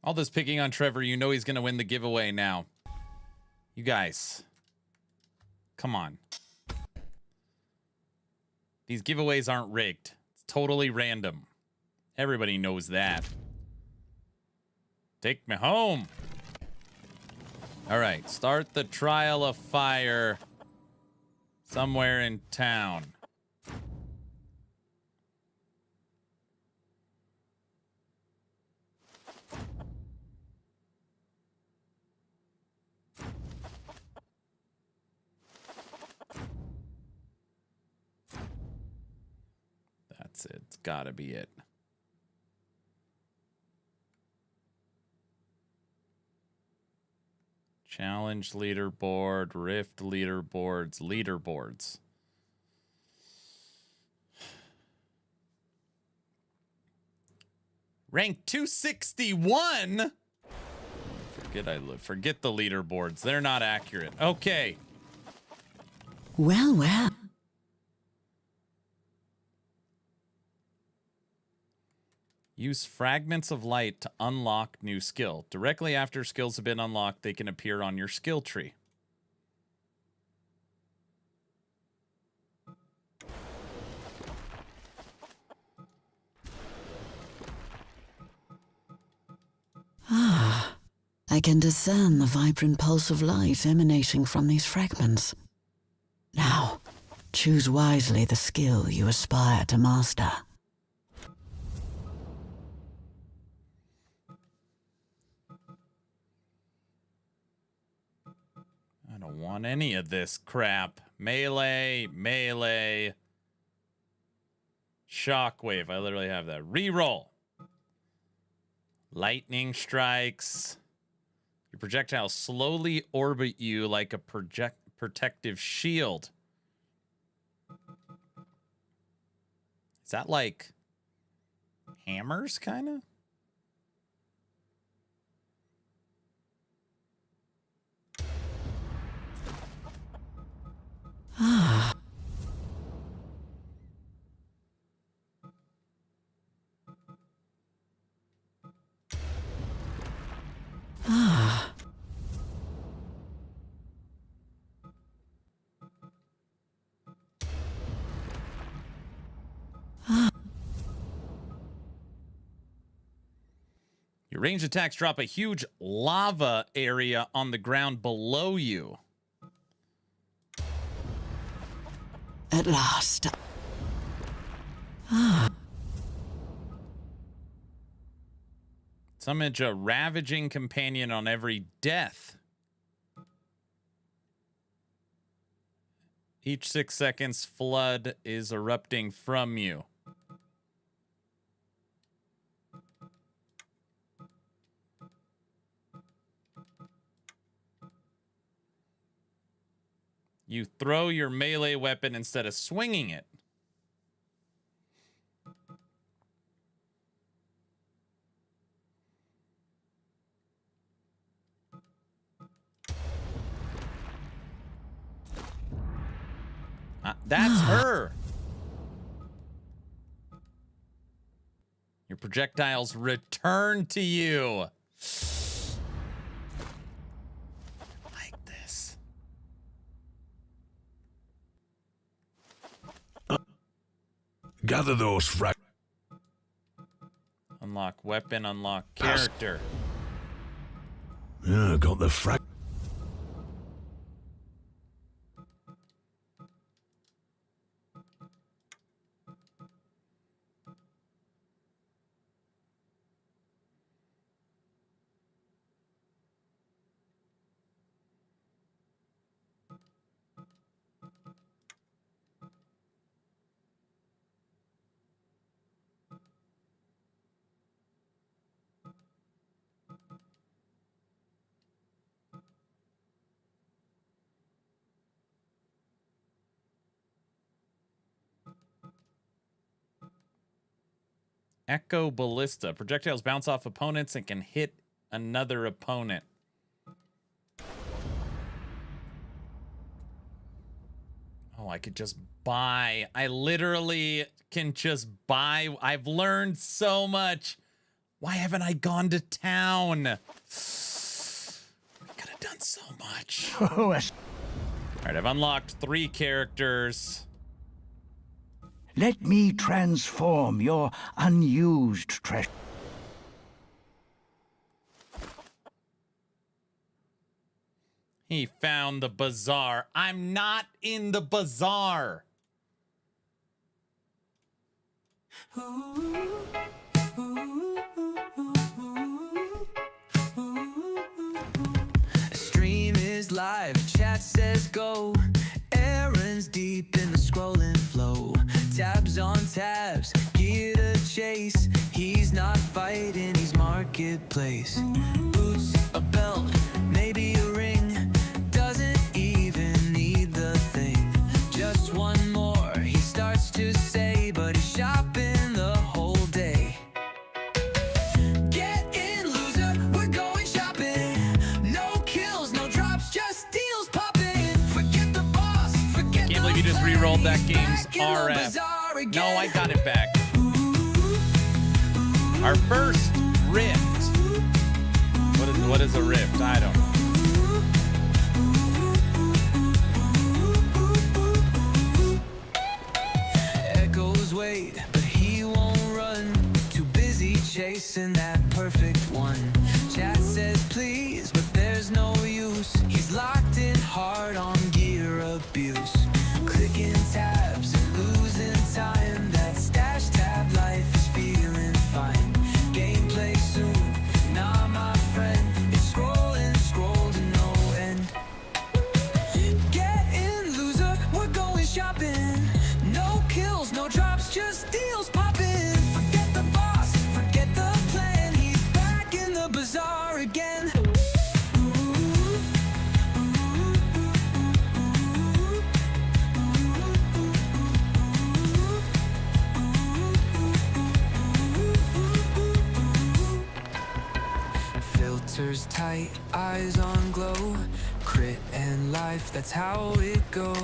All this picking on Trevor, you know he's going to win the giveaway now. You guys. Come on. These giveaways aren't rigged. It's totally random. Everybody knows that. Take me home. All right, start the trial of fire somewhere in town. That's it. It's gotta be it. Challenge leaderboard, Rift leaderboards. Rank 261? Forget the leaderboards. They're not accurate. Okay. Well, well. Use fragments of light to unlock new skill. Directly after skills have been unlocked, they can appear on your skill tree. Ah, I can discern the vibrant pulse of light emanating from these fragments. Now, choose wisely the skill you aspire to master. I don't want any of this crap. Melee. Shockwave. I literally have that. Reroll. Lightning strikes. Your projectiles slowly orbit you like a protective shield. Is that like hammers, kind of? Ah. Ah. Ah. Your ranged attacks drop a huge lava area on the ground below you. At last. Ah. Summon a ravaging companion on every death. Each 6 seconds, flood is erupting from you. You throw your melee weapon instead of swinging it. That's her. Your projectiles return to you. I like this. Gather those Unlock weapon, unlock character. Yeah, got the Echo Ballista. Projectiles bounce off opponents and can hit another opponent. Oh, I could just buy. I literally can just buy. I've learned so much. Why haven't I gone to town? We could have done so much. All right, I've unlocked 3 characters. Let me transform your unused treasure. He found the bazaar. I'm not in the bazaar. Stream is live, chat says go. Aaron's deep in the scrolling flow. Tabs on tabs, gear to chase. He's not fighting, he's marketplace. Boots, a belt, maybe a ring. Doesn't even need the thing. Just one more, he starts to say, but he's shopping the whole day. Get in, loser, we're going shopping. No kills, no drops, just deals popping. Forget the boss, forget Can't believe you just re-rolled that game's RF. No, I got it back. Our first rift. What is a rift? I don't know. Echoes wait, but he won't run. Too busy chasing that perfect one. Chat says please, but there's no use. He's locked in hard on gear abuse. Clicking tabs and losing time. That stash tab life is feeling fine. Gameplay soon, nah my friend. It's scrolling, scroll to no end. Get in, loser, we're going shopping. No kills, no drops, just deals popping. Forget the boss, forget the plan. He's back in the bazaar again. Filters tight, eyes on glow. Crit and life, that's how it go.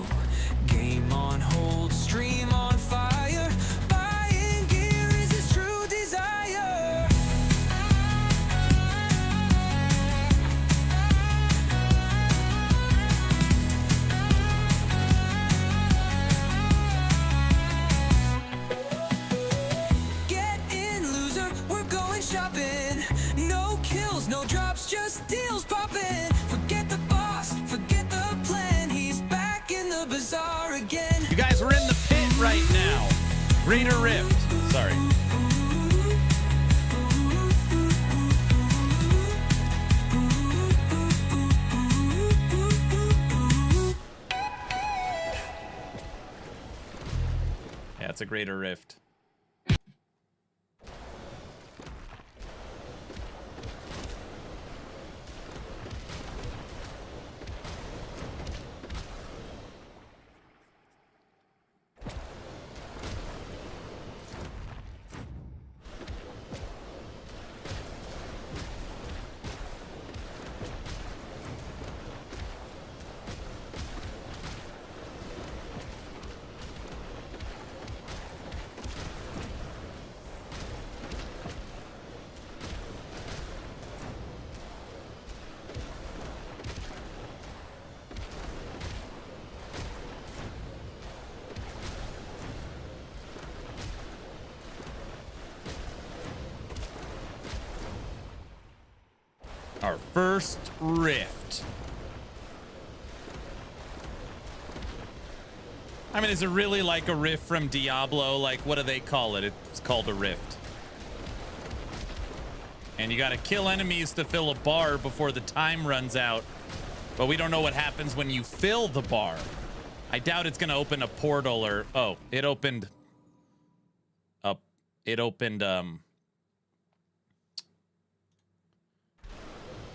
Game on hold, stream on fire. Buying gear is his true desire. Get in, loser, we're going shopping. No kills, no drops, just deals popping. Forget the boss, forget the plan. He's back in the bazaar again. You guys are in the pit right now. Greater Rift. Sorry. Yeah, it's a Greater Rift. Our first rift. I mean, is it really like a rift from Diablo? Like, what do they call it? It's called a rift. And you gotta kill enemies to fill a bar before the time runs out. But we don't know what happens when you fill the bar. I doubt it's gonna open a portal or... Oh, it opened...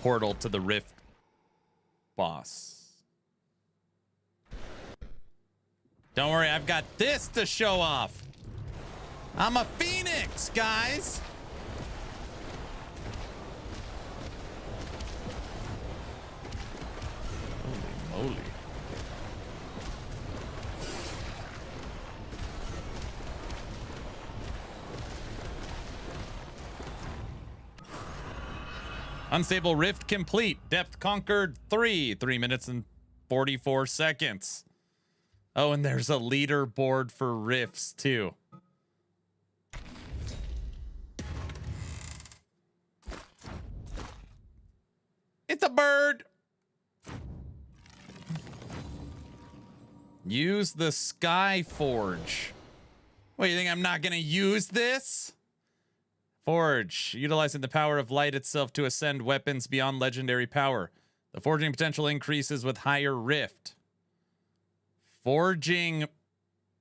portal to the rift boss. Don't worry, I've got this to show off. I'm a phoenix, guys. Holy moly. Unstable rift complete. Depth conquered 3 minutes and 44 seconds. Oh, and there's a leaderboard for rifts too. It's a bird. Use the Sky Forge. What, you think I'm not gonna use this? Forge, utilizing the power of light itself to ascend weapons beyond legendary power. The forging potential increases with higher rift. Forging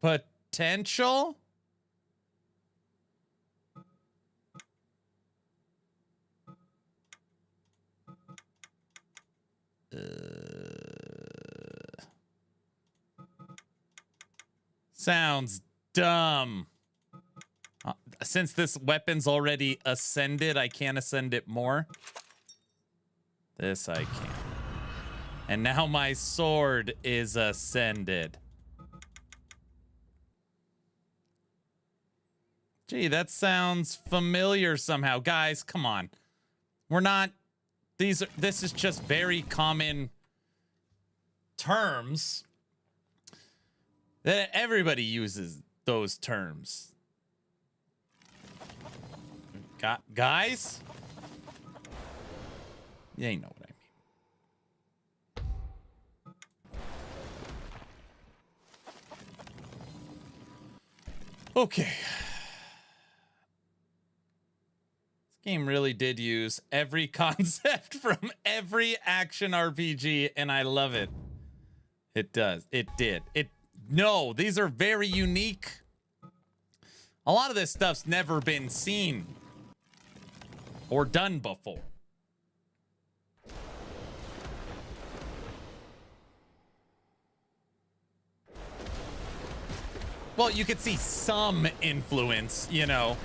potential? Sounds dumb. Since this weapon's already ascended, I can't ascend it more. This I can. And now my sword is ascended. Gee, that sounds familiar somehow. Guys, come on. We're not... This is just very common terms. That everybody uses those terms. Guys? Yeah, you know what I mean. Okay. This game really did use every concept from every action RPG, and I love it. It does. It did. No, these are very unique. A lot of this stuff's never been seen or done before. Well, you could see some influence, you know.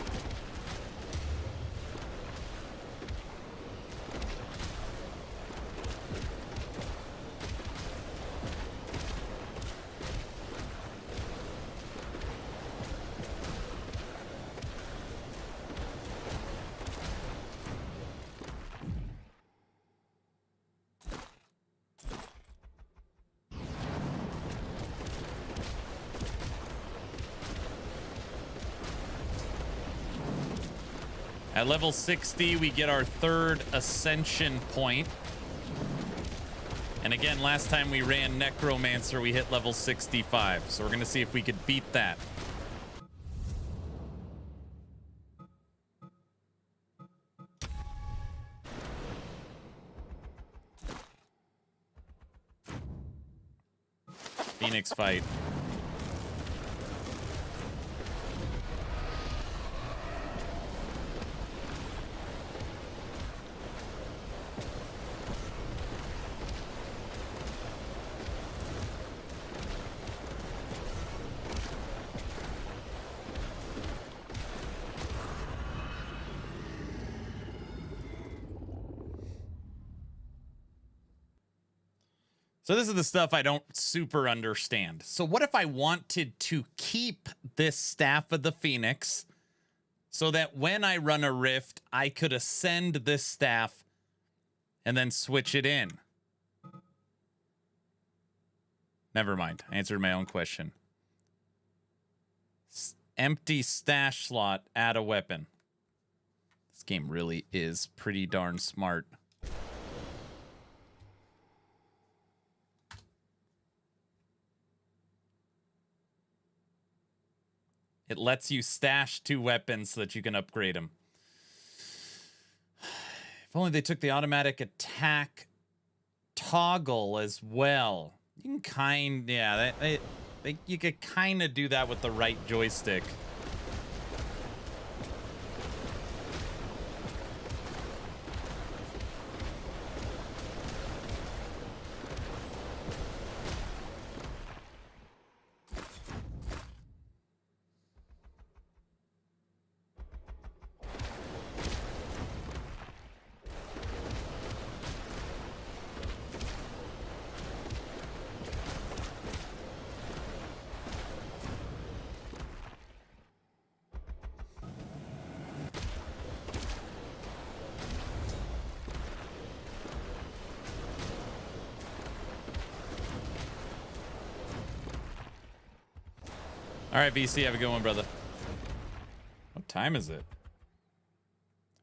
At level 60, we get our third ascension point. And again, last time we ran Necromancer, we hit level 65. So we're going to see if we could beat that. Phoenix fight. So this is the stuff I don't super understand. So what if I wanted to keep this Staff of the Phoenix so that when I run a rift, I could ascend this staff and then switch it in? Never mind. I answered my own question. Empty stash slot, add a weapon. This game really is pretty darn smart. It lets you stash 2 weapons so that you can upgrade them. If only they took the automatic attack toggle as well. You can you could kind of do that with the right joystick. All right, VC, have a good one, brother. What time is it?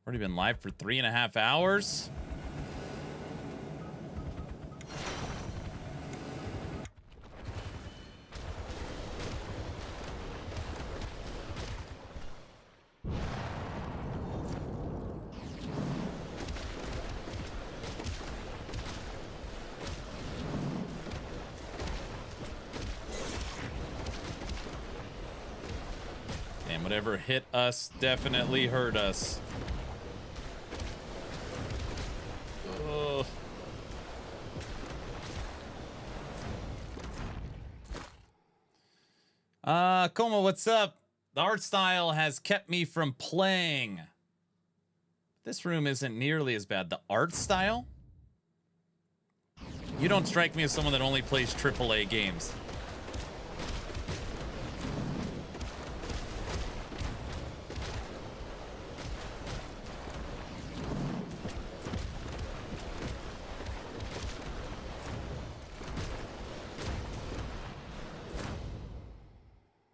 Already been live for 3.5 hours. Whatever hit us definitely hurt us. Ugh. Coma, what's up? The art style has kept me from playing. This room isn't nearly as bad. The art style? You don't strike me as someone that only plays AAA games.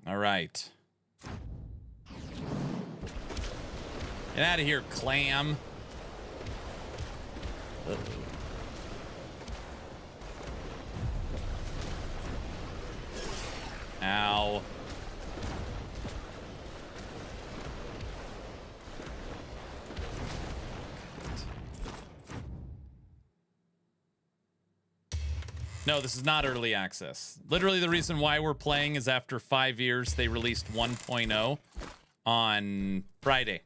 All right. Get out of here, clam. Uh-oh. Ow. No, this is not early access. Literally, the reason why we're playing is after 5 years, they released 1.0 on Friday.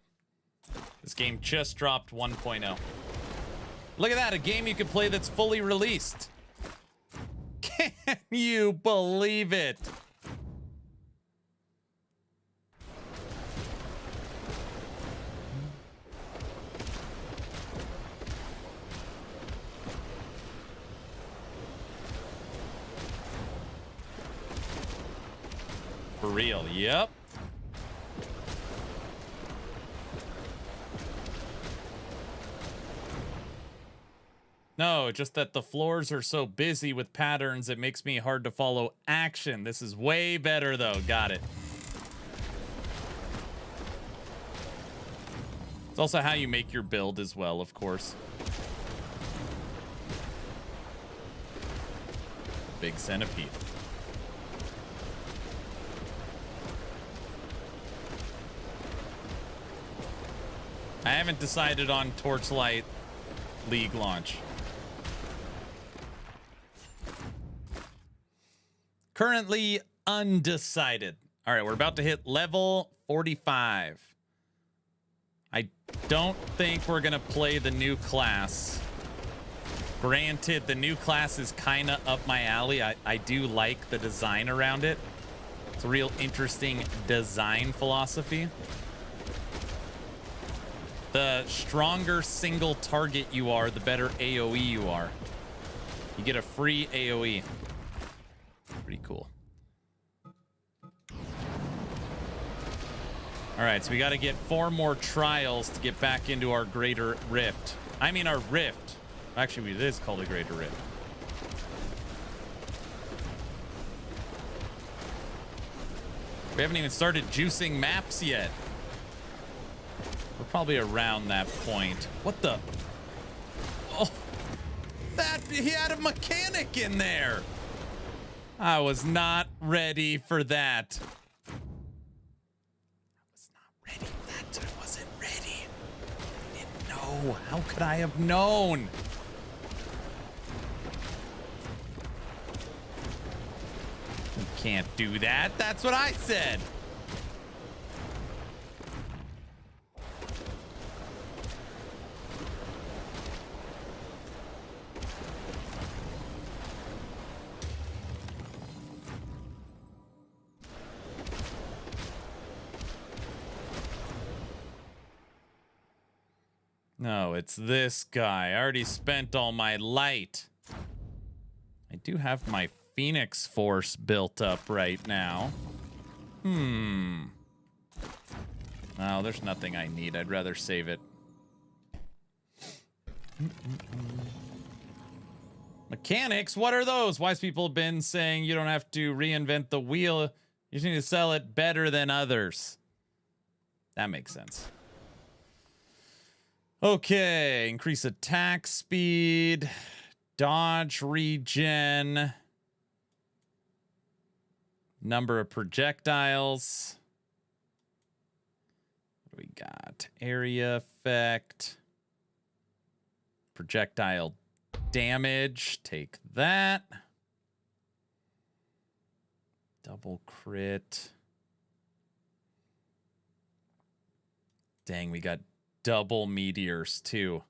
This game just dropped 1.0. Look at that, a game you can play that's fully released. Can you believe it? For real, yep. No, just that the floors are so busy with patterns, it makes me hard to follow action. This is way better, though. Got it. It's also how you make your build as well, of course. Big centipede. I haven't decided on Torchlight League launch. Currently undecided. All right, we're about to hit level 45. I don't think we're gonna play the new class. Granted, the new class is kind of up my alley. I do like the design around it. It's a real interesting design philosophy. The stronger single target you are, the better AoE you are. You get a free AoE. Pretty cool. All right, so we got to get 4 more trials to get back into our Greater Rift. I mean, our Rift. Actually, it is called a Greater Rift. We haven't even started juicing maps yet. We're probably around that point. What the? Oh, he had a mechanic in there. I was not ready for that. know? How could I have known? You can't do that. That's what I said. No, it's this guy. I already spent all my light. I do have my Phoenix Force built up right now. No, there's nothing I need. I'd rather save it. Mechanics? What are those? Wise people have been saying you don't have to reinvent the wheel. You just need to sell it better than others. That makes sense. Okay, increase attack speed, dodge regen, number of projectiles. What do we got? Area effect, projectile damage, take that. Double crit. Dang, we got double meteors too.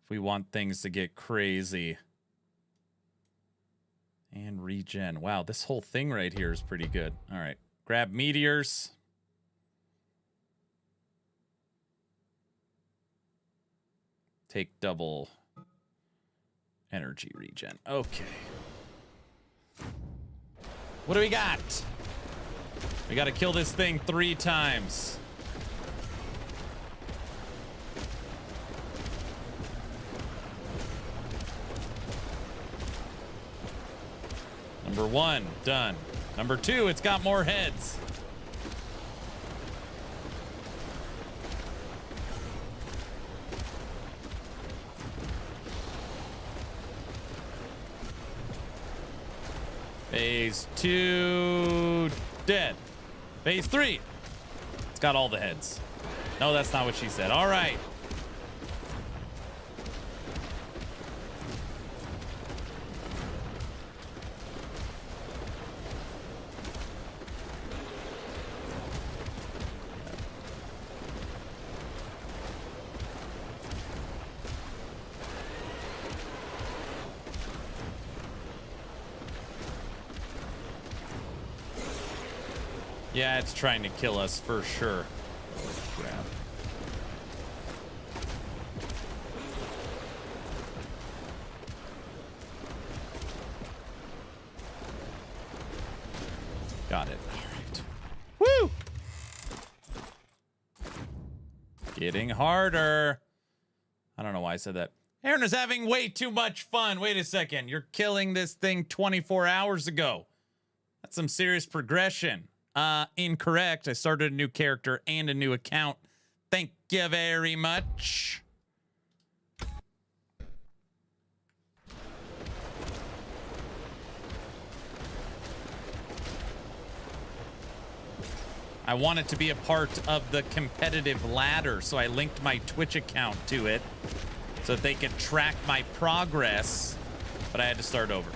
If we want things to get crazy. And regen. Wow, this whole thing right here is pretty good. All right, grab meteors. Take double energy regen. Okay. What do we got? We got to kill this thing 3 times. Number 1, done. Number 2, it's got more heads. Phase 2, dead. Phase 3, it's got all the heads. No, that's not what she said. All right. Yeah, it's trying to kill us for sure. Crap. Got it. All right. Woo! Getting harder. I don't know why I said that. Aaron is having way too much fun. Wait a second. You're killing this thing 24 hours ago. That's some serious progression. Incorrect. I started a new character and a new account. Thank you very much. I want it to be a part of the competitive ladder, so I linked my Twitch account to it so that they could track my progress, but I had to start over.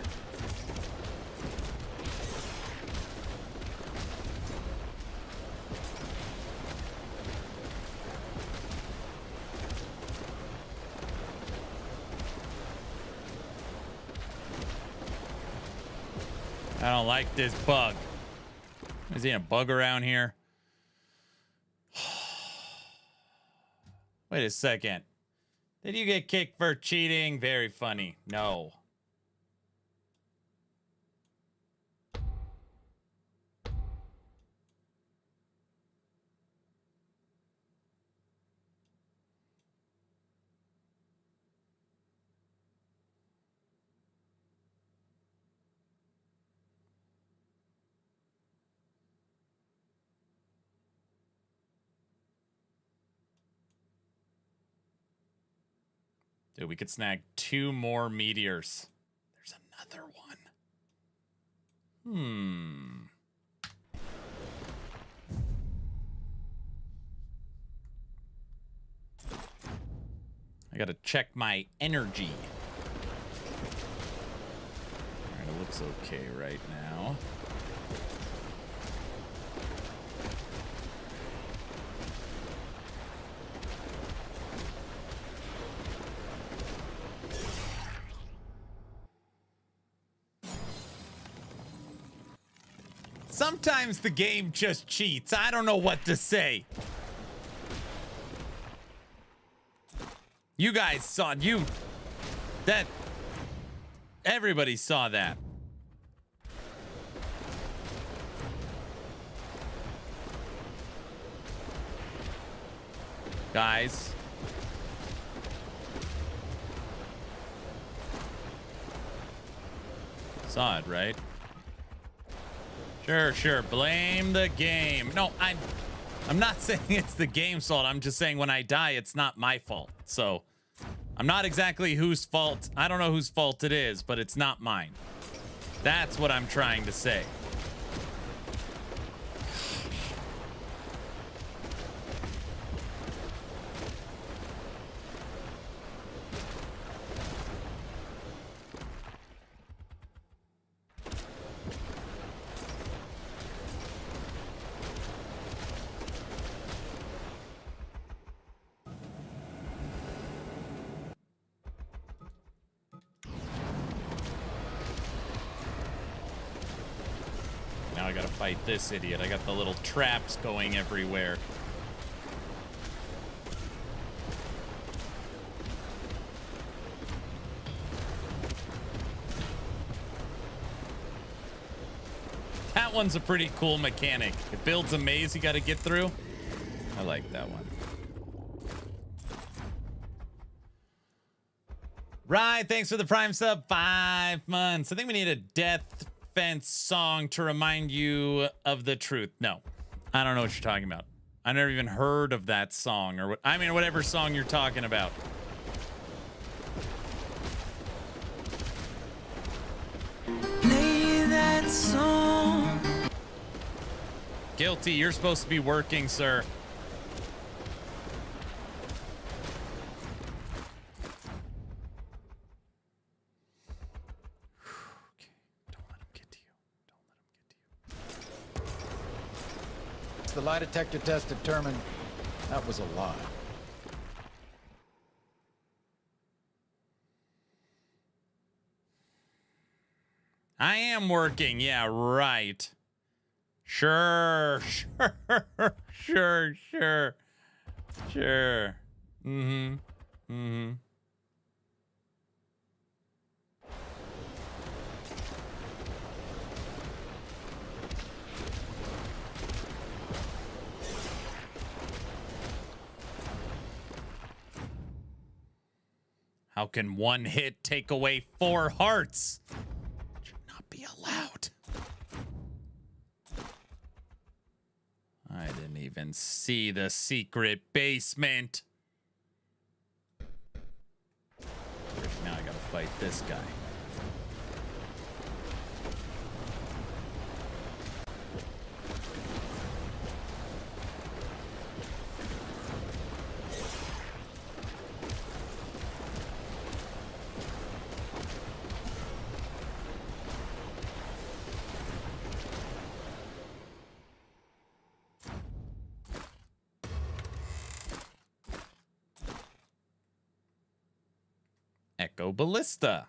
I don't like this bug. Is he a bug around here? Wait a second. Did you get kicked for cheating? Very funny. No. Dude, we could snag 2 more meteors. There's another one. gotta check my energy. Alright, it looks okay right now. Sometimes the game just cheats. I don't know what to say. You guys saw that. Everybody saw that. Guys. Saw it, right? Sure. Blame the game. No, I'm not saying it's the game's fault. I'm just saying when I die, it's not my fault. So I'm not exactly whose fault. I don't know whose fault it is, but it's not mine. That's what I'm trying to say. Now I gotta fight this idiot. I got the little traps going everywhere. That one's a pretty cool mechanic. It builds a maze you gotta get through. I like that one. Right, thanks for the Prime sub. 5 months. I think we need a death fence song to remind you of the truth. No, I don't know what you're talking about. I never even heard of that song, or what. I mean, whatever song you're talking about. Play that song. Guilty, you're supposed to be working, sir. The lie detector test determined that was a lie. I am working. Yeah, right. Sure. Mm-hmm. How can one hit take away 4 hearts? Should not be allowed. I didn't even see the secret basement. Now I gotta fight this guy. Echo Ballista.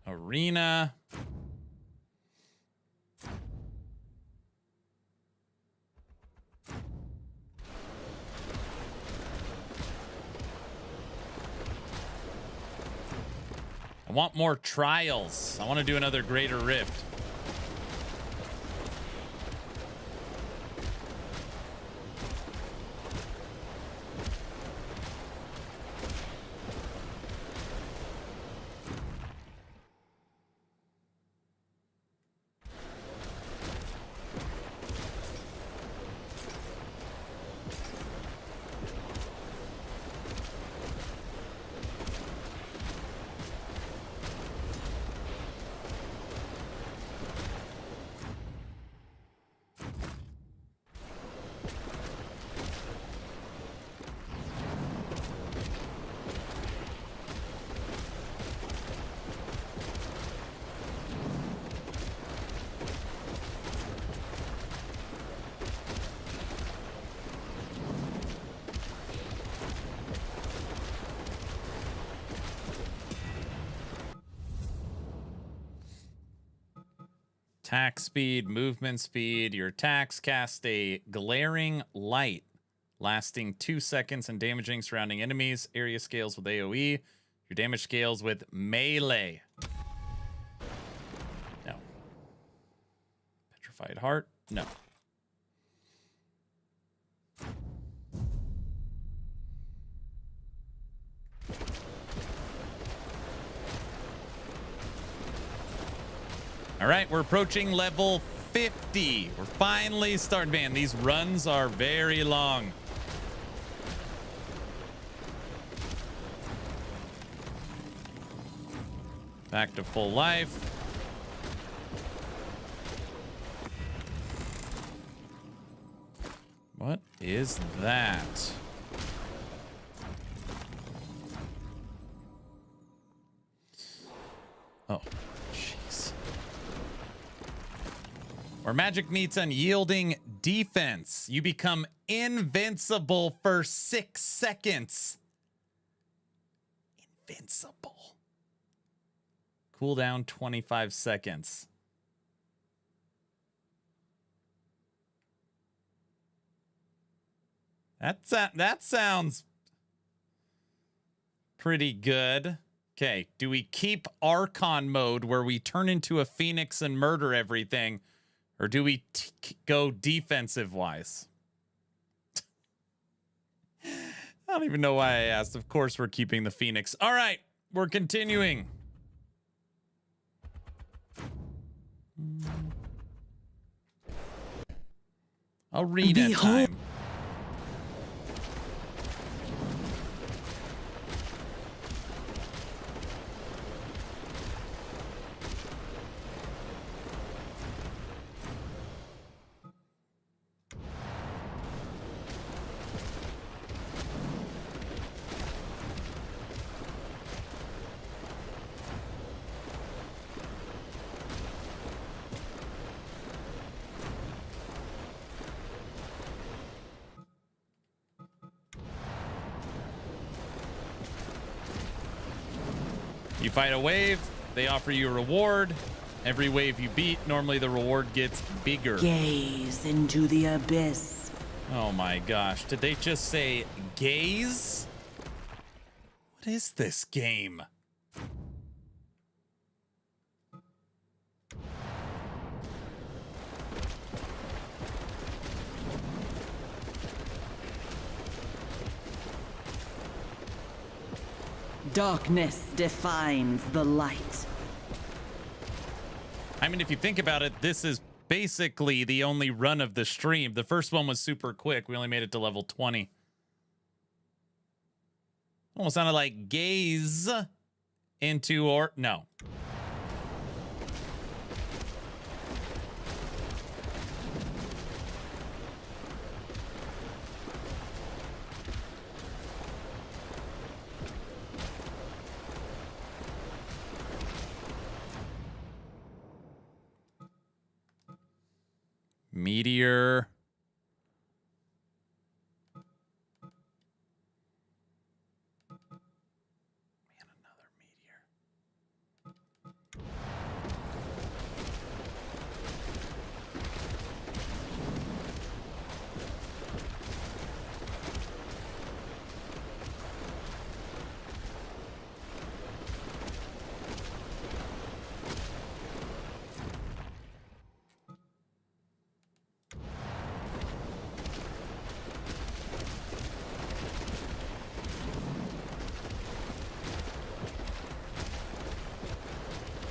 Arena. I want more trials. I want to do another Greater Rift. attack speed, movement speed. Your attacks cast a glaring light lasting 2 seconds and damaging surrounding enemies. Area scales with AoE. Your damage scales with melee. No. Petrified heart? No. All right, we're approaching level 50. We're finally starting. Man, these runs are very long. Back to full life. What is that? Oh, jeez. Where magic meets unyielding defense, you become invincible for 6 seconds. Invincible. Cooldown 25 seconds. That sounds pretty good. Okay, do we keep Archon mode where we turn into a phoenix and murder everything, or do we go defensive wise? I don't even know why I asked. Of course we're keeping the phoenix. All right, we're continuing. I'll read at time. You fight a wave, they offer you a reward. Every wave you beat, normally the reward gets bigger. Gaze into the abyss. Oh my gosh, did they just say gaze? What is this game? Darkness defines the light. I mean, if you think about it, this is basically the only run of the stream. The first one was super quick. We only made it to level 20. Almost sounded like gaze into or no. Meteor. Man, another meteor.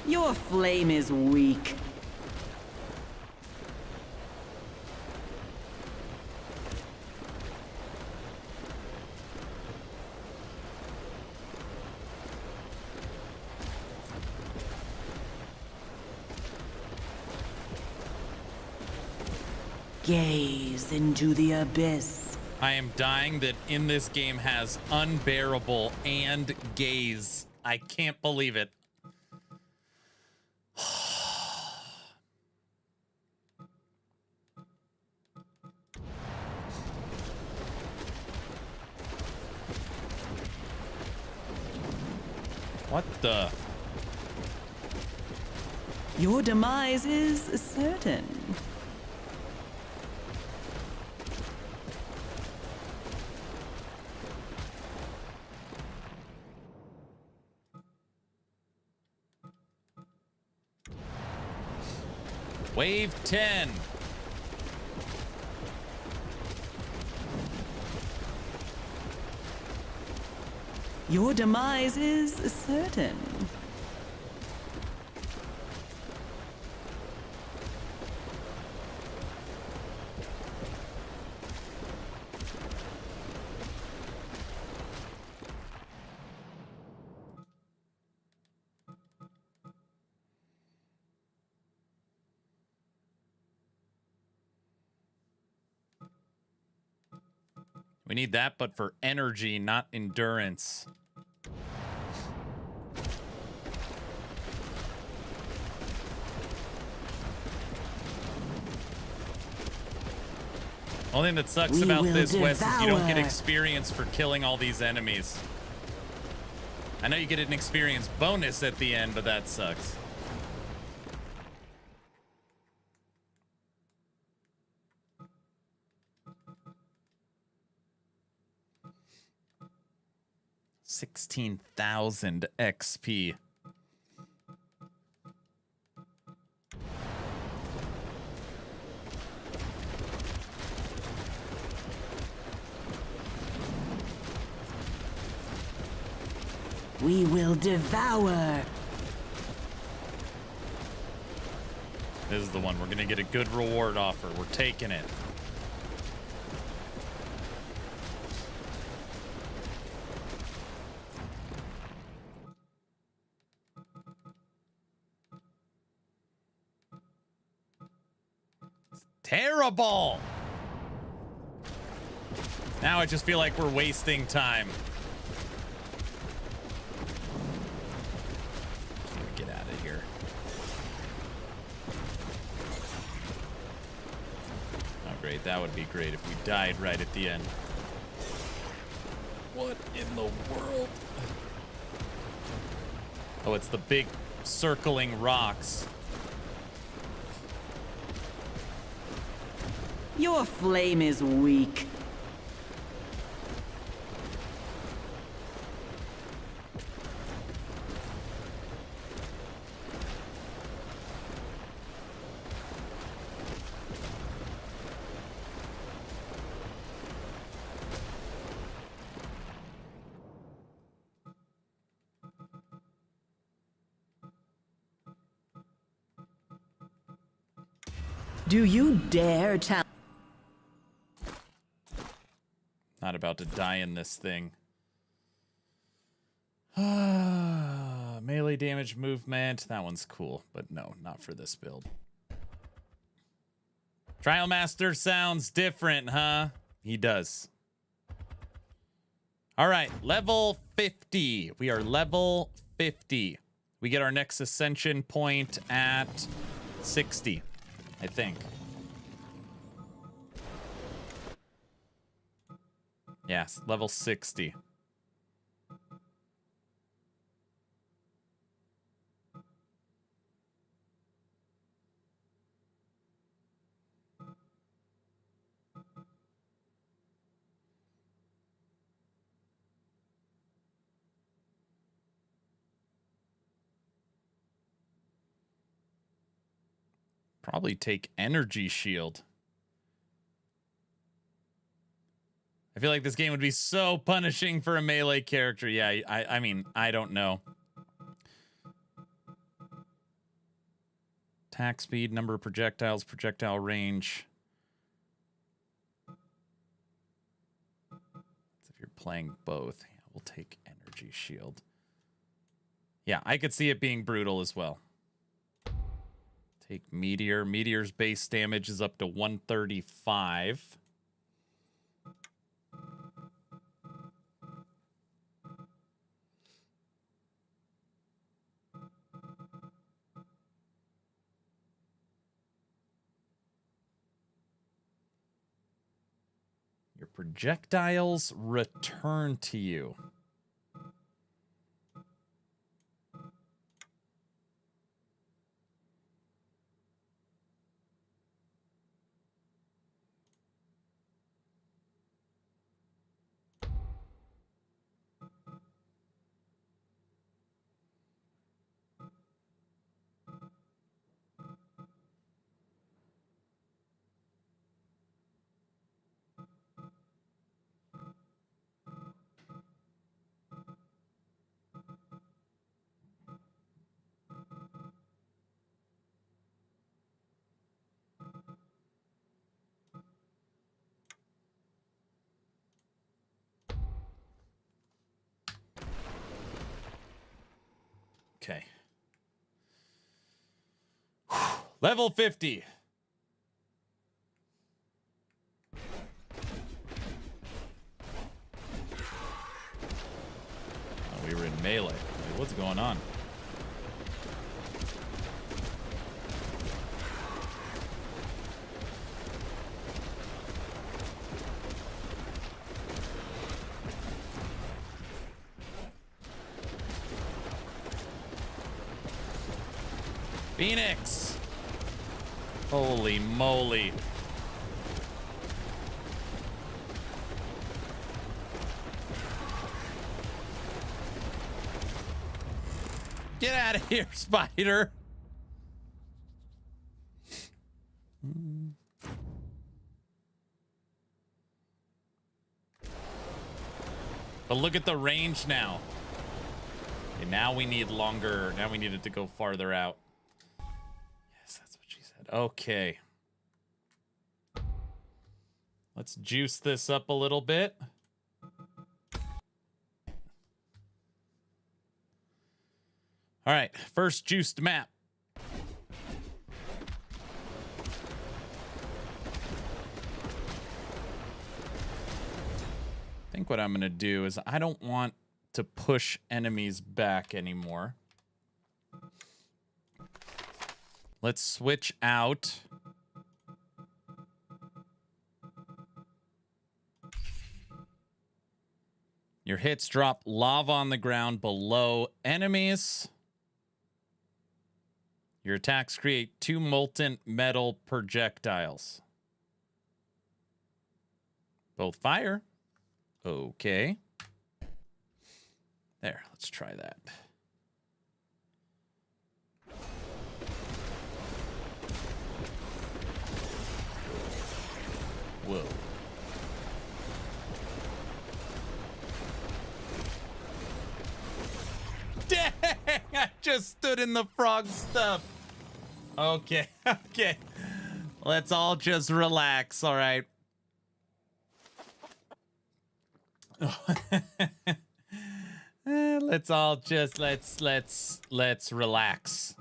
Your flame is weak. Gaze into the abyss. I am dying that in this game has unbearable and gaze. I can't believe it. What the? Your demise is certain. Wave 10. Your demise is certain. We need that, but for energy, not endurance. Only thing that sucks about this, Wes, is you don't get experience for killing all these enemies. I know you get an experience bonus at the end, but that sucks. $16,000 XP. We will devour. This is the one. We're going to get a good reward offer. We're taking it. It's terrible. Now I just feel like we're wasting time. Get out of here. Oh, great. That would be great if we died right at the end. What in the world? Oh, it's the big circling rocks. Your flame is weak. Do you dare challenge? Not about to die in this thing. Melee damage movement. That one's cool, but no, not for this build. Trial Master sounds different, huh? He does. All right, level 50. We are level 50. We get our next ascension point at 60, I think. Yes, level 60. Probably take energy shield. I feel like this game would be so punishing for a melee character. Yeah, I mean, I don't know. Attack speed, number of projectiles, projectile range. If you're playing both, yeah, we'll take energy shield. Yeah, I could see it being brutal as well. Take meteor. Meteor's base damage is up to 135. Your projectiles return to you. Okay. Level 50. Oh, we were in melee. Wait, what's going on? Phoenix! Holy moly. Get out of here, spider! But look at the range now. Okay, now we need longer. Now we need it to go farther out. Yes, that's what she said. Okay. Let's juice this up a little bit. All right, first juiced map. I think what I'm gonna do is I don't want to push enemies back anymore. Let's switch out. Your hits drop lava on the ground below enemies. Your attacks create 2 molten metal projectiles. Both fire. Okay. There, let's try that. Whoa. Dang! I just stood in the frog stuff. Okay, okay. Let's all just relax, all right? Let's all just let's relax.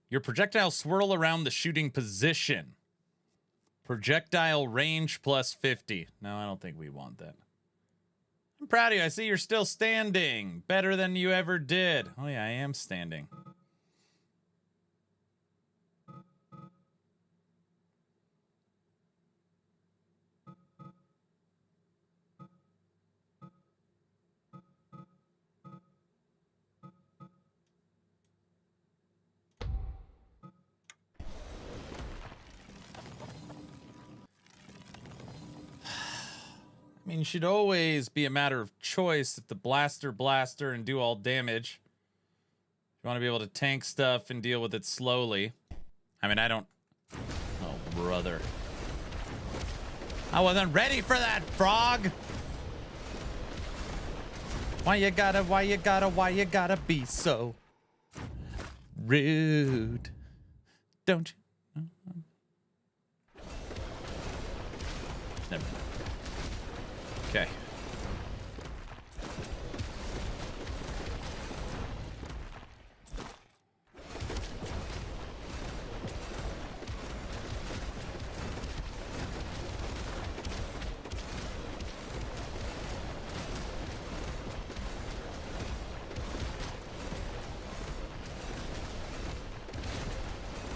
Your projectiles swirl around the shooting position. Projectile range plus 50. No, I don't think we want that. I'm proud of you. I see you're still standing. Better than you ever did. Oh, yeah, I am standing. I mean, it should always be a matter of choice if the blaster and do all damage. You want to be able to tank stuff and deal with it slowly. I mean, I don't... Oh, brother. I wasn't ready for that, frog! Why you gotta be so rude? Don't you? Never mind. Okay.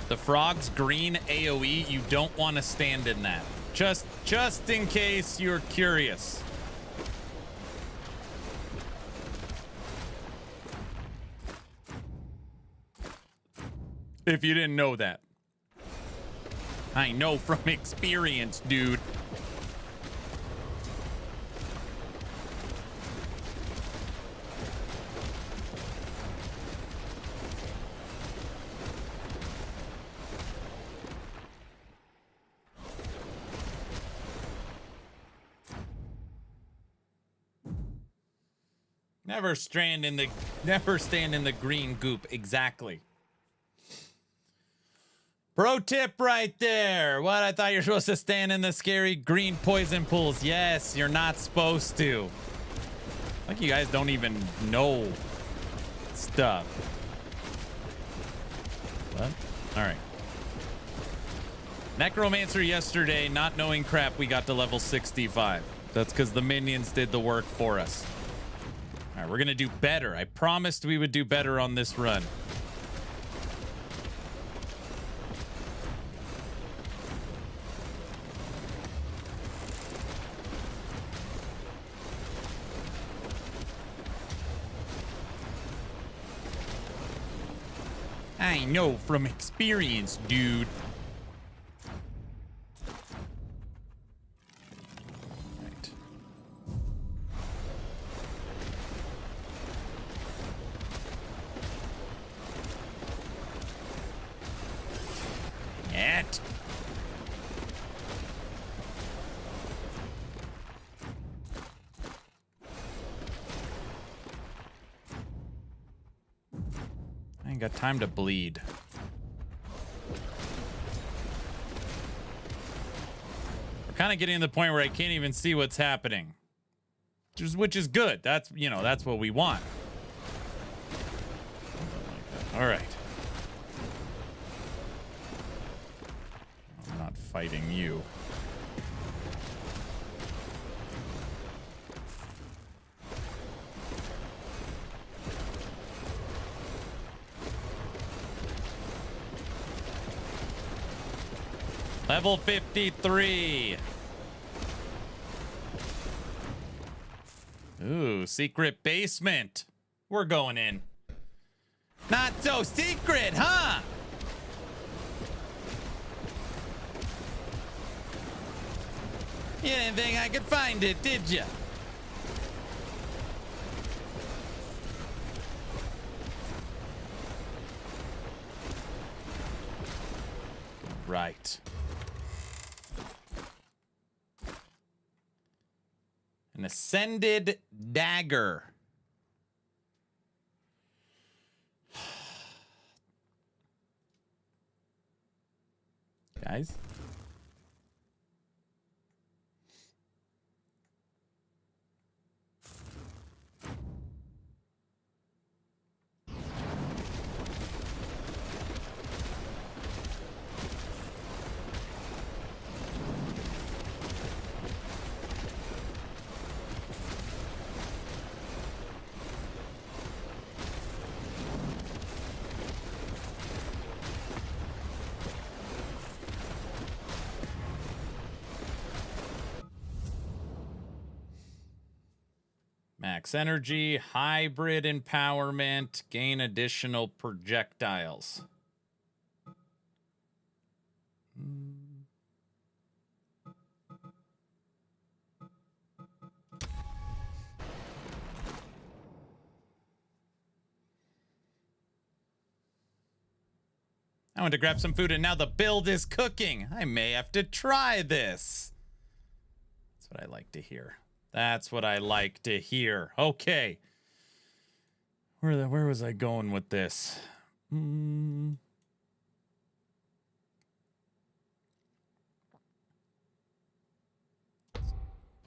The frog's green AoE, you don't want to stand in that. Just in case you're curious. If you didn't know that. I know from experience, dude. Never stand in the green goop. Exactly. Pro tip right there. What? I thought you're supposed to stand in the scary green poison pools. Yes, you're not supposed to. Like you guys don't even know stuff. What? All right. Necromancer yesterday, not knowing crap, we got to level 65. That's because the minions did the work for us. All right, we're going to do better. I promised we would do better on this run. I know from experience, dude. Right. Yet. I ain't got time to bleed. We're kind of getting to the point where I can't even see what's happening. Which is good. That's, you know, that's what we want. All right. I'm not fighting you. Level 53. Ooh, secret basement. We're going in. Not so secret, huh? You didn't think I could find it, did you? Right. An ascended dagger. Guys. Max energy, hybrid empowerment, gain additional projectiles. I went to grab some food and now the build is cooking. I may have to try this. That's what I like to hear. That's what I like to hear. Okay. Where was I going with this?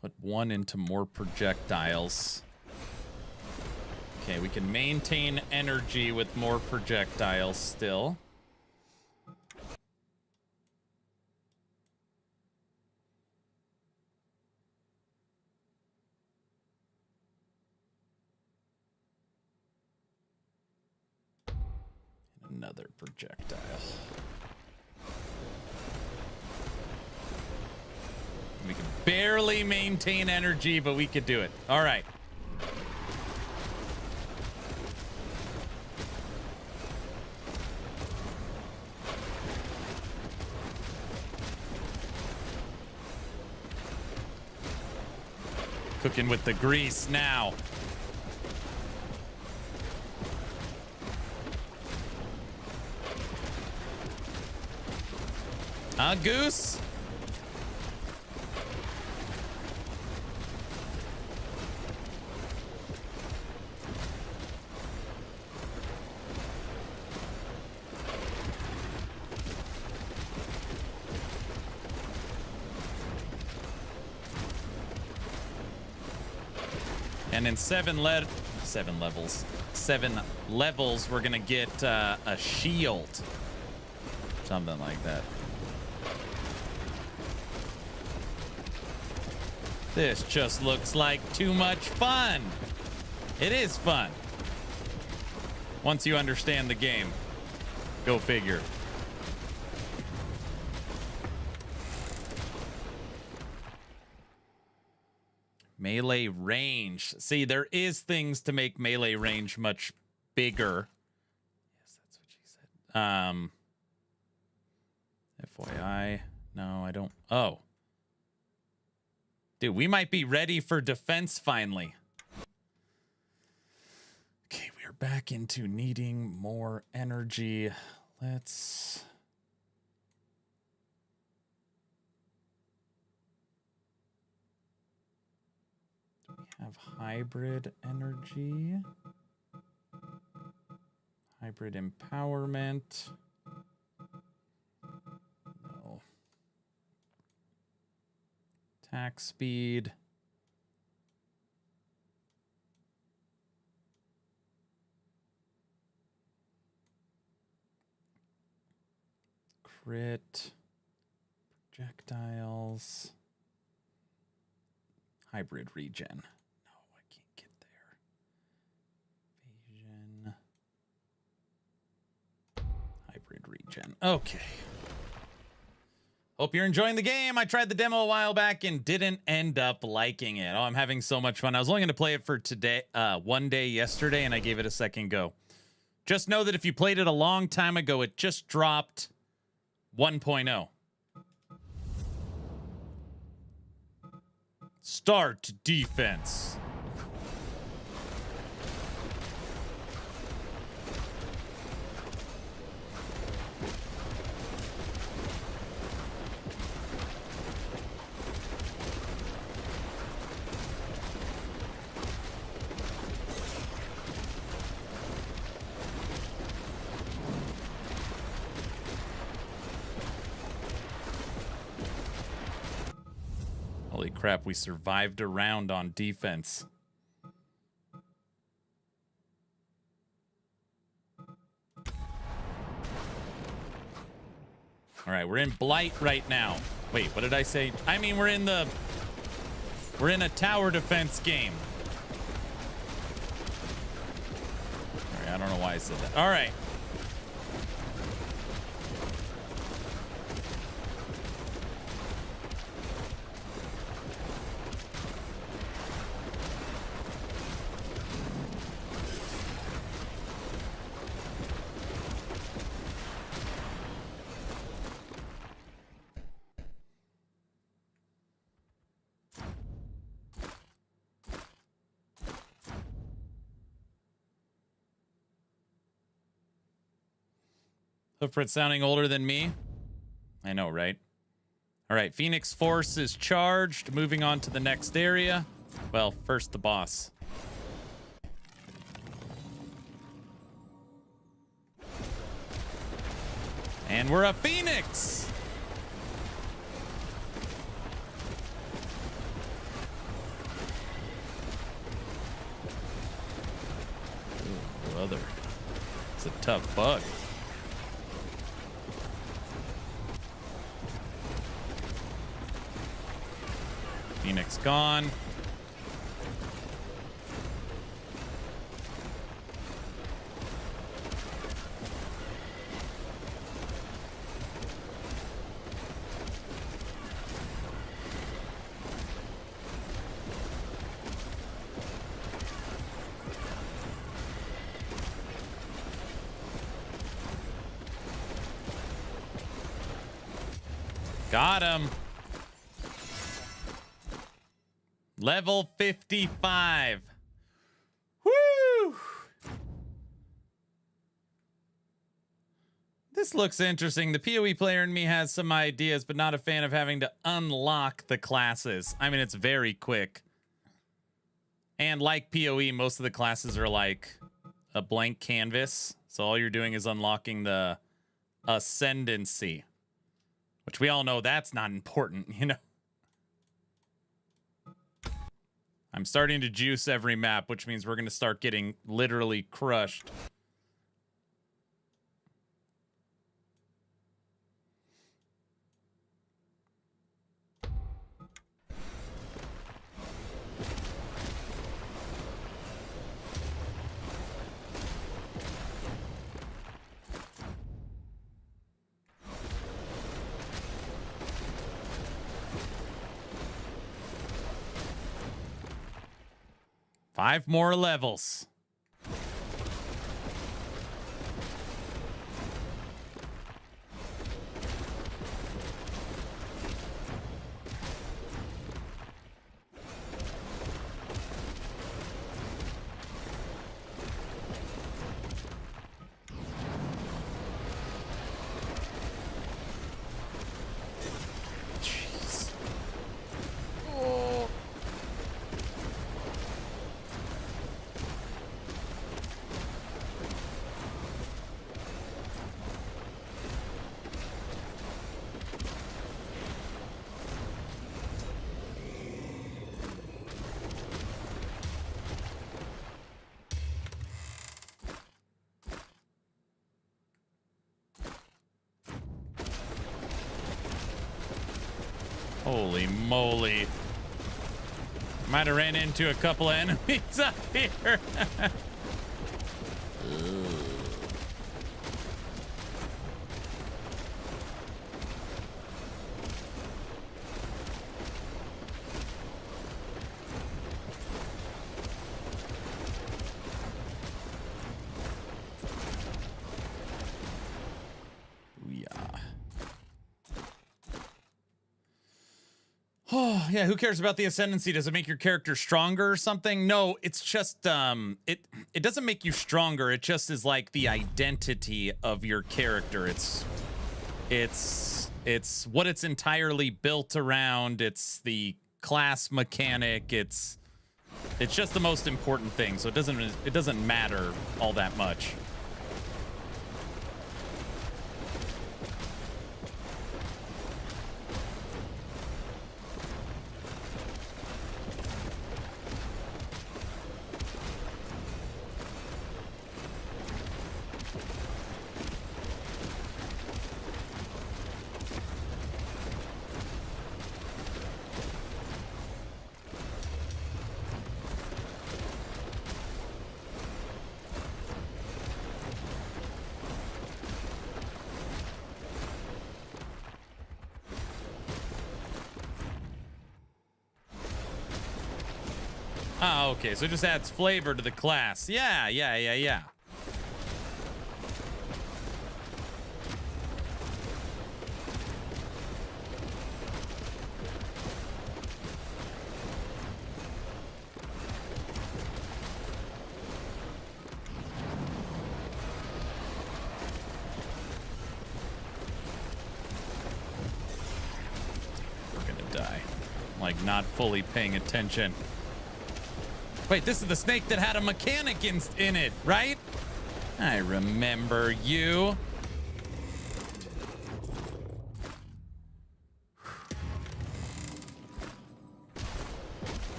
Put one into more projectiles. Okay, we can maintain energy with more projectiles still. Another projectile. We can barely maintain energy, but we could do it. All right. Cooking with the grease now. Goose? And in 7 levels, we're gonna get a shield. Something like that. This just looks like too much fun. It is fun. Once you understand the game. Go figure. Melee range. See, there is things to make melee range much bigger. Yes, that's what she said. FYI. No, I don't. Oh. Dude, we might be ready for defense finally. Okay, we are back into needing more energy. Let's... have hybrid energy, hybrid empowerment. No. Attack speed. Crit. Projectiles. Hybrid regen. Hybrid regen. Okay. Hope you're enjoying the game. I tried the demo a while back and didn't end up liking it. Oh, I'm having so much fun. I was only going to play it for today, one day yesterday, and I gave it a second go. Just know that if you played it a long time ago, it just dropped 1.0. Start defense. Holy crap, we survived a round on defense. All right, we're in Blight right now. Wait, what did I say? I mean, we're in a tower defense game. All right, I don't know why I said that. All right. Hoofprint sounding older than me. I know, right? All right, Phoenix Force is charged. Moving on to the next area. Well, first the boss. And we're a Phoenix! Ooh, brother. It's a tough bug. Phoenix gone. Got him. Level 55. Woo! This looks interesting. The PoE player in me has some ideas, but not a fan of having to unlock the classes. I mean, it's very quick. And like PoE, most of the classes are like a blank canvas. So all you're doing is unlocking the ascendancy, which we all know that's not important, you know? I'm starting to juice every map, which means we're going to start getting literally crushed. Five more levels. Jeez. Oh. Holy moly. Might have ran into a couple of enemies up here. Oh, yeah, who cares about the ascendancy? Does it make your character stronger or something? No, it's just it doesn't make you stronger. It just is like the identity of your character. It's what it's entirely built around. It's the class mechanic. It's just the most important thing. So it doesn't matter all that much. Oh, okay, so it just adds flavor to the class. Yeah. We're gonna die. Like, not fully paying attention. Wait, this is the snake that had a mechanic in it, right? I remember you.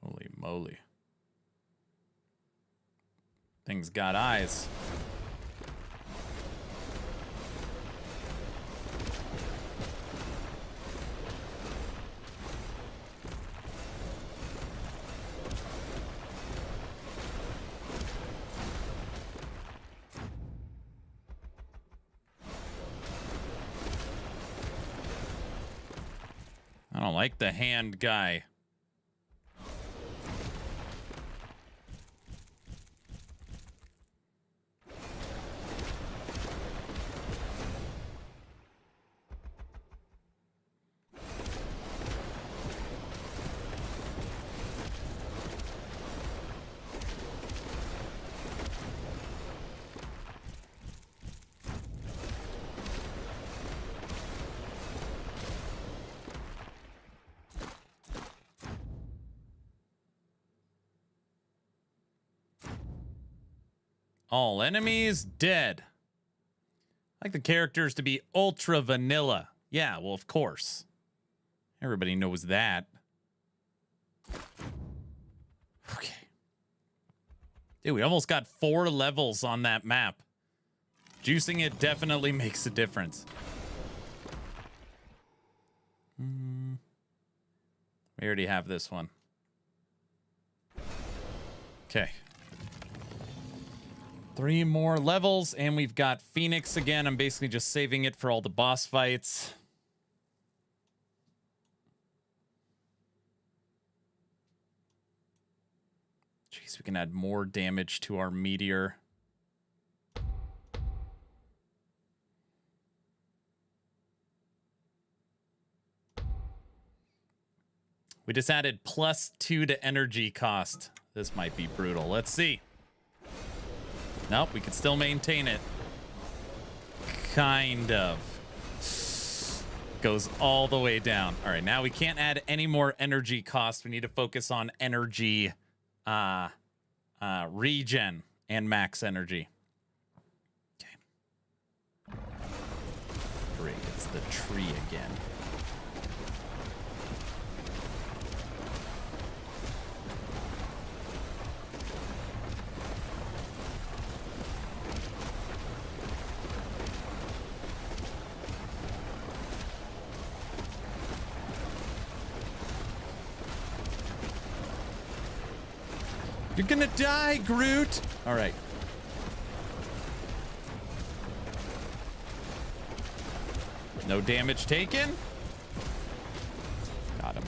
Holy moly. Thing's got eyes. don't like the hand guy. All enemies dead. I like the characters to be ultra vanilla. Yeah, well, of course. Everybody knows that. Okay. Dude, we almost got 4 levels on that map. Juicing it definitely makes a difference. We already have this one. Okay. 3 more levels, and we've got Phoenix again. I'm basically just saving it for all the boss fights. Jeez, we can add more damage to our meteor. We just added +2 to energy cost. This might be brutal. Let's see. Nope, we can still maintain it. Kind of. Goes all the way down. All right, now we can't add any more energy cost. We need to focus on energy regen and max energy. Okay. Great, it's the tree again. You're gonna die, Groot! All right. No damage taken. Got him.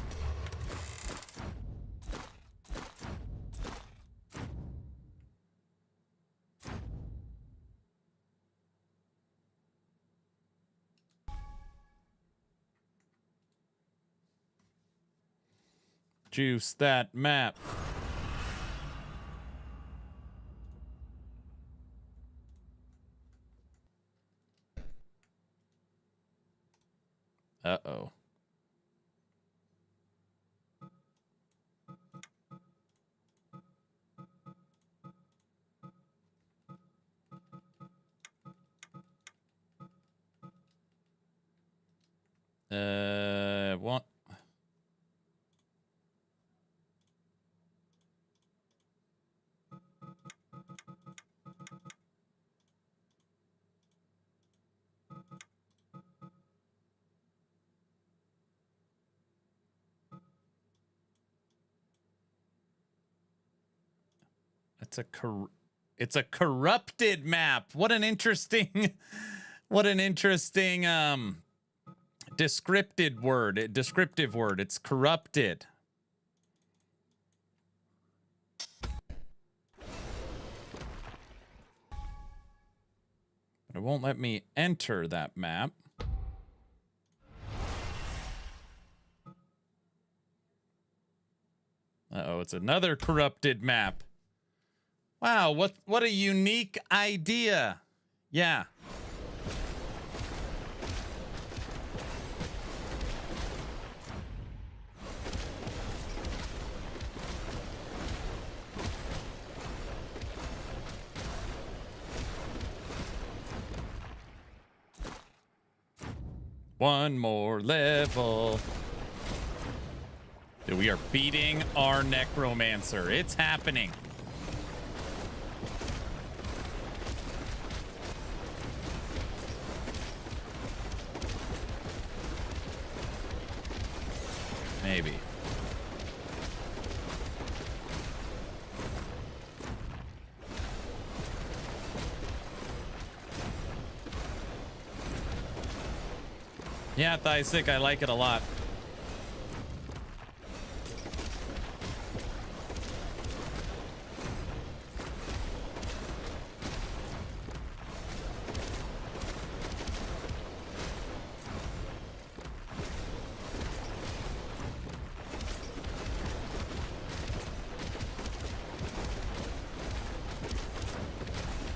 Juice that map. Uh-oh. What? It's a corrupted map. What an interesting descriptive word. It's corrupted. But it won't let me enter that map. Uh-oh, it's another corrupted map. Wow, what a unique idea. Yeah. One more level. Dude, we are beating our necromancer. It's happening. Maybe. Yeah, Thigh Sick, I like it a lot.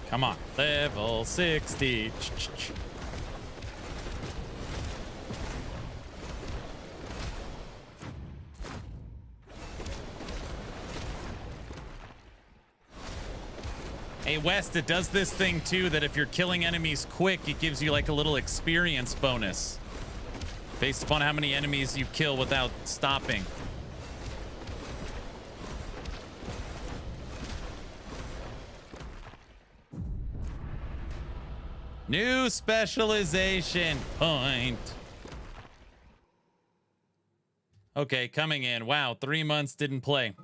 Come on. Level 60. Hey, West, it does this thing too that if you're killing enemies quick, it gives you like a little experience bonus based upon how many enemies you kill without stopping. New specialization point. Okay, coming in. Wow, 3 months didn't play.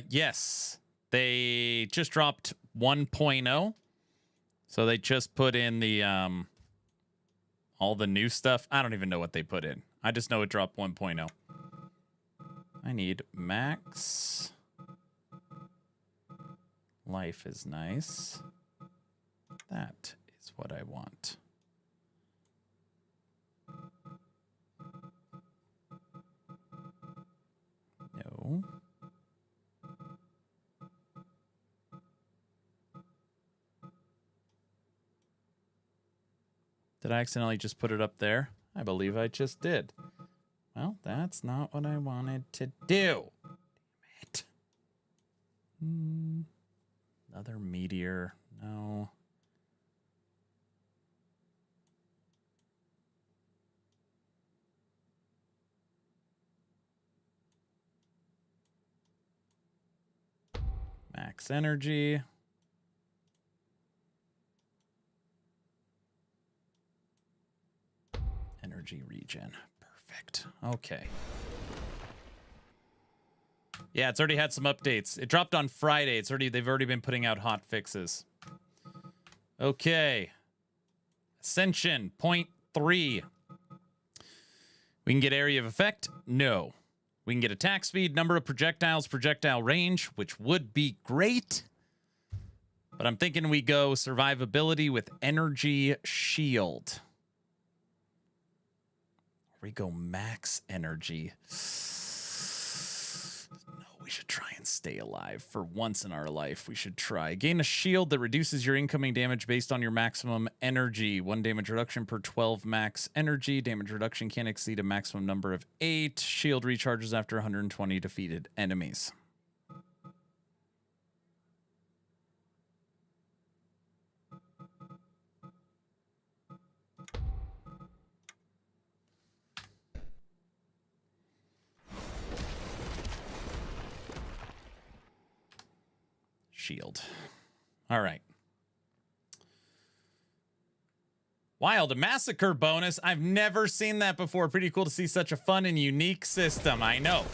Yes, they just dropped 1.0. So they just put in the all the new stuff. I don't even know what they put in. I just know it dropped 1.0. I need max. Life is nice. That is what I want. No. Did I accidentally just put it up there? I believe I just did. Well, that's not what I wanted to do. Damn it. Another meteor. No. Max energy. Energy regen. Perfect. Okay. Yeah, it's already had some updates. It dropped on Friday. They've already been putting out hot fixes. Okay. Ascension, 0.3. We can get area of effect? No. We can get attack speed, number of projectiles, projectile range, which would be great. But I'm thinking we go survivability with energy shield. We go max energy. No, we should try and stay alive for once in our life. We should try. Gain a shield that reduces your incoming damage based on your maximum energy. 1 damage reduction per 12 max energy. Damage reduction can't exceed a maximum number of 8. Shield recharges after 120 defeated enemies. Shield. All right. Wild, a massacre bonus. I've never seen that before. Pretty cool to see such a fun and unique system. I know.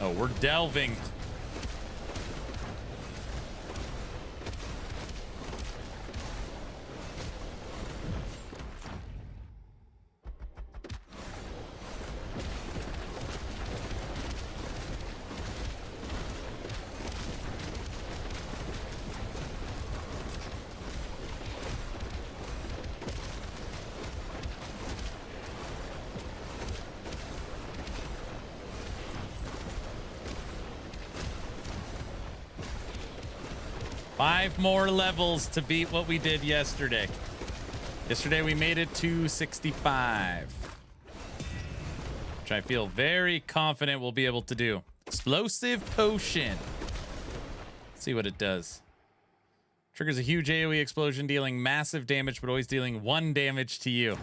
Oh, we're delving. Five more levels to beat what we did yesterday. Yesterday we made it to 65. Which I feel very confident we'll be able to do. Explosive potion. Let's see what it does. Triggers a huge AoE explosion, dealing massive damage, but always dealing 1 damage to you.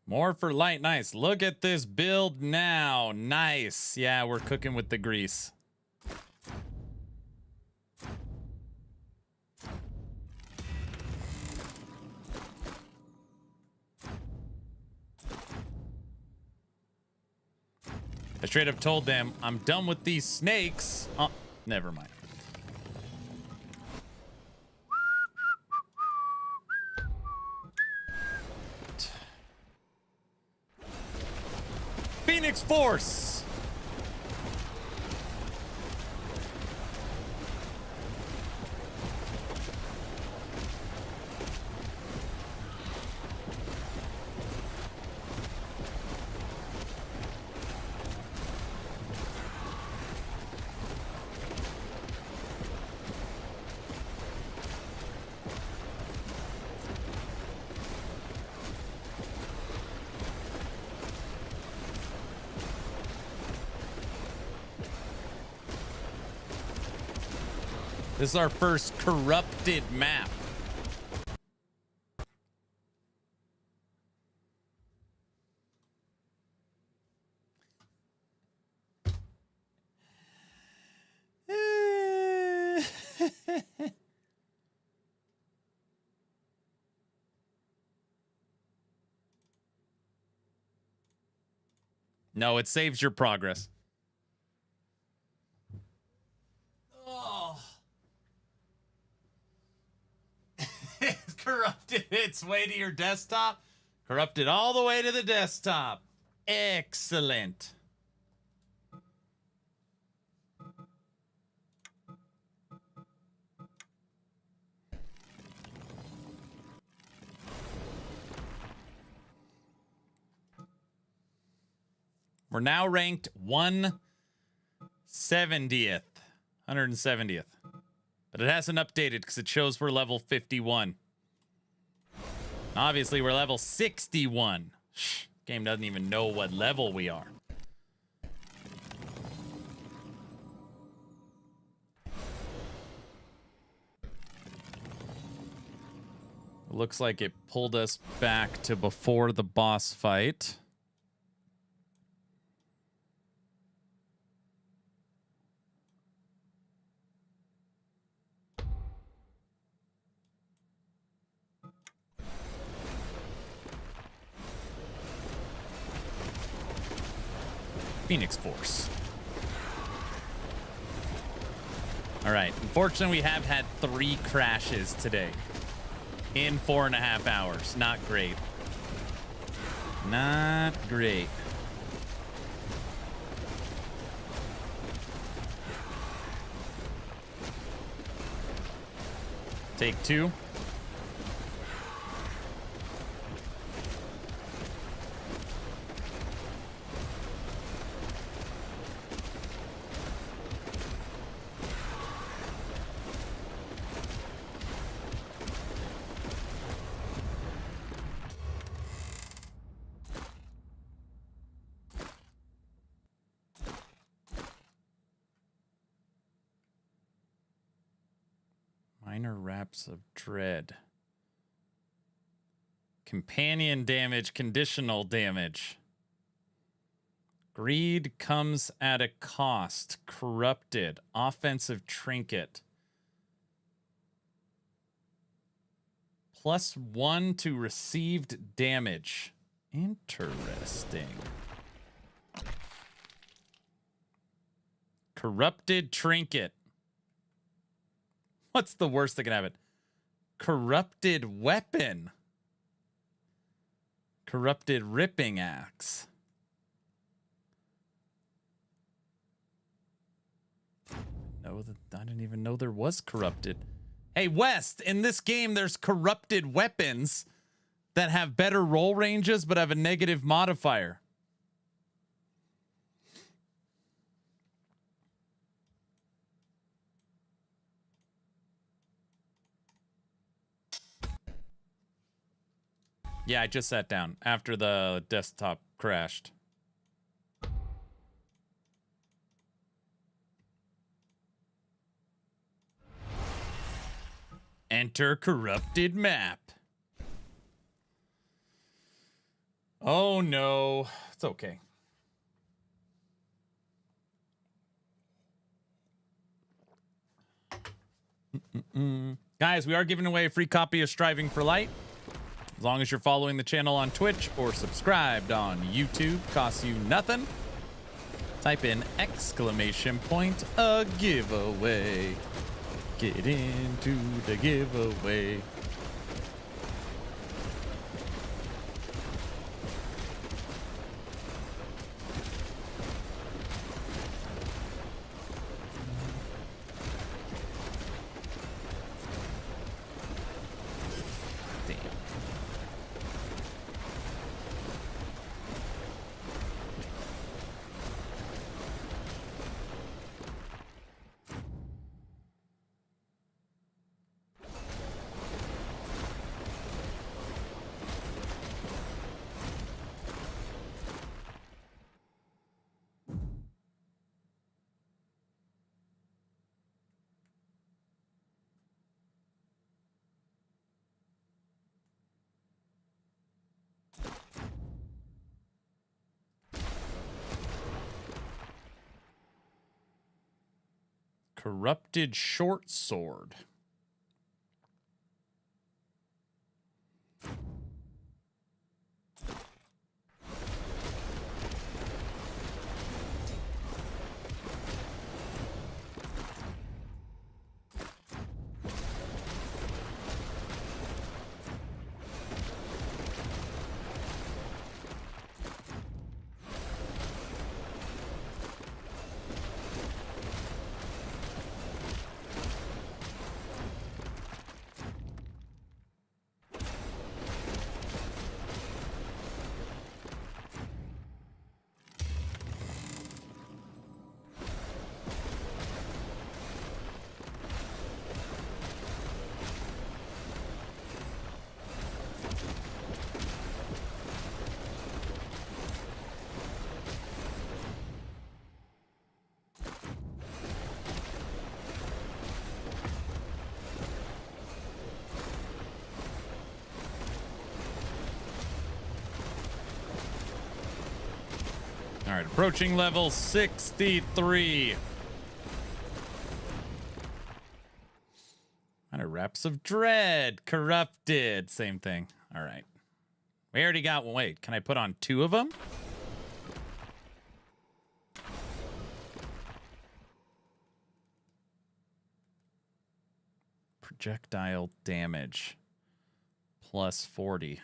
More for light. Nice. Look at this build now. Nice. Yeah, we're cooking with the grease. I straight up told them, I'm done with these snakes. Oh, never mind. Phoenix Force. This is our first corrupted map. No, it saves your progress. Oh. It's corrupted its way to your desktop. Corrupted all the way to the desktop. Excellent. We're now ranked 170th. But it hasn't updated because it shows we're level 51. Obviously, we're level 61. Game doesn't even know what level we are. Looks like it pulled us back to before the boss fight. Phoenix Force. All right. Unfortunately, we have had 3 crashes today in 4.5 hours. Not great. Not great. Take 2. Minor Raps of Dread. Companion damage, conditional damage. Greed comes at a cost. Corrupted. Offensive trinket. +1 to received damage. Interesting. Corrupted trinket. What's the worst that can happen? Corrupted weapon. Corrupted ripping axe. No, I didn't even know there was corrupted. Hey, West, in this game, there's corrupted weapons that have better roll ranges but have a negative modifier. Yeah, I just sat down after the desktop crashed. Enter corrupted map. Oh no, it's okay. Guys, we are giving away a free copy of Striving for Light. As long as you're following the channel on Twitch or subscribed on YouTube, costs you nothing. Type in !a giveaway. Get into the giveaway. Corrupted short sword. All right, approaching level 63. Minor Reps of Dread, Corrupted, same thing. All right. We already got one. Wait, can I put on 2 of them? Projectile damage plus 40.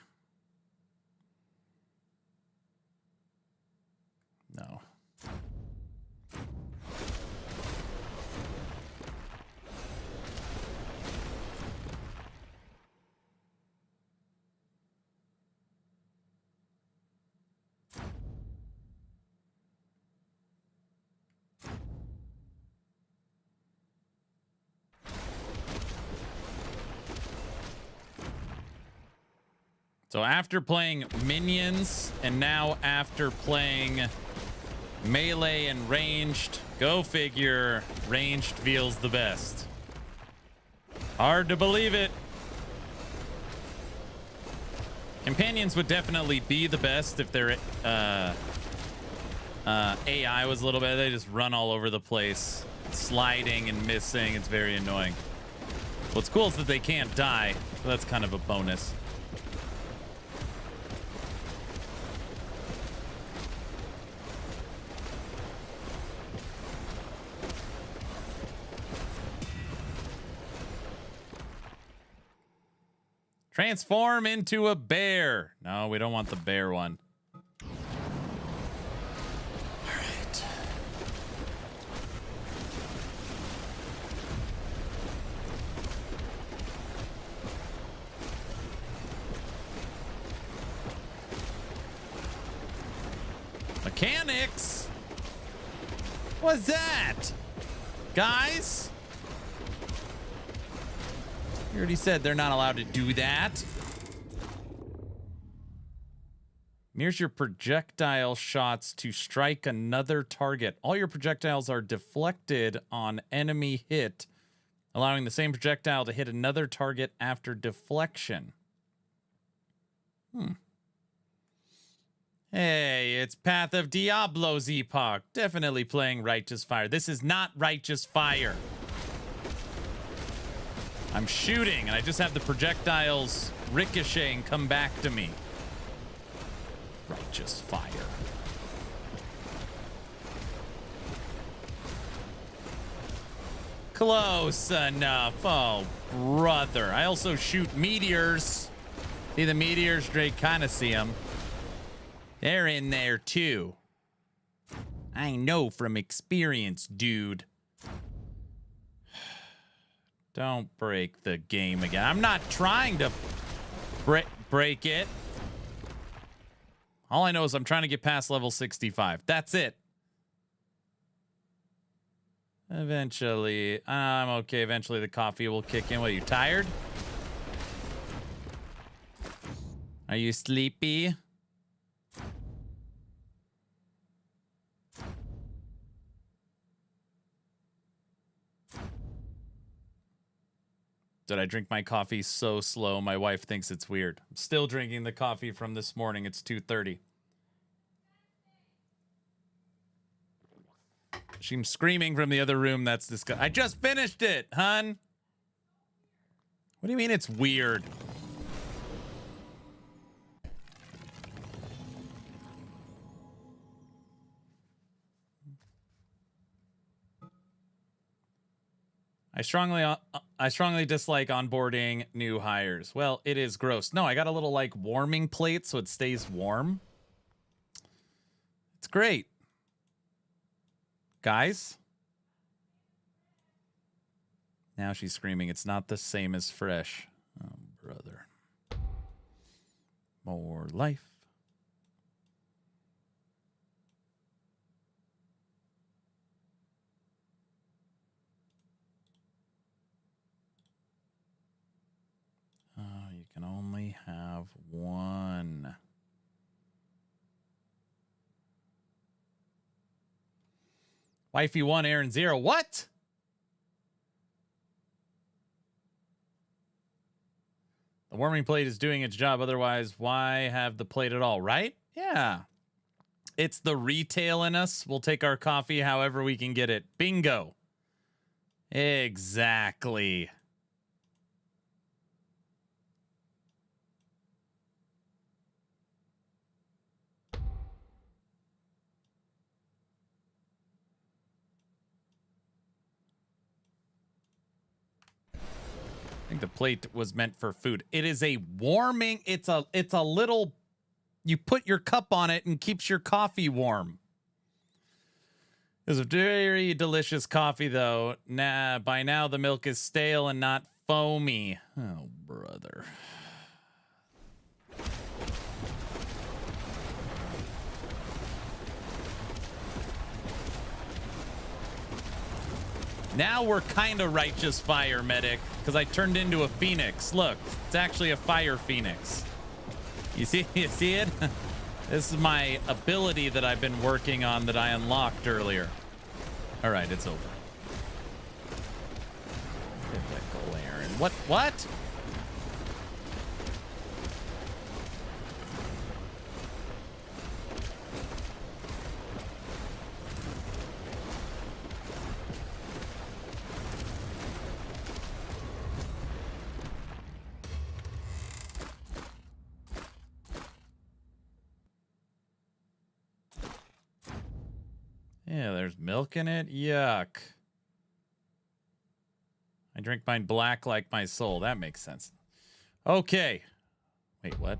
No. So after playing minions and now after playing melee and ranged, go figure, ranged feels the best. Hard to believe it. Companions would definitely be the best if their AI was a little bit. They just run all over the place, sliding and missing. It's very annoying. What's cool is that they can't die, so that's kind of a bonus. Transform into a bear. No, we don't want the bear one. All right. Mechanics? What's that? Guys? You already said they're not allowed to do that. Mirrors your projectile shots to strike another target. All your projectiles are deflected on enemy hit, allowing the same projectile to hit another target after deflection. Hey, it's Path of Diablo's Epoch. Definitely playing Righteous Fire. This is not Righteous Fire. I'm shooting, and I just have the projectiles ricochet and come back to me. Righteous Fire. Close enough. Oh, brother. I also shoot meteors. See the meteors? Drake kind of see them. They're in there, too. I know from experience, dude. Don't break the game again. I'm not trying to break it. All I know is I'm trying to get past level 65. That's it. Eventually, I'm okay. Eventually the coffee will kick in. What, are you tired? Are you sleepy? Did I drink my coffee so slow? My wife thinks it's weird. I'm still drinking the coffee from this morning. It's 2:30. She's screaming from the other room. That's disgusting. I just finished it, hun. What do you mean it's weird? I strongly dislike onboarding new hires. Well, it is gross. No, I got a little like warming plate so it stays warm. It's great. Guys? Now she's screaming. It's not the same as fresh. Oh, brother. More life. You can only have one. Wifey 1, Aaron 0. What? The warming plate is doing its job. Otherwise, why have the plate at all, right? Yeah. It's the retail in us. We'll take our coffee however we can get it. Bingo. Exactly. I think the plate was meant for food. It is a warming. It's a little. You put your cup on it and keeps your coffee warm. It's a very delicious coffee, though. Nah, by now the milk is stale and not foamy. Oh, brother. Now we're kind of righteous fire, medic, because I turned into a phoenix. Look, it's actually a fire phoenix. You see it? This is my ability that I've been working on that I unlocked earlier. All right, it's over. Typical Aaron. What? Yeah, there's milk in it. Yuck. I drink mine black like my soul. That makes sense. Okay. Wait, what?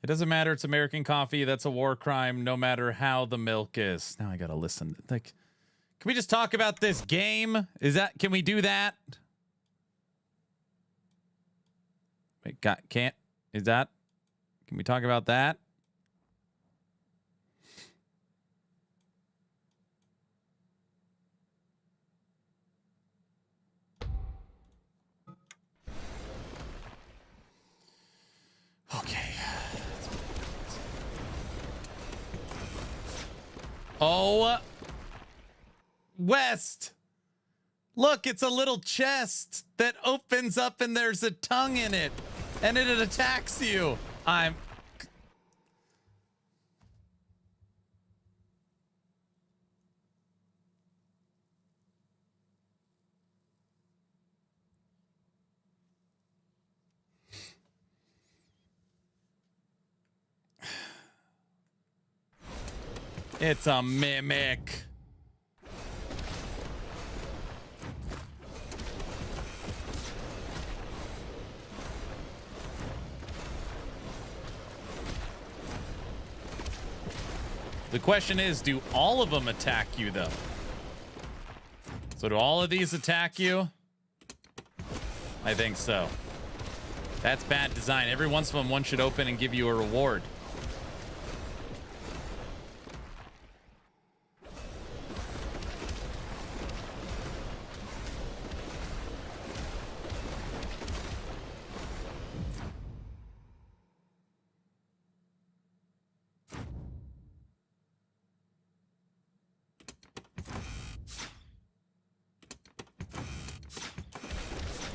It doesn't matter. It's American coffee. That's a war crime, no matter how the milk is. Now I gotta listen. Like, can we just talk about this game? Can we do that? Wait, can we talk about that? Okay. Oh, West. Look, it's a little chest that opens up and there's a tongue in it. And it attacks you. It's a mimic. The question is, do all of them attack you, though? So do all of these attack you? I think so. That's bad design. Every once in a while, one should open and give you a reward.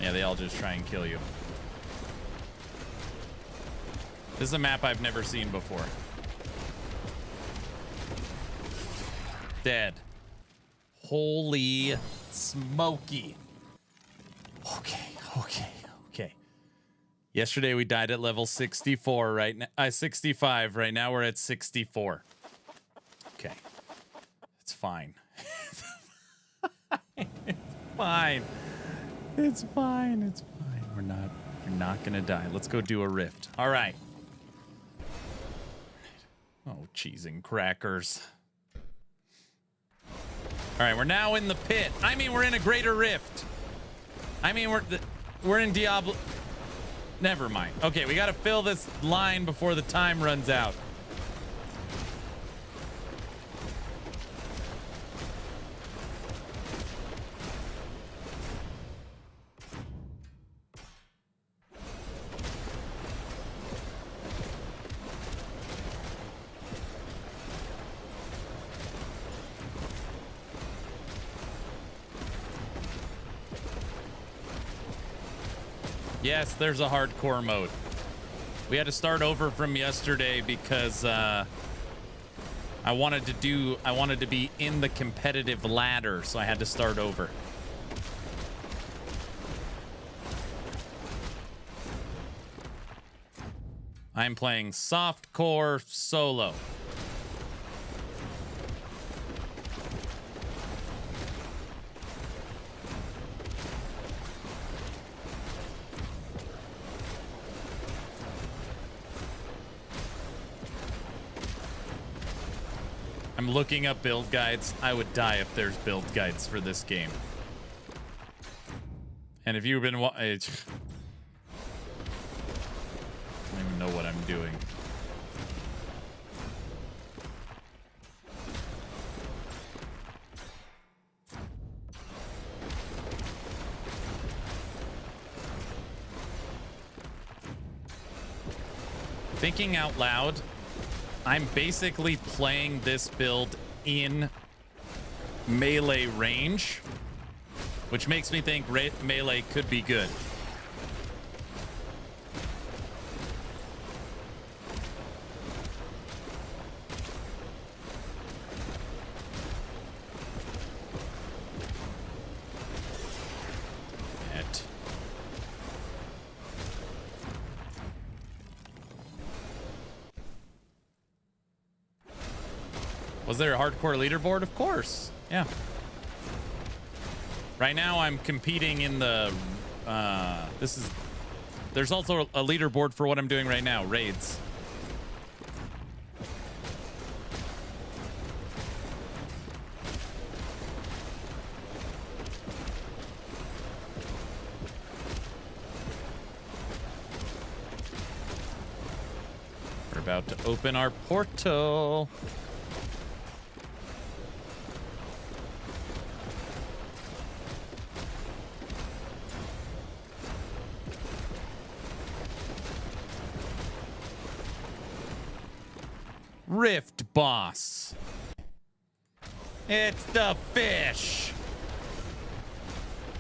Yeah, they all just try and kill you. This is a map I've never seen before. Dead. Holy smoky. Okay. Yesterday we died at level 64 right now. 65. Right now we're at 64. Okay. It's fine. It's fine. It's fine. It's fine. We're not gonna die. Let's go do a rift. All right. Oh, cheese and crackers. All right, we're now in the pit. I mean, we're in a greater rift. I mean, we're in Diablo. Never mind. Okay, we got to fill this line before the time runs out. Yes, there's a hardcore mode. We had to start over from yesterday because I wanted to be in the competitive ladder, so I had to start over. I'm playing softcore solo. I'm looking up build guides. I would die if there's build guides for this game. And if you've been I don't even know what I'm doing. Thinking out loud, I'm basically playing this build in melee range, which makes me think melee could be good. Was there a hardcore leaderboard? Of course. Yeah. Right now I'm competing in the there's also a leaderboard for what I'm doing right now, raids. We're about to open our portal. Rift boss. It's the fish.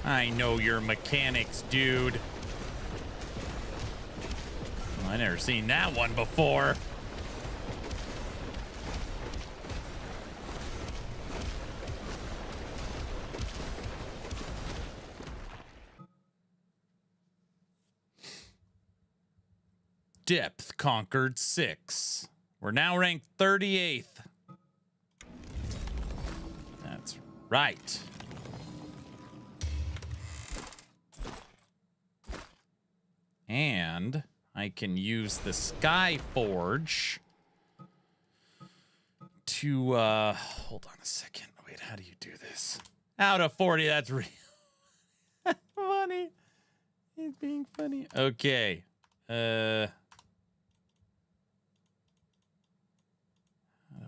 I know your mechanics, dude. I never seen that one before. Depth conquered 6. We're now ranked 38th. That's right. And I can use the Sky Forge to, hold on a second. Wait, how do you do this? Out of 40, that's real funny. He's being funny. Okay. How do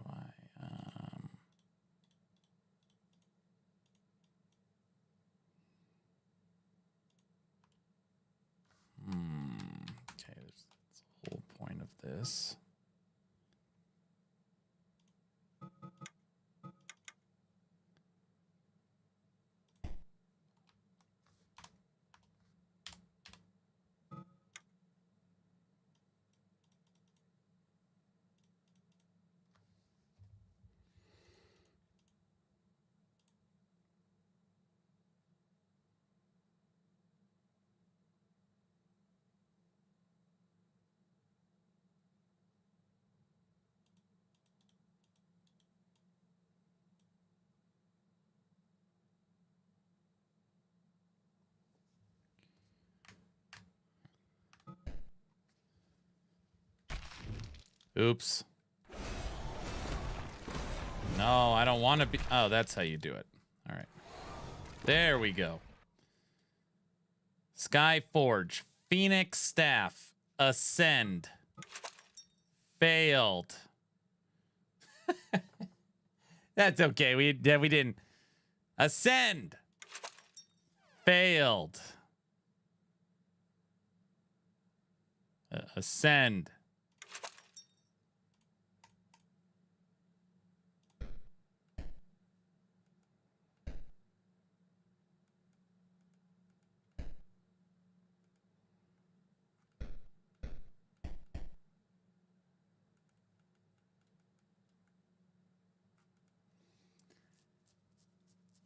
I, okay, that's the whole point of this. Oops. No, I don't want to be. Oh, that's how you do it. All right. There we go. Sky Forge. Phoenix Staff. Ascend. Failed. That's okay. We didn't. Ascend. Failed. Ascend.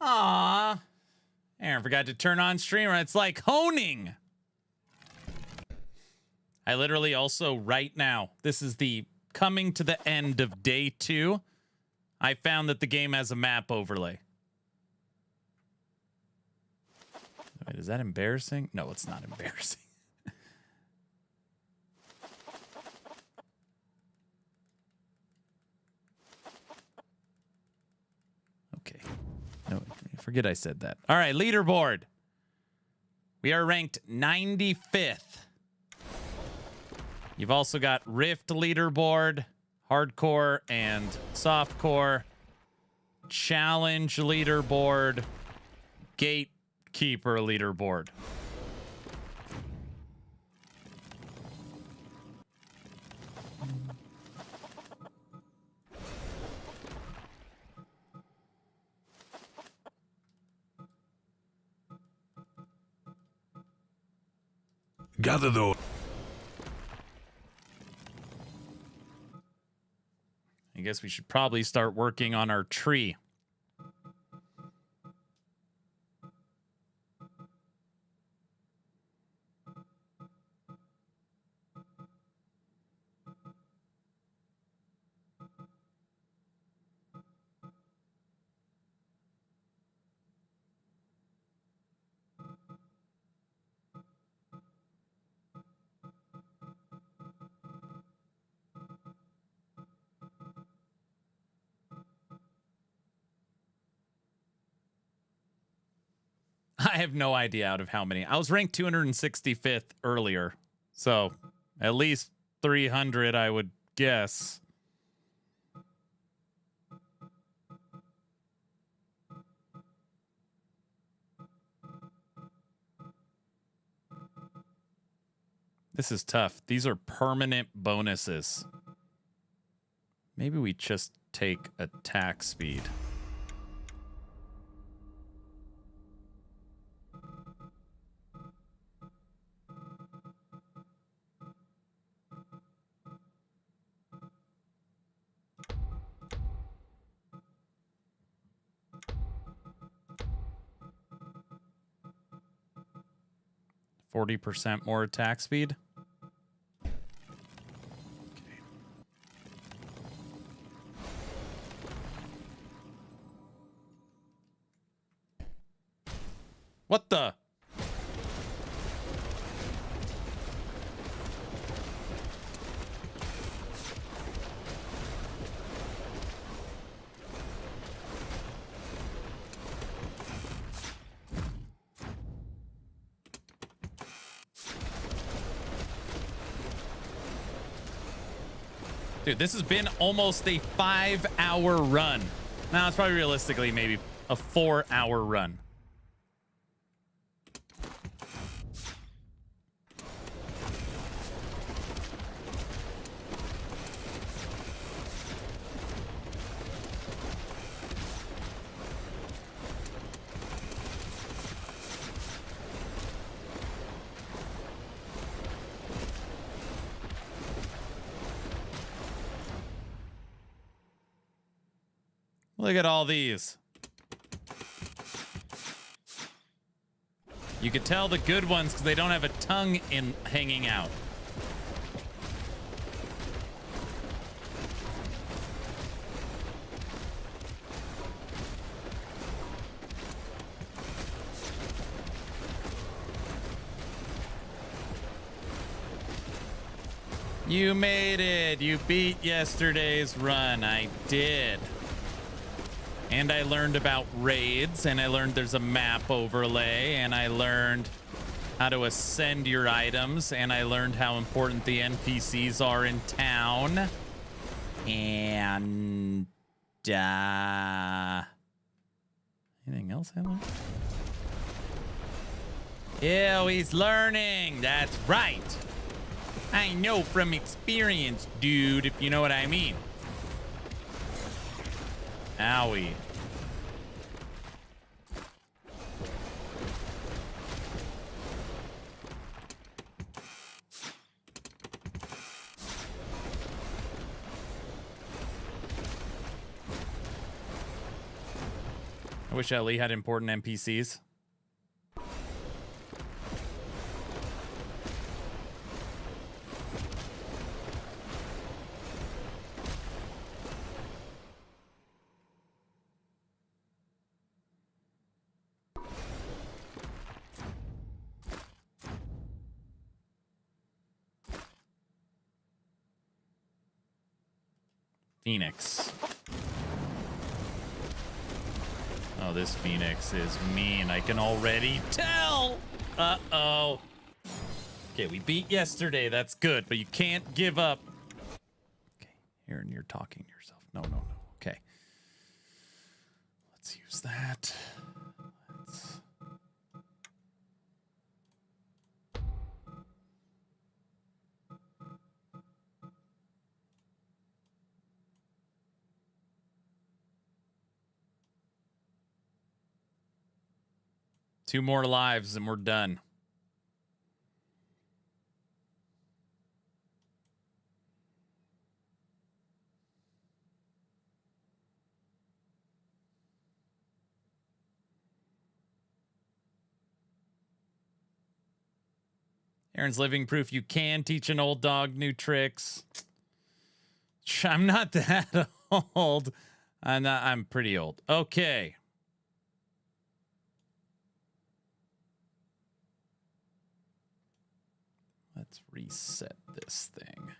Aw. Aaron forgot to turn on streamer. It's like honing. I literally also right now, this is the coming to the end of day 2. I found that the game has a map overlay. Wait, is that embarrassing? No, it's not embarrassing. Okay. No, forget I said that. All right, leaderboard. We are ranked 95th. You've also got Rift leaderboard, hardcore and softcore, challenge leaderboard, gatekeeper leaderboard. Gather those. I guess we should probably start working on our tree. I have no idea out of how many. I was ranked 265th earlier. So at least 300, I would guess. This is tough. These are permanent bonuses. Maybe we just take attack speed. 40% more attack speed. What the? Dude, this has been almost a 5-hour run. Now, it's probably realistically maybe a 4-hour run. Look at all these. You could tell the good ones because they don't have a tongue hanging out. You made it. You beat yesterday's run. I did. And I learned about raids, and I learned there's a map overlay, and I learned how to ascend your items, and I learned how important the NPCs are in town. And anything else I learned? Ew, he's learning. That's right. I know from experience, dude, if you know what I mean. Owie. I wish LE had important NPCs. Phoenix. Oh, this Phoenix is mean. I can already tell. Uh-oh. Okay, we beat yesterday. That's good, but you can't give up. Okay, Aaron, you're talking to yourself. No. Okay. Let's use that. Let's... Two more lives and we're done. Aaron's living proof you can teach an old dog new tricks. I'm not that old. I'm pretty old. Okay. Let's reset this thing.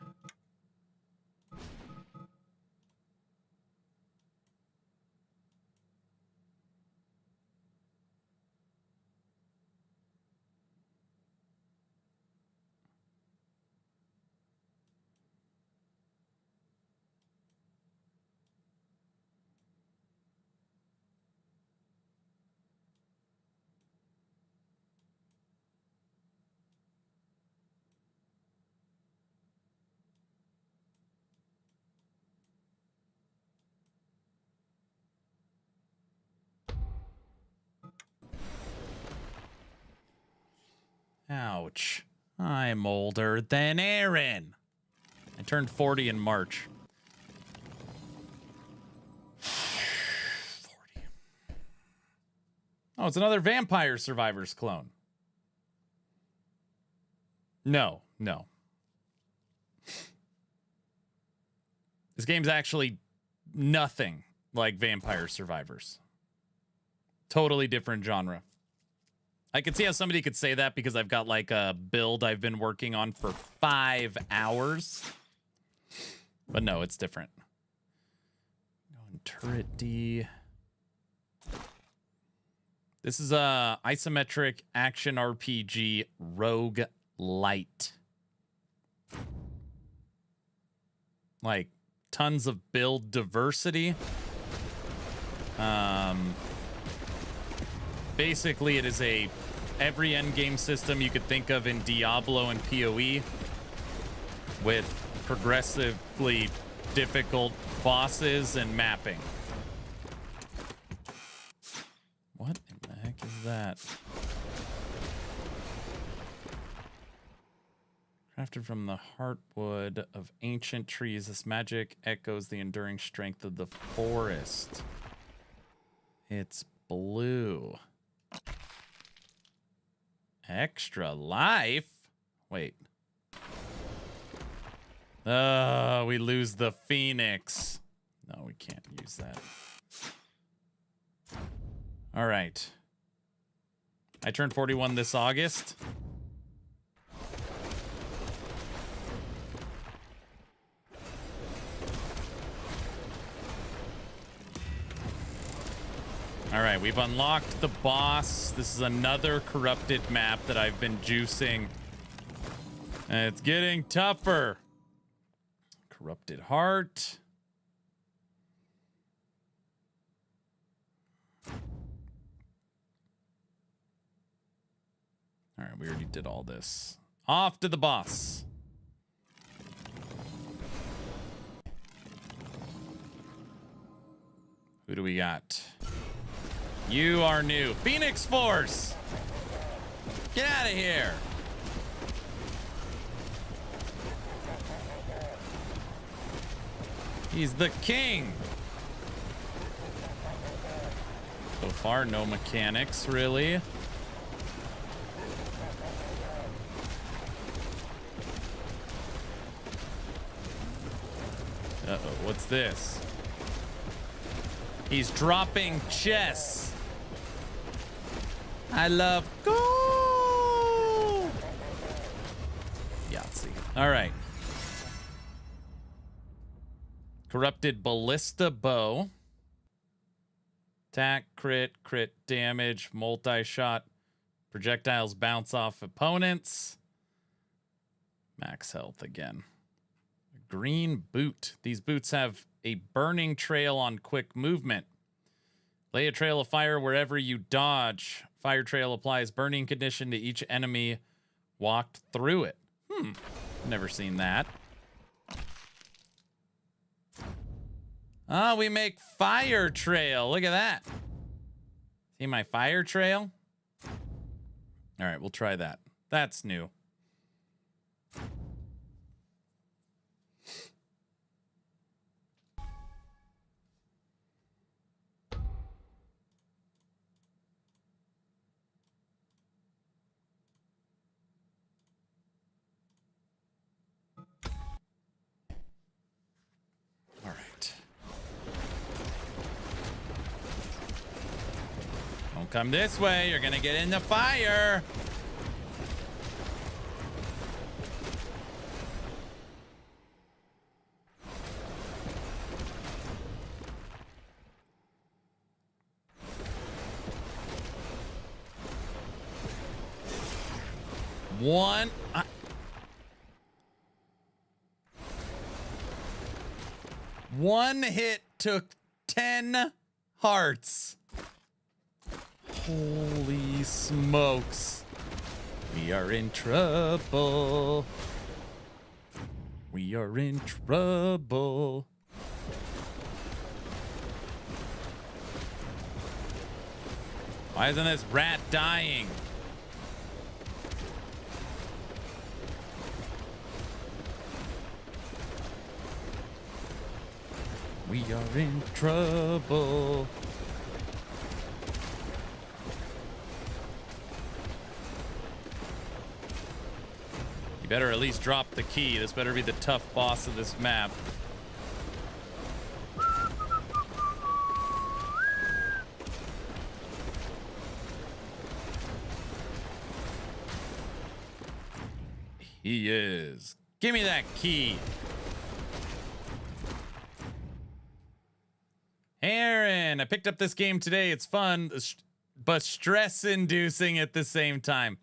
Ouch. I'm older than Aaron. I turned 40 in March. 40. Oh, it's another Vampire Survivors clone. No, no. This game's actually nothing like Vampire Survivors. Totally different genre. I could see how somebody could say that because I've got like a build I've been working on for 5 hours. But no, it's different. Going turret D. This is a isometric action RPG roguelite. Like tons of build diversity. Basically, it is every endgame system you could think of in Diablo and PoE with progressively difficult bosses and mapping. What in the heck is that? Crafted from the heartwood of ancient trees, this magic echoes the enduring strength of the forest. It's blue. Extra life? Wait. We lose the phoenix. No, we can't use that. All right. I turned 41 this August. All right, we've unlocked the boss. This is another corrupted map that I've been juicing. And it's getting tougher. Corrupted heart. All right, we already did all this. Off to the boss. Who do we got? You are new. Phoenix Force! Get out of here! He's the king! So far, no mechanics, really. Uh-oh, what's this? He's dropping chess. I love gold. Yahtzee. All right. Corrupted ballista bow. Attack, crit damage, multi-shot. Projectiles bounce off opponents. Max health again. Green boot. These boots have a burning trail on quick movement. Lay a trail of fire wherever you dodge. Fire trail applies burning condition to each enemy walked through it. Never seen that. Oh, we make fire trail. Look at that. See my fire trail? All right, we'll try that. That's new. Come this way, you're gonna get in the fire. One hit took 10 hearts. Holy smokes. We are in trouble. We are in trouble. Why isn't this rat dying? We are in trouble. You better at least drop the key. This better be the tough boss of this map. He is. Give me that key. Aaron, I picked up this game today. It's fun, but stress-inducing at the same time.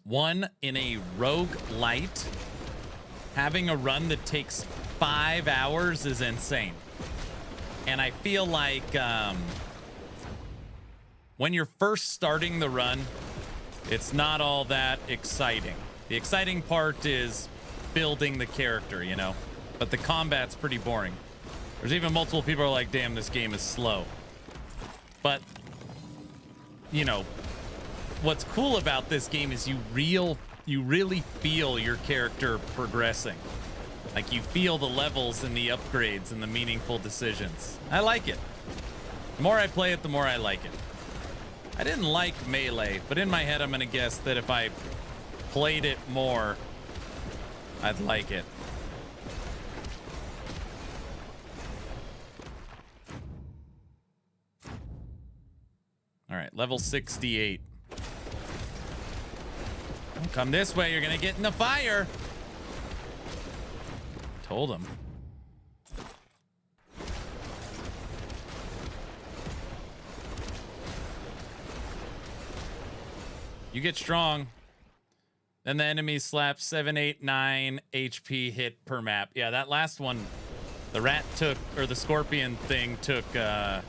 One, in a roguelite, having a run that takes 5 hours is insane. And I feel like when you're first starting the run, it's not all that exciting. The exciting part is building the character, you know, but the combat's pretty boring. There's even multiple people who are like, damn, this game is slow. But, you know, what's cool about this game is you really feel your character progressing. Like, you feel the levels and the upgrades and the meaningful decisions. I like it. The more I play it, the more I like it. I didn't like Melee, but in my head, I'm going to guess that if I played it more, I'd like it. All right, level 68. Don't come this way, you're going to get in the fire. Told him. You get strong. Then the enemies slap 7, 8, 9 HP hit per map. Yeah, that last one, the rat took, or the scorpion thing took 10.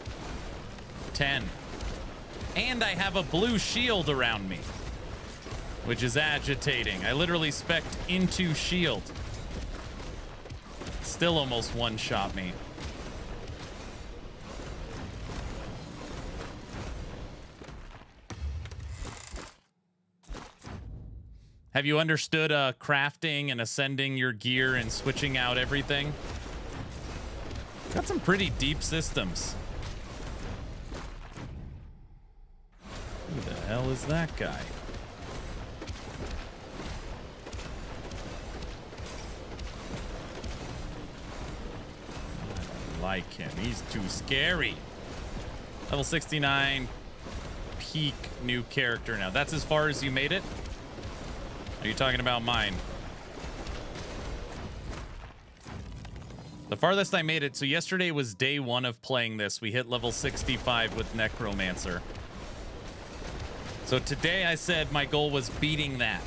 And I have a blue shield around me, which is agitating. I literally spec'd into shield. Still almost one-shot me. Have you understood crafting and ascending your gear and switching out everything? Got some pretty deep systems. Who the hell is that guy? I don't like him. He's too scary. Level 69. Peak new character now. That's as far as you made it? Are you talking about mine? The farthest I made it, so yesterday was day 1 of playing this. We hit level 65 with Necromancer. So today I said my goal was beating that.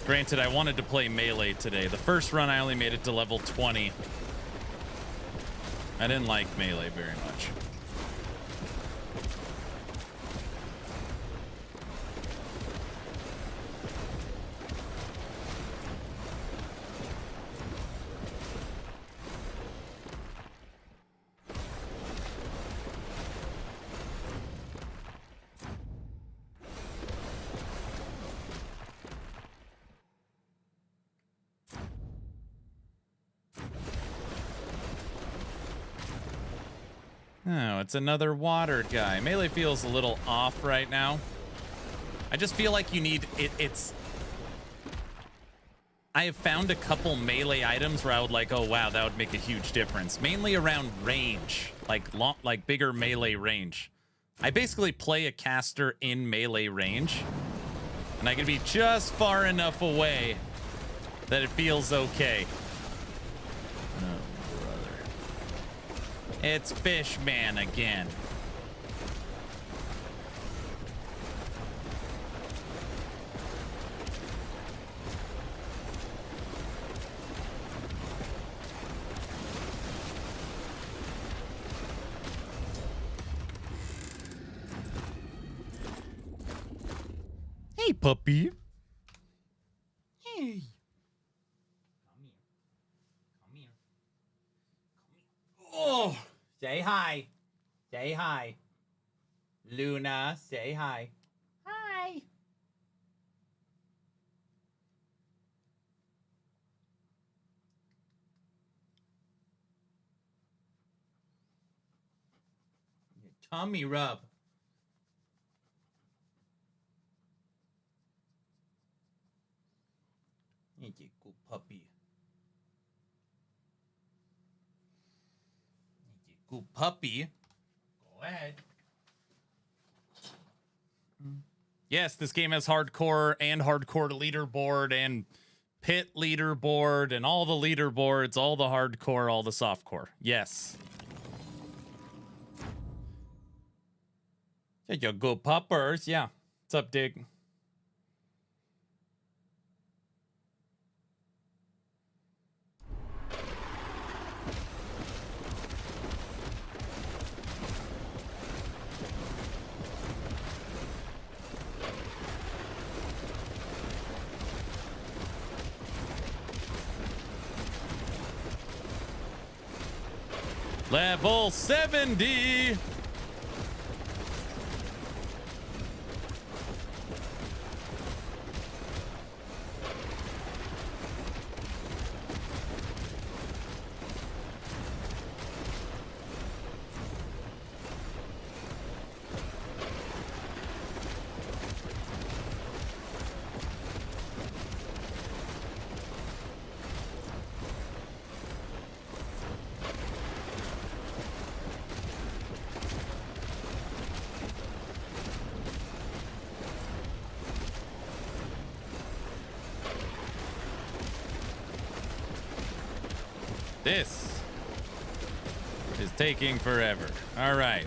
Granted, I wanted to play Melee today. The first run I only made it to level 20. I didn't like Melee very much. Oh, it's another water guy. Melee feels a little off right now. I just feel like you need it. I have found a couple melee items where I would like, oh wow, that would make a huge difference. Mainly around range, like bigger melee range. I basically play a caster in melee range, and I can be just far enough away that it feels okay. It's Fishman again. Hey, puppy. Hey. Come here. Oh. Say hi. Say hi. Luna, say hi. Hi. Your tummy rub. Thank you, good puppy. Thank you, good puppy. Go ahead. Yes, this game has hardcore leaderboard and pit leaderboard and all the leaderboards, all the hardcore, all the softcore. Yes. Yeah, you good puppers. Yeah. What's up, Dig? Level 70. This is taking forever. All right.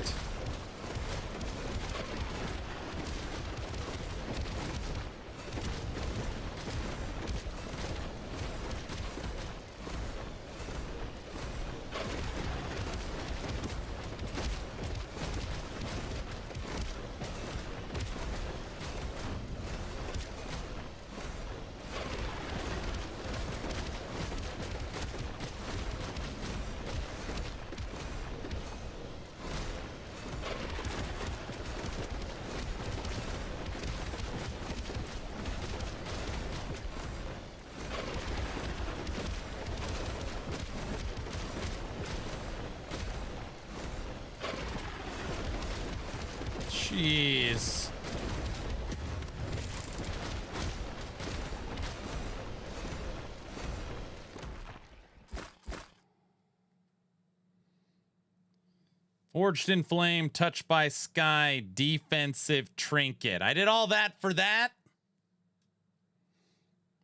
Jeez. Forged in Flame, Touched by Sky, Defensive Trinket. I did all that for that?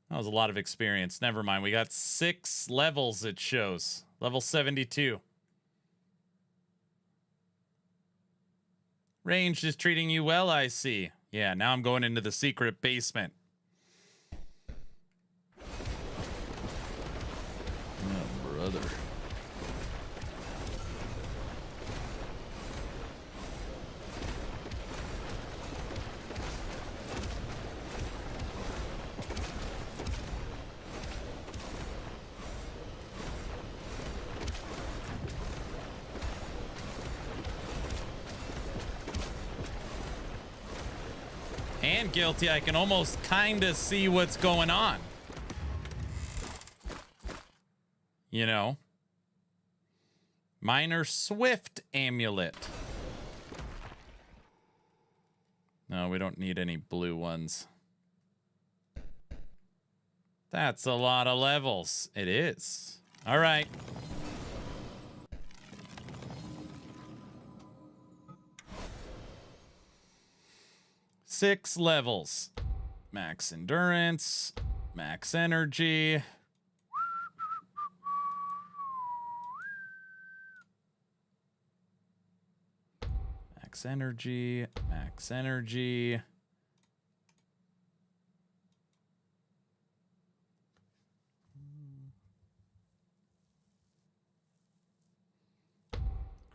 That was a lot of experience. Never mind. We got 6 levels, it shows. Level 72. Ranged is treating you well, I see. Yeah, now I'm going into the secret basement. Oh, brother. And guilty, I can almost kind of see what's going on. You know? Minor Swift Amulet. No, we don't need any blue ones. That's a lot of levels. It is. All right. Six levels. Max endurance, max energy. Max energy, max energy.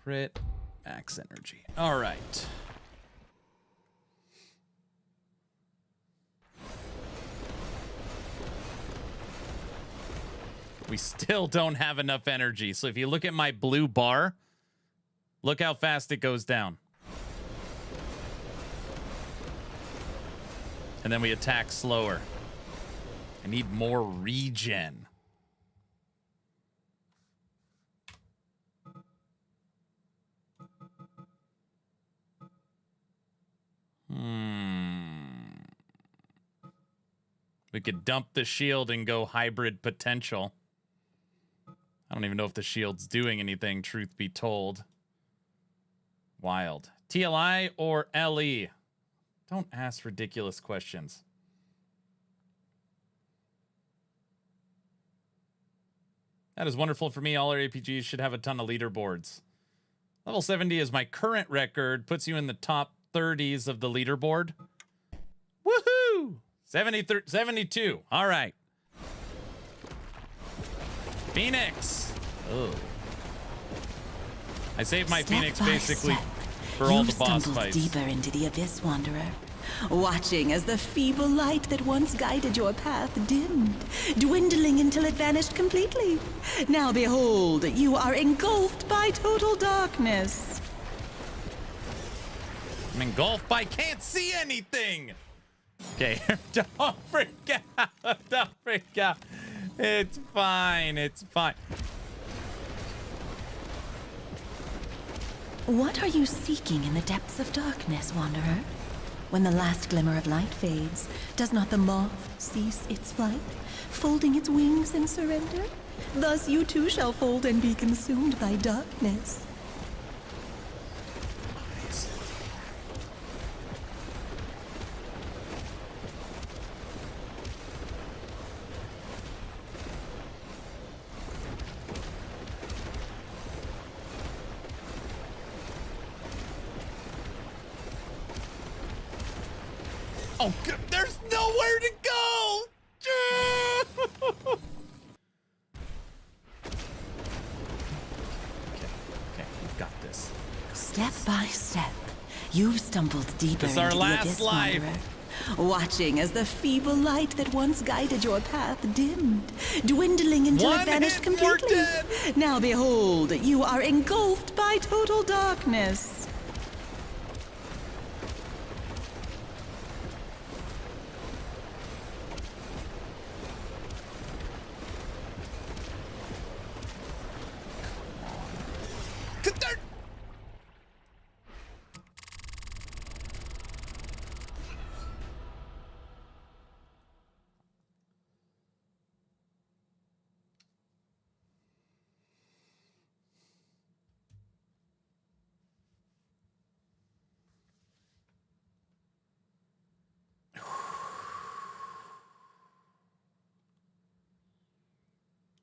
Crit, max energy. All right. We still don't have enough energy. So if you look at my blue bar, look how fast it goes down. And then we attack slower. I need more regen. We could dump the shield and go hybrid potential. I don't even know if the shield's doing anything, truth be told. Wild. TLI or LE? Don't ask ridiculous questions. That is wonderful for me. All RPGs should have a ton of leaderboards. Level 70 is my current record. Puts you in the top 30s of the leaderboard. Woohoo! 72. All right. Phoenix. Oh. I saved my Phoenix basically for all the boss fights. Deeper into the abyss, Wanderer, watching as the feeble light that once guided your path dimmed, dwindling until it vanished completely. Now behold, you are engulfed by total darkness. I'm engulfed by can't see anything. Okay, don't freak out. Don't freak out. It's fine. It's fine. What are you seeking in the depths of darkness, Wanderer? When the last glimmer of light fades, does not the moth cease its flight, folding its wings in surrender? Thus you too shall fold and be consumed by darkness. Oh, there's nowhere to go! Okay, we've got this. Step by step, you've stumbled deeper This is into our the last abyss, life. Wanderer. Watching as the feeble light that once guided your path dimmed, dwindling until it vanished completely. Now behold, you are engulfed by total darkness.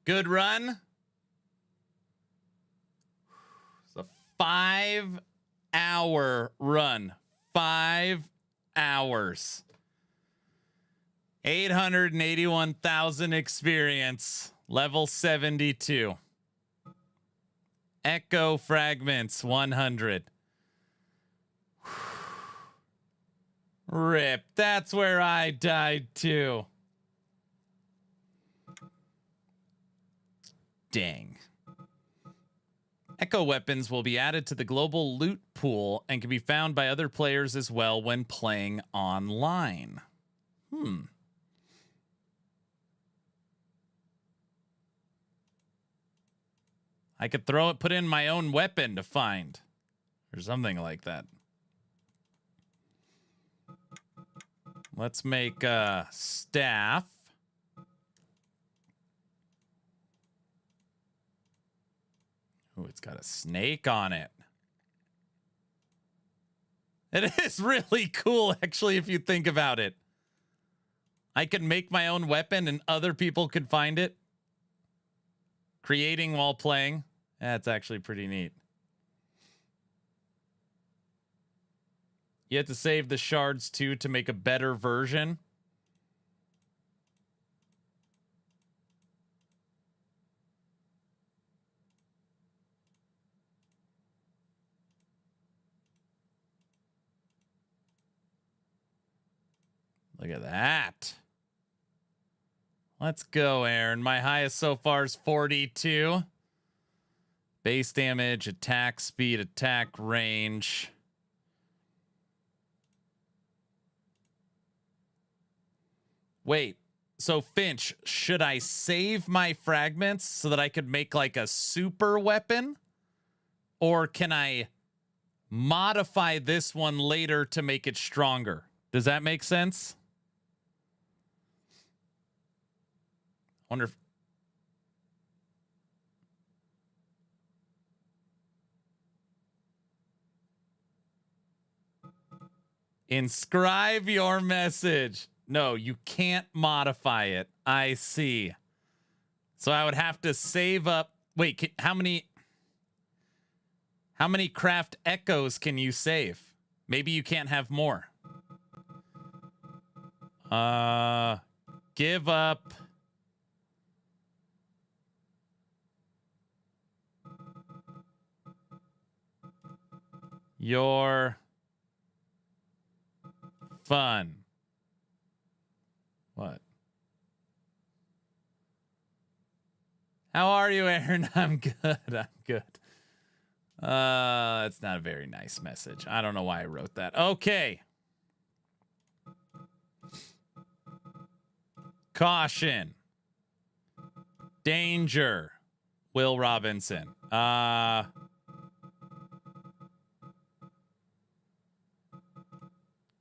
Good run. It's a 5-hour run. 5 hours. 881,000 experience. Level 72. Echo fragments 100. Rip. That's where I died too. Dang. Echo weapons will be added to the global loot pool and can be found by other players as well when playing online. I could put in my own weapon to find, or something like that. Let's make a staff. Oh, it's got a snake on it. It is really cool, actually, if you think about it. I could make my own weapon and other people could find it. Creating while playing. That's actually pretty neat. You have to save the shards, too, to make a better version. Look at that. Let's go, Aaron. My highest so far is 42. Base damage, attack speed, attack range. Wait, so Finch, should I save my fragments so that I could make like a super weapon? Or can I modify this one later to make it stronger? Does that make sense? Wonder if inscribe your message. No, you can't modify it. I see. So I would have to save up. Wait, how many craft echoes can you save? Maybe you can't have more. Give up your fun. What? How are you, Aaron? I'm good. I'm good. That's not a very nice message. I don't know why I wrote that. Okay. Caution. Danger. Will Robinson.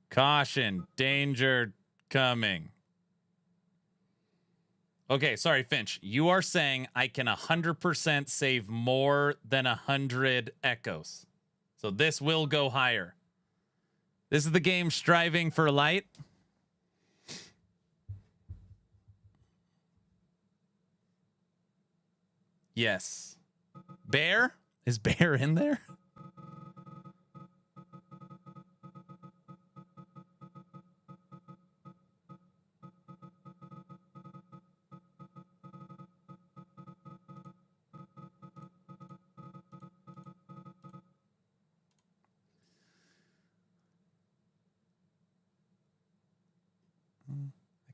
Caution. Danger coming. Okay, sorry, Finch. You are saying I can 100% save more than 100 echoes. So this will go higher. This is the game striving for light. Yes. Bear? Is Bear in there?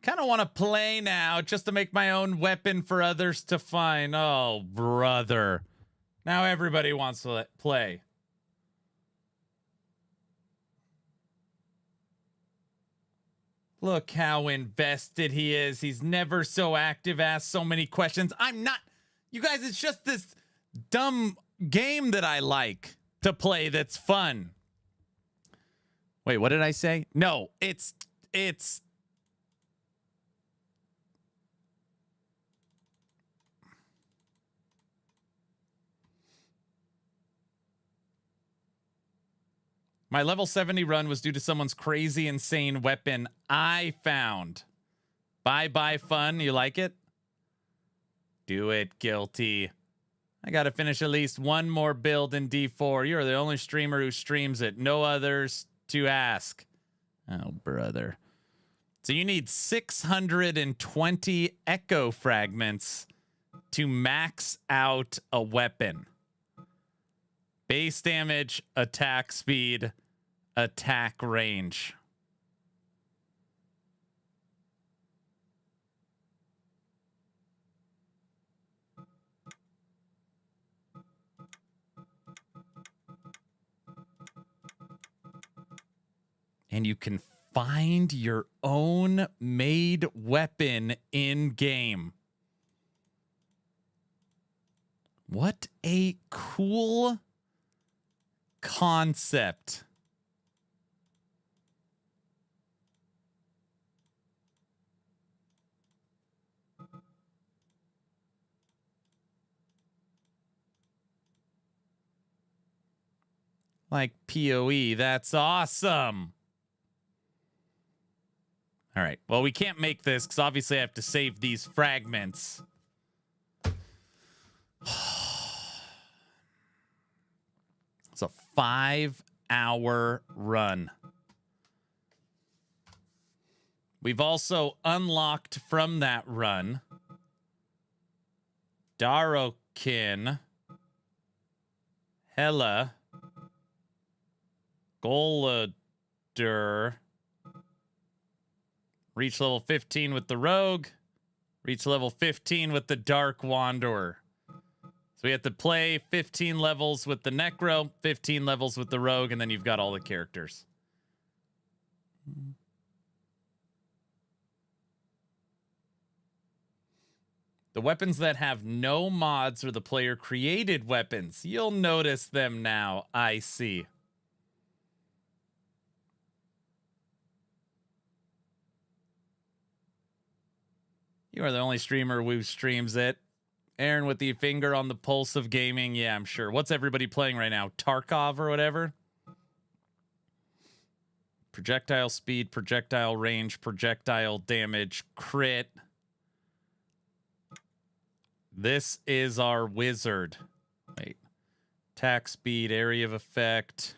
Kind of want to play now just to make my own weapon for others to find. Oh, brother. Now everybody wants to play. Look how invested he is. He's never so active, asks so many questions. I'm not. You guys, it's just this dumb game that I like to play that's fun. Wait, what did I say? No, it's my level 70 run was due to someone's crazy, insane weapon I found. Bye-bye fun. You like it? Do it, guilty. I got to finish at least one more build in D4. You're the only streamer who streams it. No others to ask. Oh, brother. So you need 620 echo fragments to max out a weapon. Base damage, attack speed, attack range. And you can find your own made weapon in game. What a cool concept. Like PoE, that's awesome. All right, well, we can't make this because obviously I have to save these fragments. It's a 5-hour run. We've also unlocked from that run Darokin, Hela, Goladur, reach level 15 with the Rogue, reach level 15 with the Dark Wanderer. So we have to play 15 levels with the Necro, 15 levels with the Rogue, and then you've got all the characters. The weapons that have no mods are the player-created weapons. You'll notice them now, I see. You are the only streamer who streams it. Aaron with the finger on the pulse of gaming. Yeah, I'm sure. What's everybody playing right now? Tarkov or whatever? Projectile speed, projectile range, projectile damage, crit. This is our wizard. Wait. Attack speed, area of effect.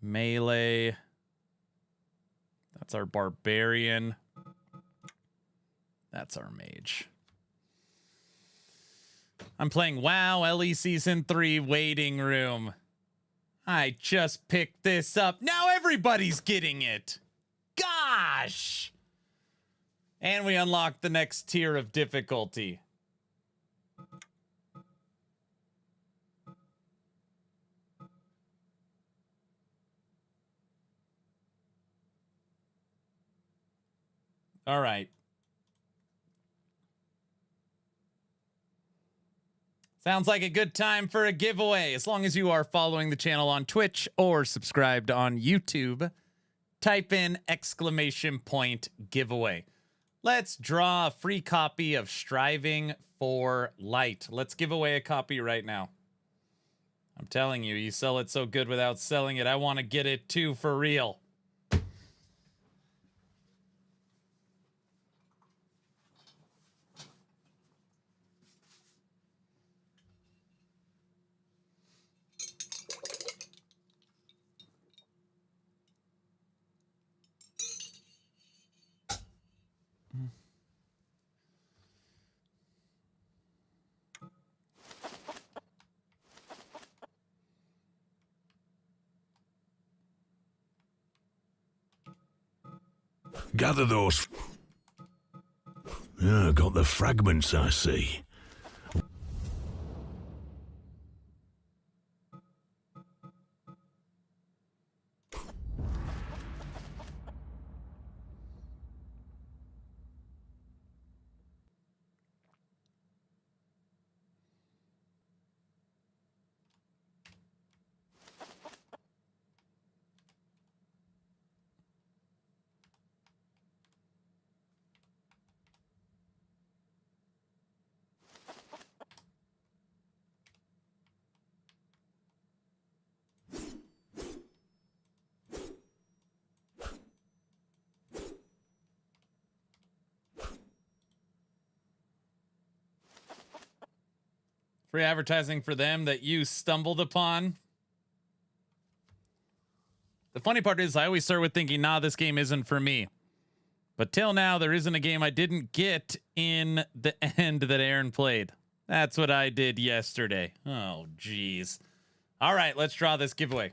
Melee. That's our barbarian. That's our mage. I'm playing WoW LE Season 3 Waiting Room. I just picked this up. Now everybody's getting it. Gosh! And we unlocked the next tier of difficulty. All right. Sounds like a good time for a giveaway. As long as you are following the channel on Twitch or subscribed on YouTube, type in !giveaway. Let's draw a free copy of Striving for Light. Let's give away a copy right now. I'm telling you, you sell it so good without selling it. I want to get it too for real. Gather those. Got the fragments, I see. Free advertising for them that you stumbled upon. The funny part is I always start with thinking, nah, this game isn't for me. But till now, there isn't a game I didn't get in the end that Aaron played. That's what I did yesterday. Oh, geez. All right, let's draw this giveaway.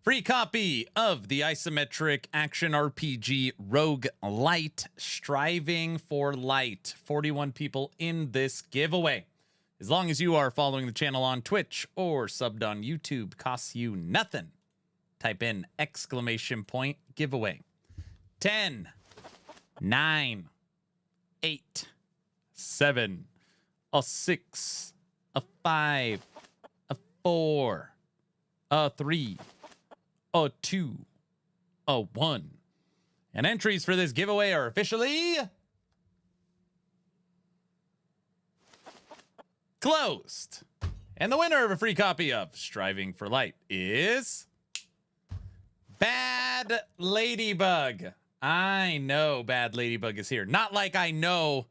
Free copy of the isometric action RPG roguelite, Striving for Light. 41 people in this giveaway. As long as you are following the channel on Twitch or subbed on YouTube, costs you nothing. Type in !giveaway. 10, 9, 8, 7, a 6, a 5, a 4, a 3, a 2, a 1. And entries for this giveaway are officially closed. And the winner of a free copy of Striving for Light is Bad Ladybug. I know Bad Ladybug is here. Not like I know,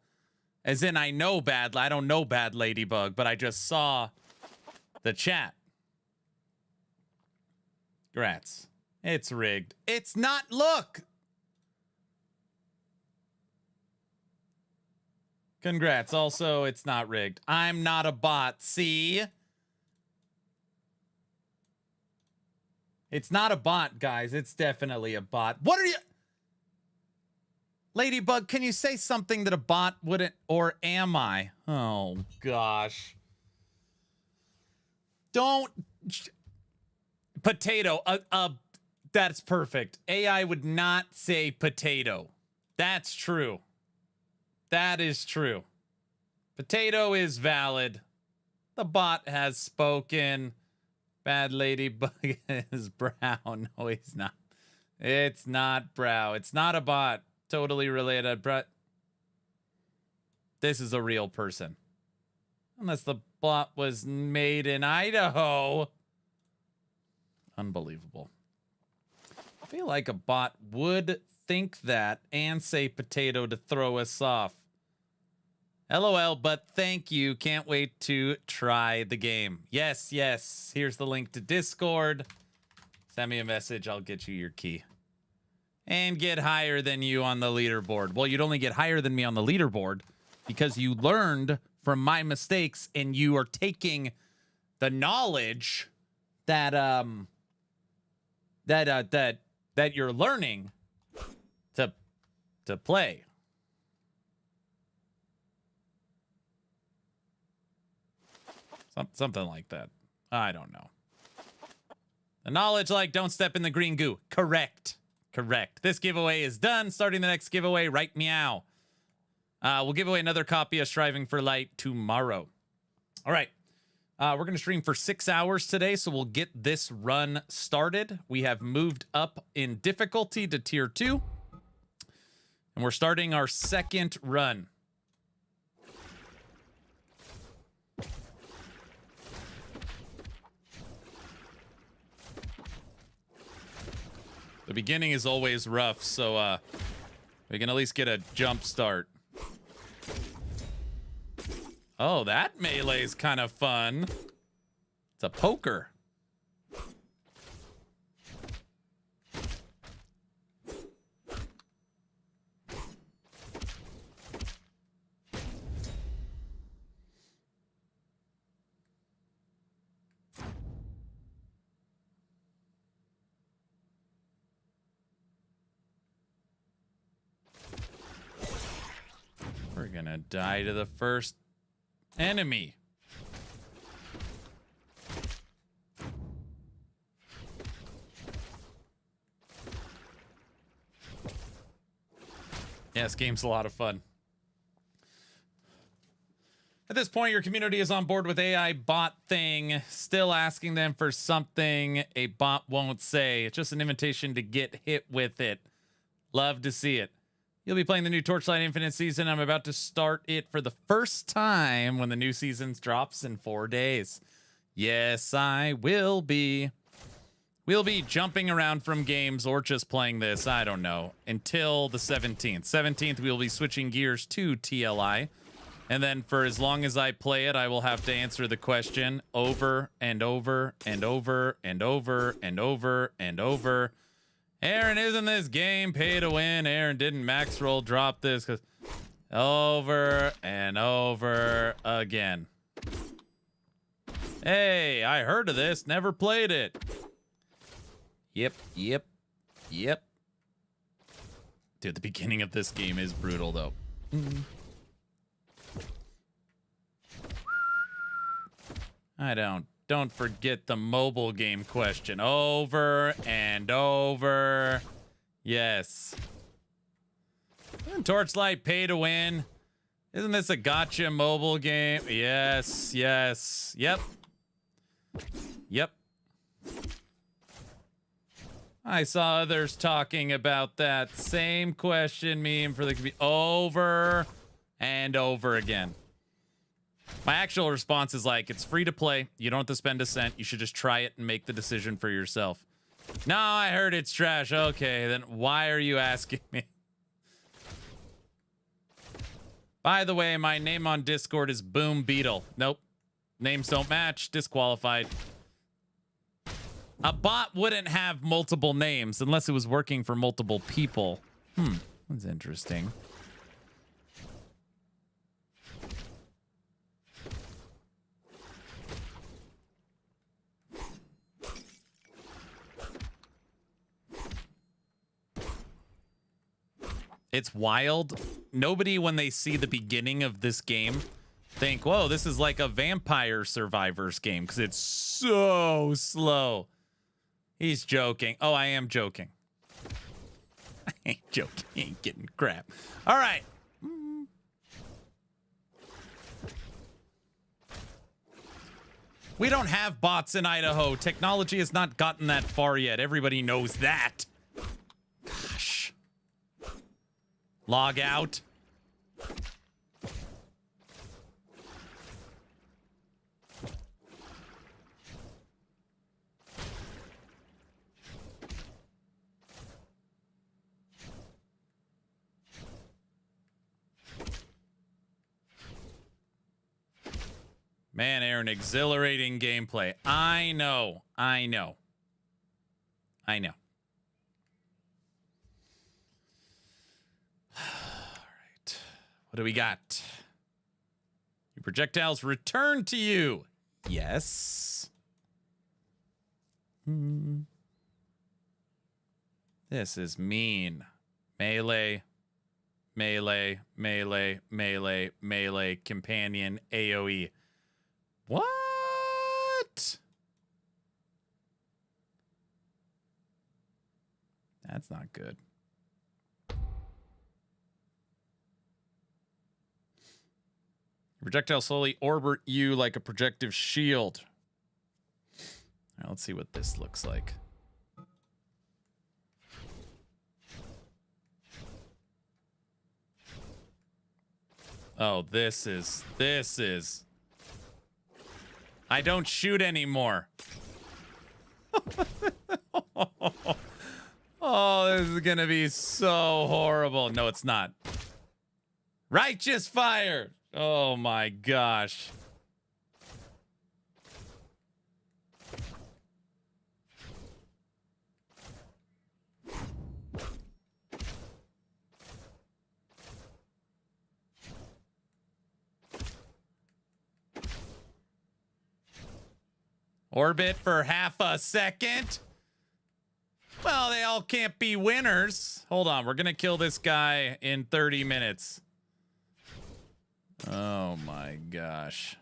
as in I know Bad. I don't know Bad Ladybug, but I just saw the chat. Congrats. It's rigged. It's not. Look. Congrats. Also, it's not rigged. I'm not a bot. See? It's not a bot, guys. It's definitely a bot. What are you... Ladybug, can you say something that a bot wouldn't... Or am I? Oh, gosh. Don't... Potato. That's perfect. AI would not say potato. That's true. That is true. Potato is valid. The bot has spoken. Bad ladybug is brown. No, he's not. It's not brow. It's not a bot. Totally related, but this is a real person. Unless the bot was made in Idaho. Unbelievable. I feel like a bot would think that and say potato to throw us off. LOL, but thank you. Can't wait to try the game. Yes, yes. Here's the link to Discord. Send me a message. I'll get you your key. And get higher than you on the leaderboard. Well, you'd only get higher than me on the leaderboard because you learned from my mistakes and you are taking the knowledge that that you're learning to play. Something like that. I don't know. The knowledge like don't step in the green goo. Correct. Correct. This giveaway is done. Starting the next giveaway right meow. We'll give away another copy of Striving for Light tomorrow. All right. We're going to stream for 6 hours today, so we'll get this run started. We have moved up in difficulty to tier 2. And we're starting our second run. The beginning is always rough, so we can at least get a jump start. Oh, that melee is kind of fun. It's a poker. We're gonna die to the first enemy. Yeah, this game's a lot of fun. At this point, your community is on board with AI bot thing. Still asking them for something a bot won't say. It's just an invitation to get hit with it. Love to see it. You'll be playing the new Torchlight Infinite season. I'm about to start it for the first time when the new season drops in 4 days. Yes, I will be. We'll be jumping around from games or just playing this, I don't know, until the 17th. 17th, we'll be switching gears to TLI. And then for as long as I play it, I will have to answer the question over and over and over and over and over and over. Aaron, isn't this game pay to win? Aaron, didn't Max Roll drop this? Because over and over again. Hey, I heard of this. Never played it. Yep. Dude, the beginning of this game is brutal, though. Don't forget the mobile game question. Over and over. Yes. Isn't Torchlight pay to win? Isn't this a gotcha mobile game? Yes. Yep. I saw others talking about that same question meme for the over and over again. My actual response is like, it's free to play. You don't have to spend a cent. You should just try it and make the decision for yourself. No, I heard it's trash. Okay, then why are you asking me? By the way, my name on Discord is Boom Beetle. Nope. Names don't match. Disqualified. A bot wouldn't have multiple names unless it was working for multiple people. That's interesting. It's wild. Nobody, when they see the beginning of this game, think, whoa, this is like a Vampire Survivors game because it's so slow. He's joking. Oh, I am joking. I ain't joking. He ain't getting crap. All right. We don't have bots in Idaho. Technology has not gotten that far yet. Everybody knows that. Gosh. Log out. Man, Aaron, exhilarating gameplay. I know. I know. I know. All right. What do we got? Your projectiles return to you. Yes. This is mean. Melee. Melee. Melee. Melee. Melee. Companion. AoE. What? That's not good. Projectile slowly orbit you like a projective shield. All right, let's see what this looks like. Oh, this is... I don't shoot anymore. Oh, this is gonna be so horrible. No, it's not. Righteous fire. Oh my gosh. Orbit for half a second. Well, they all can't be winners. Hold on, we're gonna kill this guy in 30 minutes. Oh my gosh.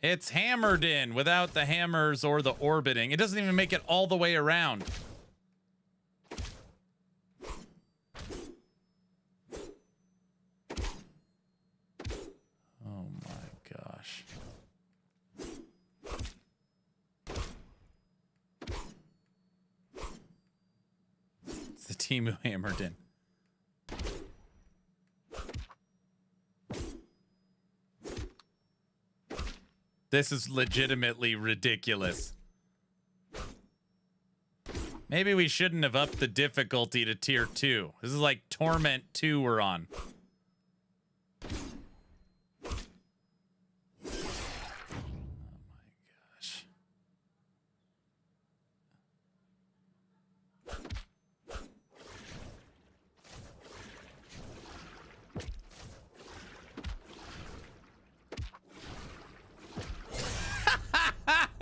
It's hammered in without the hammers or the orbiting. It doesn't even make it all the way around. Oh my gosh. It's the team who hammered in. This is legitimately ridiculous. Maybe we shouldn't have upped the difficulty to tier 2. This is like Torment 2 we're on.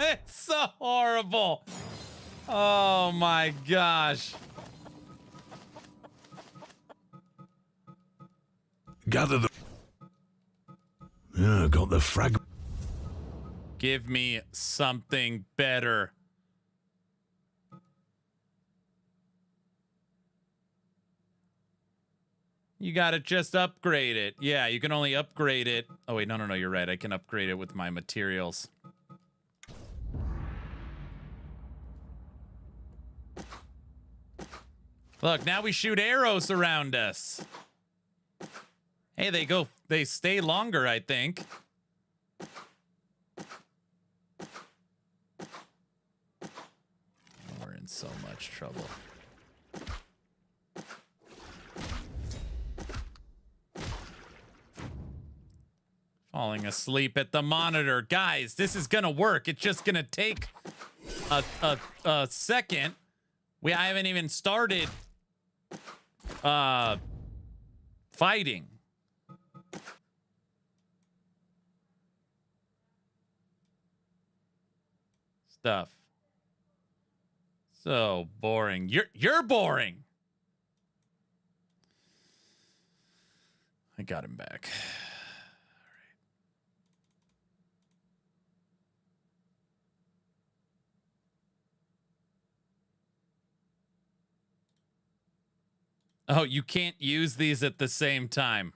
It's so horrible. Oh my gosh. Gather the... got the frag... Give me something better. You gotta just upgrade it. Yeah, you can only upgrade it. Oh wait, no, you're right. I can upgrade it with my materials. Look, now we shoot arrows around us. Hey, they stay longer, I think. We're in so much trouble. Falling asleep at the monitor. Guys, this is gonna work. It's just gonna take a second. I haven't even started fighting. Stuff. So boring. You're boring. I got him back. Oh, you can't use these at the same time.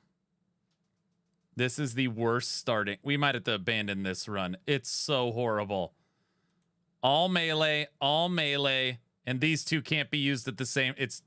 This is the worst starting. We might have to abandon this run. It's so horrible. All melee, and these two can't be used at the same. It's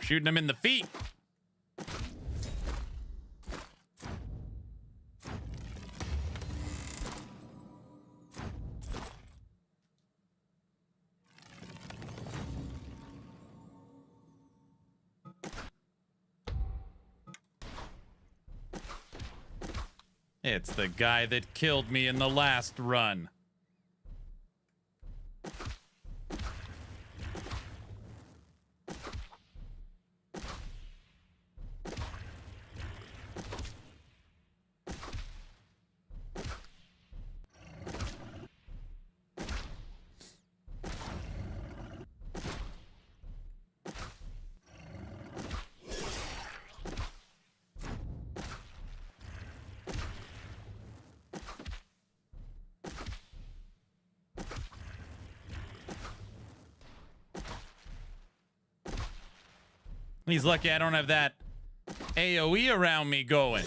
shooting him in the feet. It's the guy that killed me in the last run. He's lucky I don't have that AoE around me going.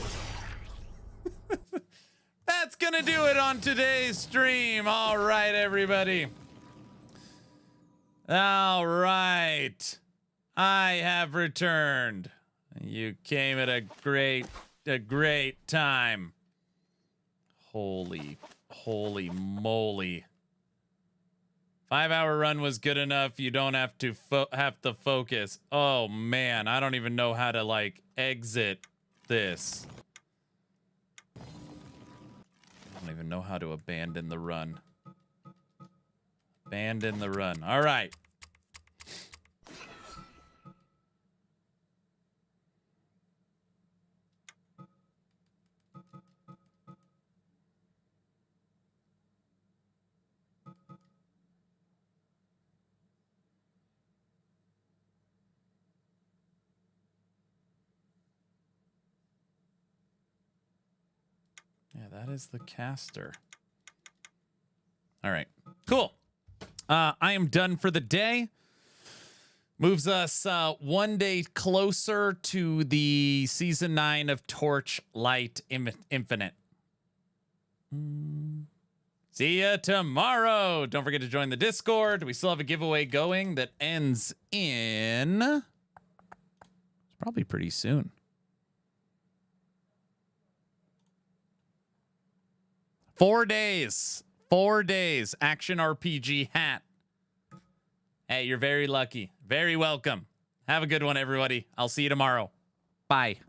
That's gonna do it on today's stream. All right, everybody. All right. I have returned. You came at a great time. Holy moly. 5-hour run was good enough. You don't have to focus. Oh man, I don't even know how to like exit this. I don't even know how to abandon the run. Abandon the run. All right. Yeah, that is the caster. All right, cool. I am done for the day. Moves us 1 day closer to the season 9 of Torchlight Infinite. See ya tomorrow. Don't forget to join the Discord. We still have a giveaway going that ends in... It's probably pretty soon. 4 days. 4 days. Action RPG hat. Hey, you're very lucky. Very welcome. Have a good one, everybody. I'll see you tomorrow. Bye.